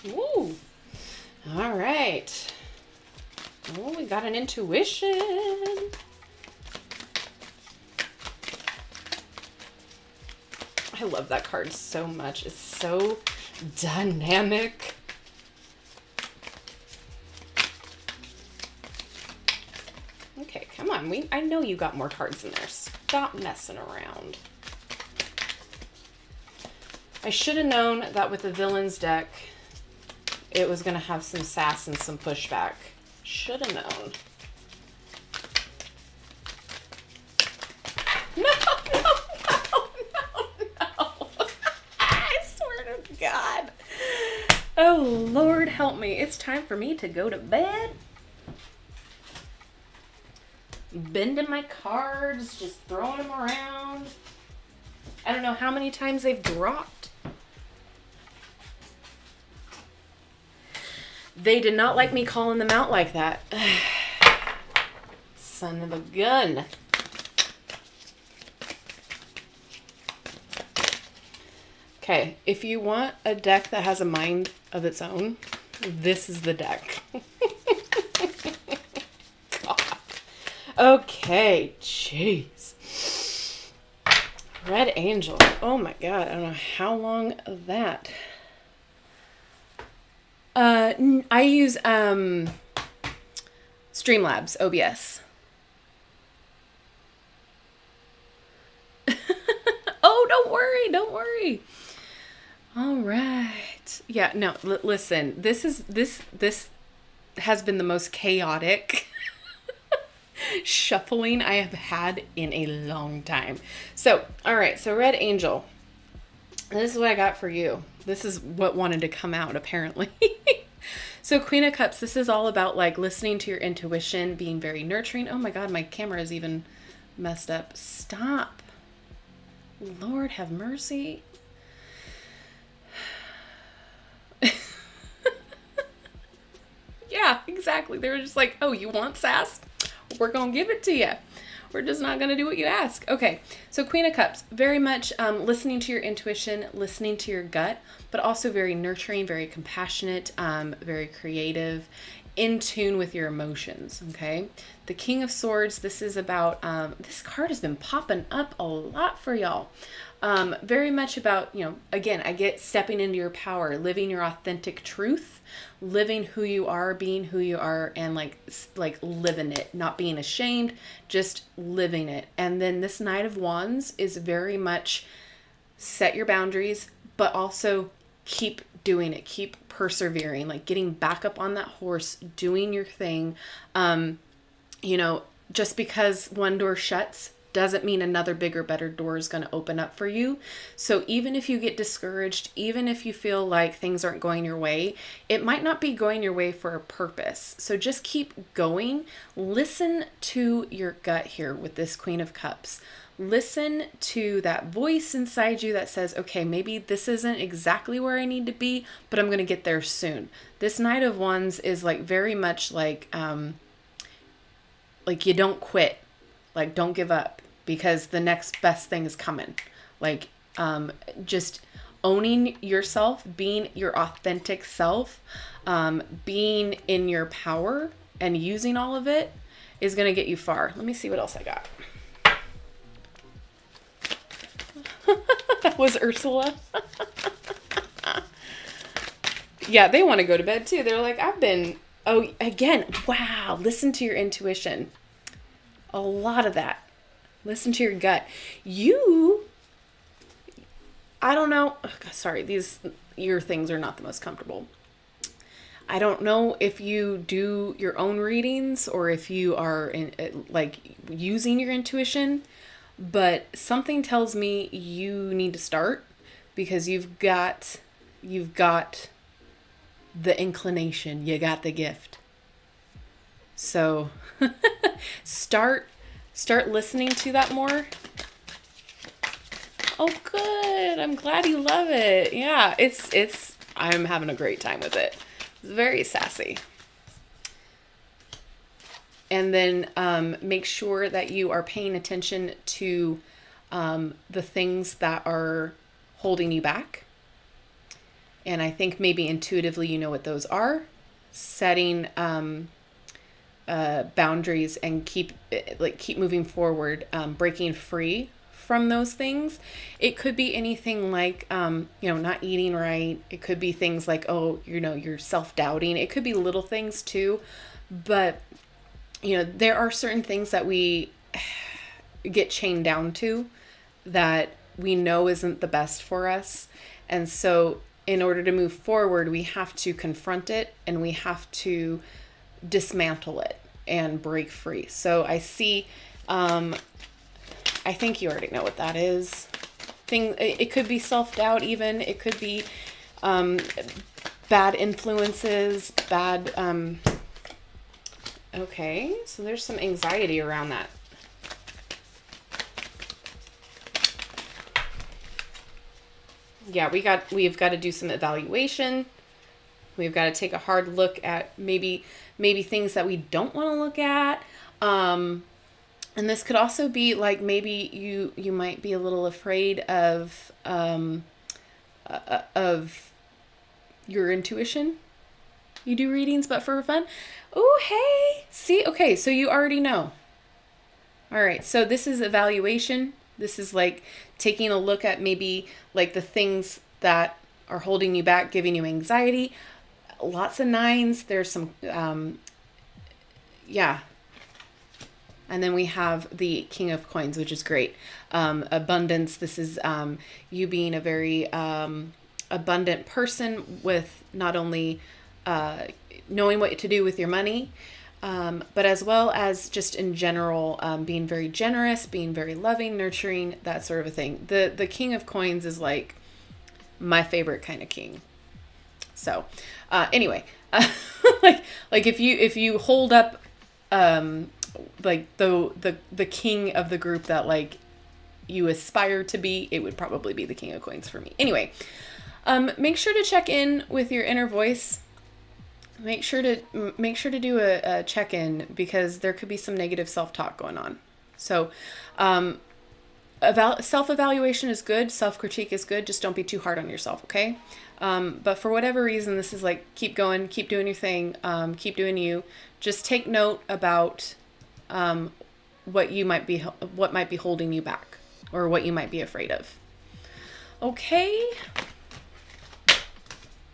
Ooh. All right. Oh, we got an intuition. I love that card so much. It's so dynamic. Okay, come on. I know you got more cards in there. Stop messing around. I should have known that with the villains deck, it was going to have some sass and some pushback. Should have known. No, no, no, no, no. I swear to God. Oh, Lord, help me. It's time for me to go to bed. Bending my cards, just throwing them around. I don't know how many times they've dropped. They did not like me calling them out like that. Son of a gun. Okay, if you want a deck that has a mind of its own, this is the deck. God. Okay, jeez. Red Angel. Oh my God, I don't know how long that. I use Streamlabs OBS. Oh, don't worry. All right. Yeah, no, listen. This has been the most chaotic shuffling I have had in a long time. So, all right. So Red Angel. This is what I got for you. This is what wanted to come out, apparently. So Queen of Cups, this is all about like listening to your intuition, being very nurturing. Oh my God, my camera is even messed up. Stop. Lord have mercy. Yeah, exactly. They were just like, oh, you want sass? We're going to give it to you. We're just not going to do what you ask. Okay, so Queen of Cups, very much listening to your intuition, listening to your gut, but also very nurturing, very compassionate, very creative, in tune with your emotions, okay? The King of Swords, this is about, this card has been popping up a lot for y'all. Very much about, you know, again, I get stepping into your power, living your authentic truth, living who you are, being who you are, and like living it, not being ashamed, just living it. And then this Knight of Wands is very much set your boundaries, but also keep doing it, keep persevering, like getting back up on that horse, doing your thing. You know, just because one door shuts doesn't mean another bigger, better door is going to open up for you. So even if you get discouraged, even if you feel like things aren't going your way, it might not be going your way for a purpose. So just keep going. Listen to your gut here with this Queen of Cups. Listen to that voice inside you that says, okay, maybe this isn't exactly where I need to be, but I'm going to get there soon. This Knight of Wands is like very much like you don't quit. Like, don't give up, because the next best thing is coming. Like, just owning yourself, being your authentic self, being in your power and using all of it is going to get you far. Let me see what else I got. That was Ursula. Yeah, they want to go to bed too. They're like, oh, again, wow, listen to your intuition. A lot of that. Listen to your gut. I don't know. Sorry, these ear things are not the most comfortable. I don't know if you do your own readings or if you are using your intuition, but something tells me you need to start, because you've got the inclination, you got the gift. So start listening to that more. Oh, good. I'm glad you love it. Yeah, I'm having a great time with it. It's very sassy. And then make sure that you are paying attention to the things that are holding you back. And I think maybe intuitively you know what those are. Setting boundaries and keep moving forward, breaking free from those things. It could be anything like, not eating right. It could be things like, you're self-doubting. It could be little things too. But, there are certain things that we get chained down to that we know isn't the best for us. And so in order to move forward, we have to confront it and we have to dismantle it and break free. So I see, I think you already know what that is. It could be self-doubt even. It could be bad influences, okay, so there's some anxiety around that. Yeah, we've got to do some evaluation. We've got to take a hard look at maybe things that we don't want to look at. And this could also be like maybe you might be a little afraid of your intuition. You do readings, but for fun. Oh, hey, see, okay, so you already know. All right, so this is evaluation. This is like taking a look at maybe like the things that are holding you back, giving you anxiety. Lots of 9s. There's some, yeah. And then we have the King of Coins, which is great. Abundance. This is you being a very abundant person with not only knowing what to do with your money, but as well as just in general, being very generous, being very loving, nurturing, that sort of a thing. The King of Coins is like my favorite kind of king. So anyway, like if you hold up like the king of the group that like you aspire to be, it would probably be the King of Coins for me. Anyway, make sure to check in with your inner voice. Make sure to do a check-in because there could be some negative self-talk going on. So self-evaluation is good. Self-critique is good. Just don't be too hard on yourself, okay? But for whatever reason, this is like, keep going, keep doing your thing, keep doing you. Just take note about what might be holding you back or what you might be afraid of. Okay.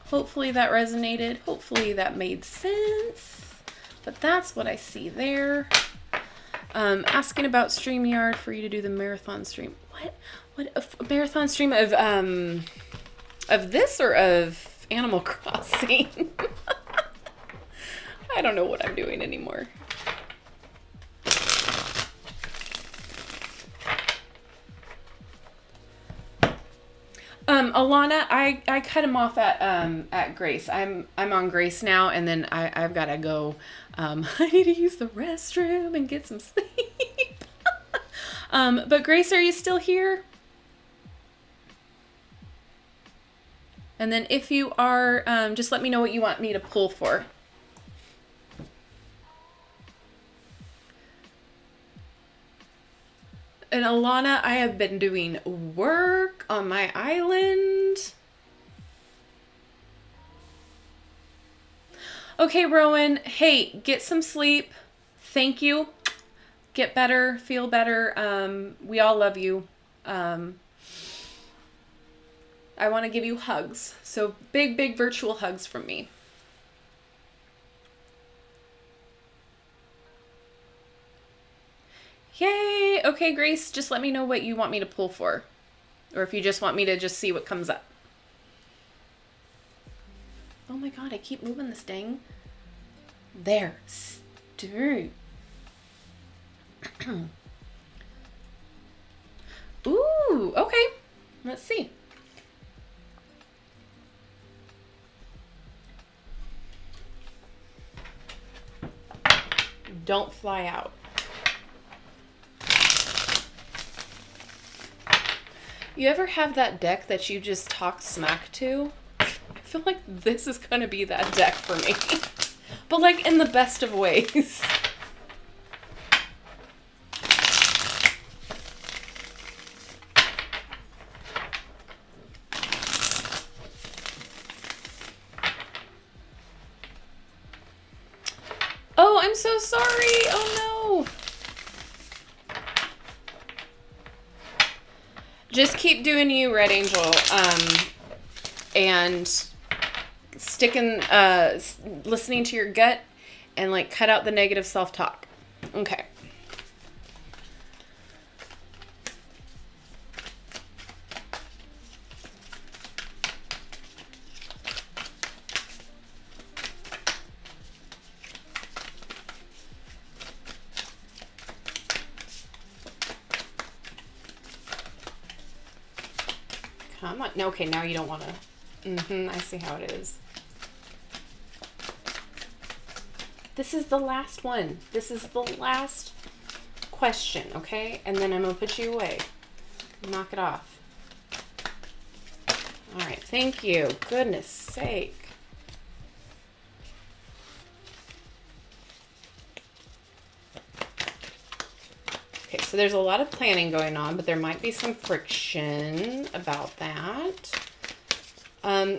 Hopefully that resonated. Hopefully that made sense. But that's what I see there. Asking about StreamYard for you to do the marathon stream. What a marathon stream of this or of Animal Crossing? I don't know what I'm doing anymore. Alana, I cut him off at Grace. I'm on Grace now, and then I've got to go. I need to use the restroom and get some sleep. But Grace, are you still here? And then if you are, just let me know what you want me to pull for. And Alana, I have been doing work on my island. Okay, Rowan. Hey, get some sleep. Thank you. Get better. Feel better. We all love you. I want to give you hugs. So big, big virtual hugs from me. Yay! Okay, Grace, just let me know what you want me to pull for. Or if you just want me to just see what comes up. Oh my god, I keep moving this dang. There. Dude. Ooh, okay. Let's see. Don't fly out. You ever have that deck that you just talk smack to? I feel like this is gonna be that deck for me. But like in the best of ways. Oh, I'm so sorry. Oh no. Just keep doing you, Red Angel. And sticking, listening to your gut and like cut out the negative self-talk. Okay. Come on. No, okay, now you don't want to. I see how it is. This is the last one. This is the last question, okay? And then I'm going to put you away. Knock it off. All right, thank you. Goodness sake. Okay, so there's a lot of planning going on, but there might be some friction about that.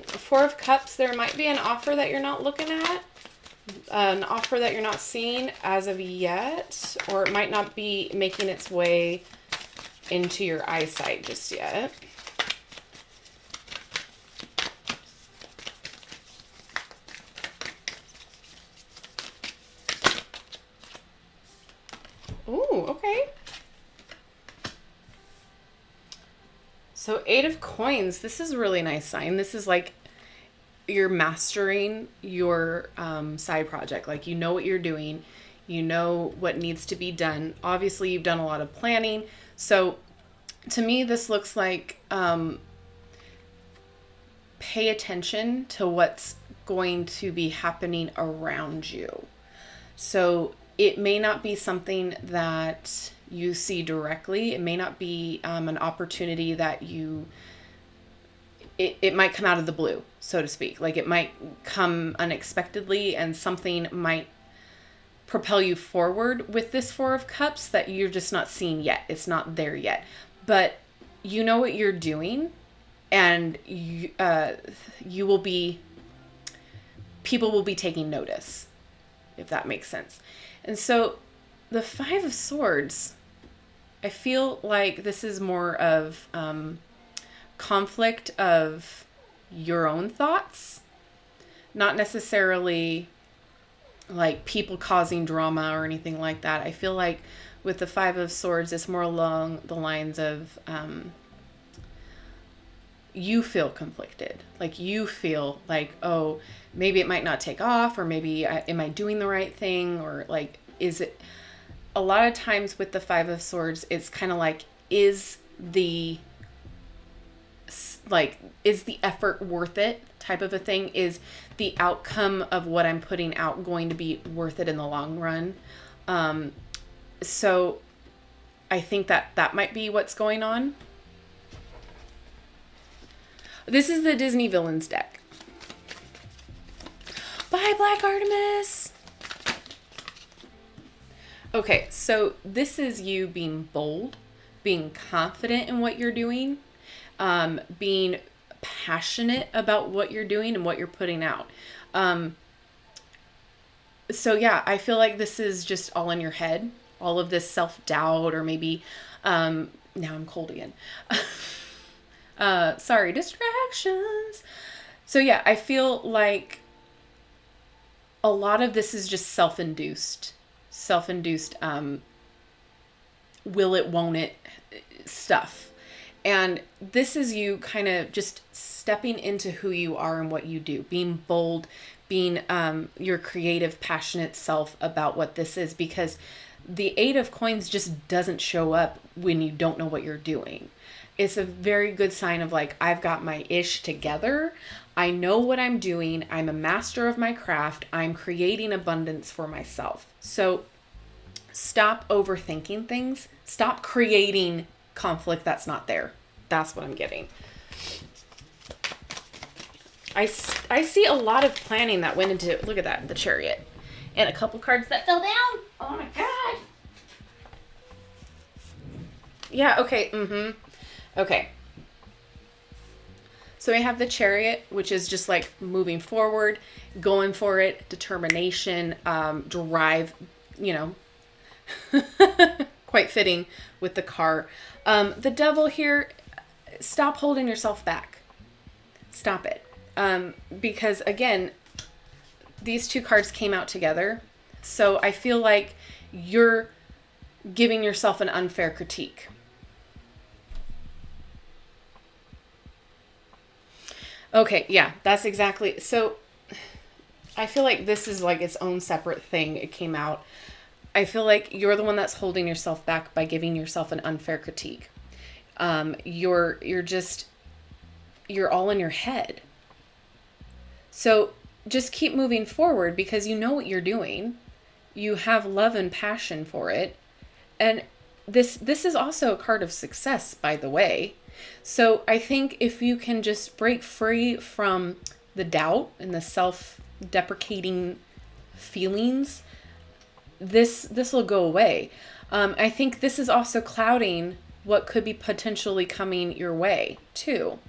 Four of Cups, there might be an offer that you're not looking at, an offer that you're not seeing as of yet, or it might not be making its way into your eyesight just yet. Ooh, okay. So 8 of Coins, this is a really nice sign. This is like you're mastering your side project. Like, you know what you're doing. You know what needs to be done. Obviously, you've done a lot of planning. So to me, this looks like pay attention to what's going to be happening around you. So it may not be something that you see directly. It may not be an opportunity that it might come out of the blue, so to speak. Like, it might come unexpectedly and something might propel you forward with this Four of Cups that you're just not seeing yet. It's not there yet. But you know what you're doing, and you will be, people will be taking notice, if that makes sense. And so the Five of Swords, I feel like this is more of conflict of your own thoughts, not necessarily like people causing drama or anything like that. I feel like with the Five of Swords, it's more along the lines of you feel conflicted. Like, you feel like, oh, maybe it might not take off, or maybe am I doing the right thing? Or like, is it, a lot of times with the Five of Swords, it's kind of like, is the effort worth it type of a thing? Is the outcome of what I'm putting out going to be worth it in the long run? So I think that might be what's going on. This is the Disney Villains deck. Bye, Black Artemis. Okay, so this is you being bold, being confident in what you're doing, being passionate about what you're doing and what you're putting out. So yeah, I feel like this is just all in your head, all of this self-doubt, or maybe, now I'm cold again. Sorry, distractions. So yeah, I feel like a lot of this is just self-induced, will it, won't it stuff. And this is you kind of just stepping into who you are and what you do, being bold, being your creative, passionate self about what this is, because the Eight of Coins just doesn't show up when you don't know what you're doing. It's a very good sign of like, I've got my ish together. I know what I'm doing. I'm a master of my craft. I'm creating abundance for myself. So stop overthinking things. Stop creating conflict that's not there. That's what I'm getting. I see a lot of planning that went into, look at that, the Chariot. And a couple cards that fell down. Oh my God. Yeah, okay, Okay. So we have the Chariot, which is just like moving forward, going for it, determination, drive, you know, quite fitting with the car. The Devil here, stop holding yourself back. Stop it. Because again, these two cards came out together. So I feel like you're giving yourself an unfair critique. Okay, yeah, that's exactly. So I feel like this is like its own separate thing. It came out. I feel like you're the one that's holding yourself back by giving yourself an unfair critique. You're all in your head. So just keep moving forward because you know what you're doing. You have love and passion for it. And this is also a card of success, by the way. So I think if you can just break free from the doubt and the self-deprecating feelings, this will go away. I think this is also clouding what could be potentially coming your way too.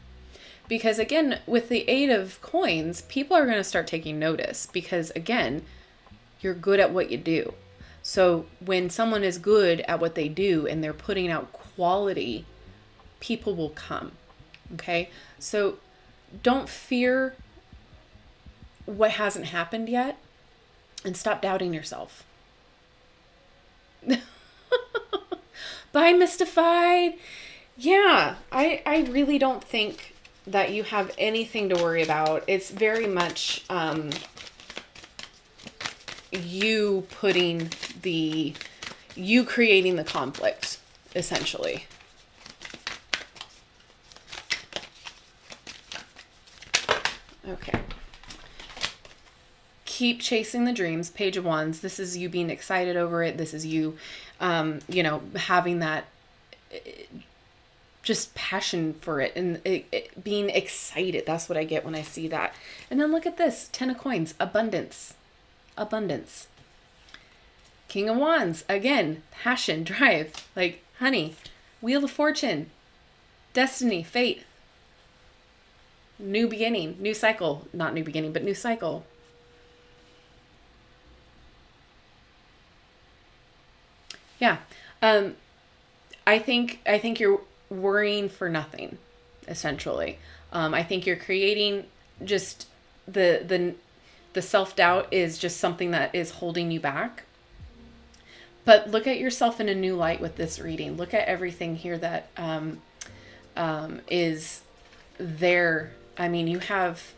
Because again, with the 8 of coins, people are going to start taking notice because again, you're good at what you do. So when someone is good at what they do and they're putting out quality, people will come. Okay? So don't fear what hasn't happened yet and stop doubting yourself. Bye, Mystified. Yeah, I really don't think that you have anything to worry about. It's very much you creating the conflict, essentially. Okay. Keep chasing the dreams. Page of Wands. This is you being excited over it. This is you, having that just passion for it and it being excited. That's what I get when I see that. And then look at this. 10 of coins. Abundance. Abundance. King of Wands. Again, passion, drive. Like, honey. Wheel of Fortune. Destiny, fate. New beginning, new cycle. Not new beginning, but new cycle. Yeah. I think you're worrying for nothing, essentially. I think you're creating just the self-doubt is just something that is holding you back. But look at yourself in a new light with this reading. Look at everything here that is there. I mean, you have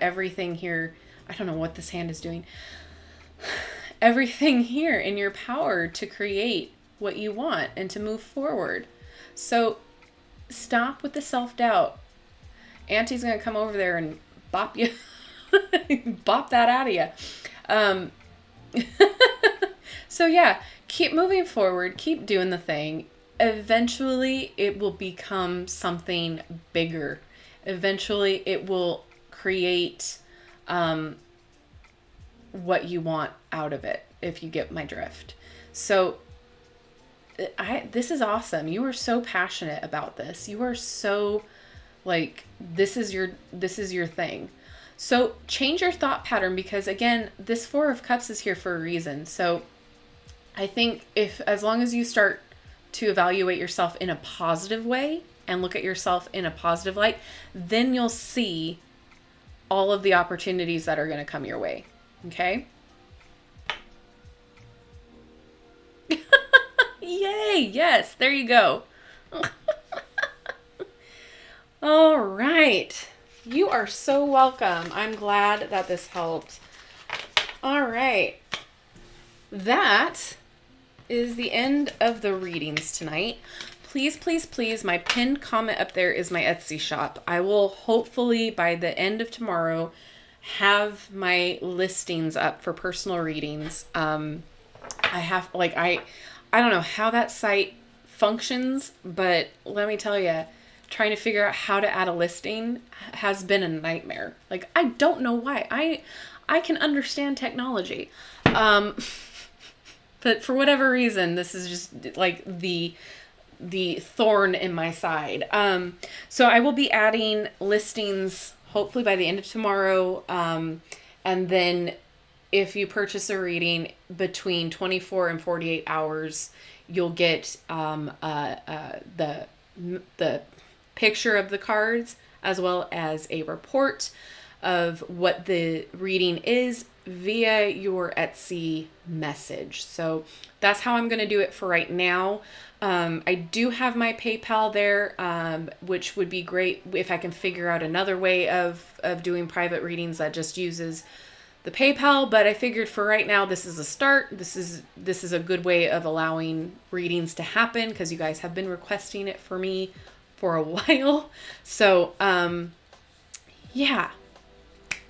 everything here. I don't know what this hand is doing. Everything here in your power to create what you want and to move forward. So stop with the self-doubt. Auntie's going to come over there and bop you, bop that out of you. So yeah, keep moving forward, keep doing the thing. Eventually it will become something bigger. Eventually it will create what you want out of it, if you get my drift. So this is awesome. You are so passionate about this. You are so like, this is your thing. So change your thought pattern, because again, this 4 of Cups is here for a reason. So I think as long as you start to evaluate yourself in a positive way and look at yourself in a positive light, then you'll see all of the opportunities that are going to come your way. Okay? Yay! Yes, there you go. All right. You are so welcome. I'm glad that this helped. All right. That is the end of the readings tonight. Please, please, please, my pinned comment up there is my Etsy shop. I will hopefully by the end of tomorrow have my listings up for personal readings. I don't know how that site functions, but let me tell you, trying to figure out how to add a listing has been a nightmare. Like, I don't know why. I can understand technology. But for whatever reason, this is just like the thorn in my side. So I will be adding listings hopefully by the end of tomorrow. And then if you purchase a reading between 24 and 48 hours, you'll get the the picture of the cards, as well as a report of what the reading is via your Etsy message. So that's how I'm going to do it for right now. I do have my PayPal there, which would be great if I can figure out another way of doing private readings that just uses the PayPal, but I figured for right now, this is a start. This is a good way of allowing readings to happen because you guys have been requesting it for me for a while. So, yeah,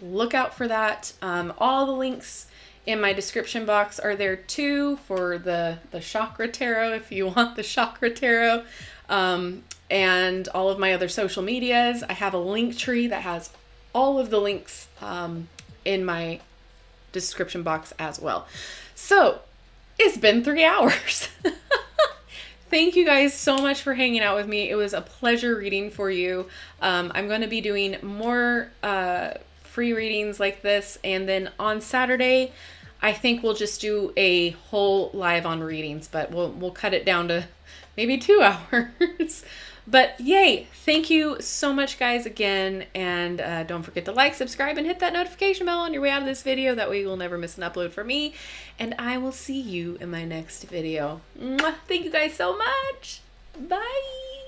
look out for that. All the links in my description box are there too for the Chakra Tarot if you want the Chakra Tarot. And all of my other social medias. I have a link tree that has all of the links in my description box as well. So it's been 3 hours. Thank you guys so much for hanging out with me. It was a pleasure reading for you. I'm going to be doing more free readings like this, and then on Saturday I think we'll just do a whole live on readings, but we'll cut it down to maybe 2 hours. But yay, thank you so much guys again, and don't forget to like, subscribe, and hit that notification bell on your way out of this video. That way you will never miss an upload from me, and I will see you in my next video. Mwah! Thank you guys so much. Bye.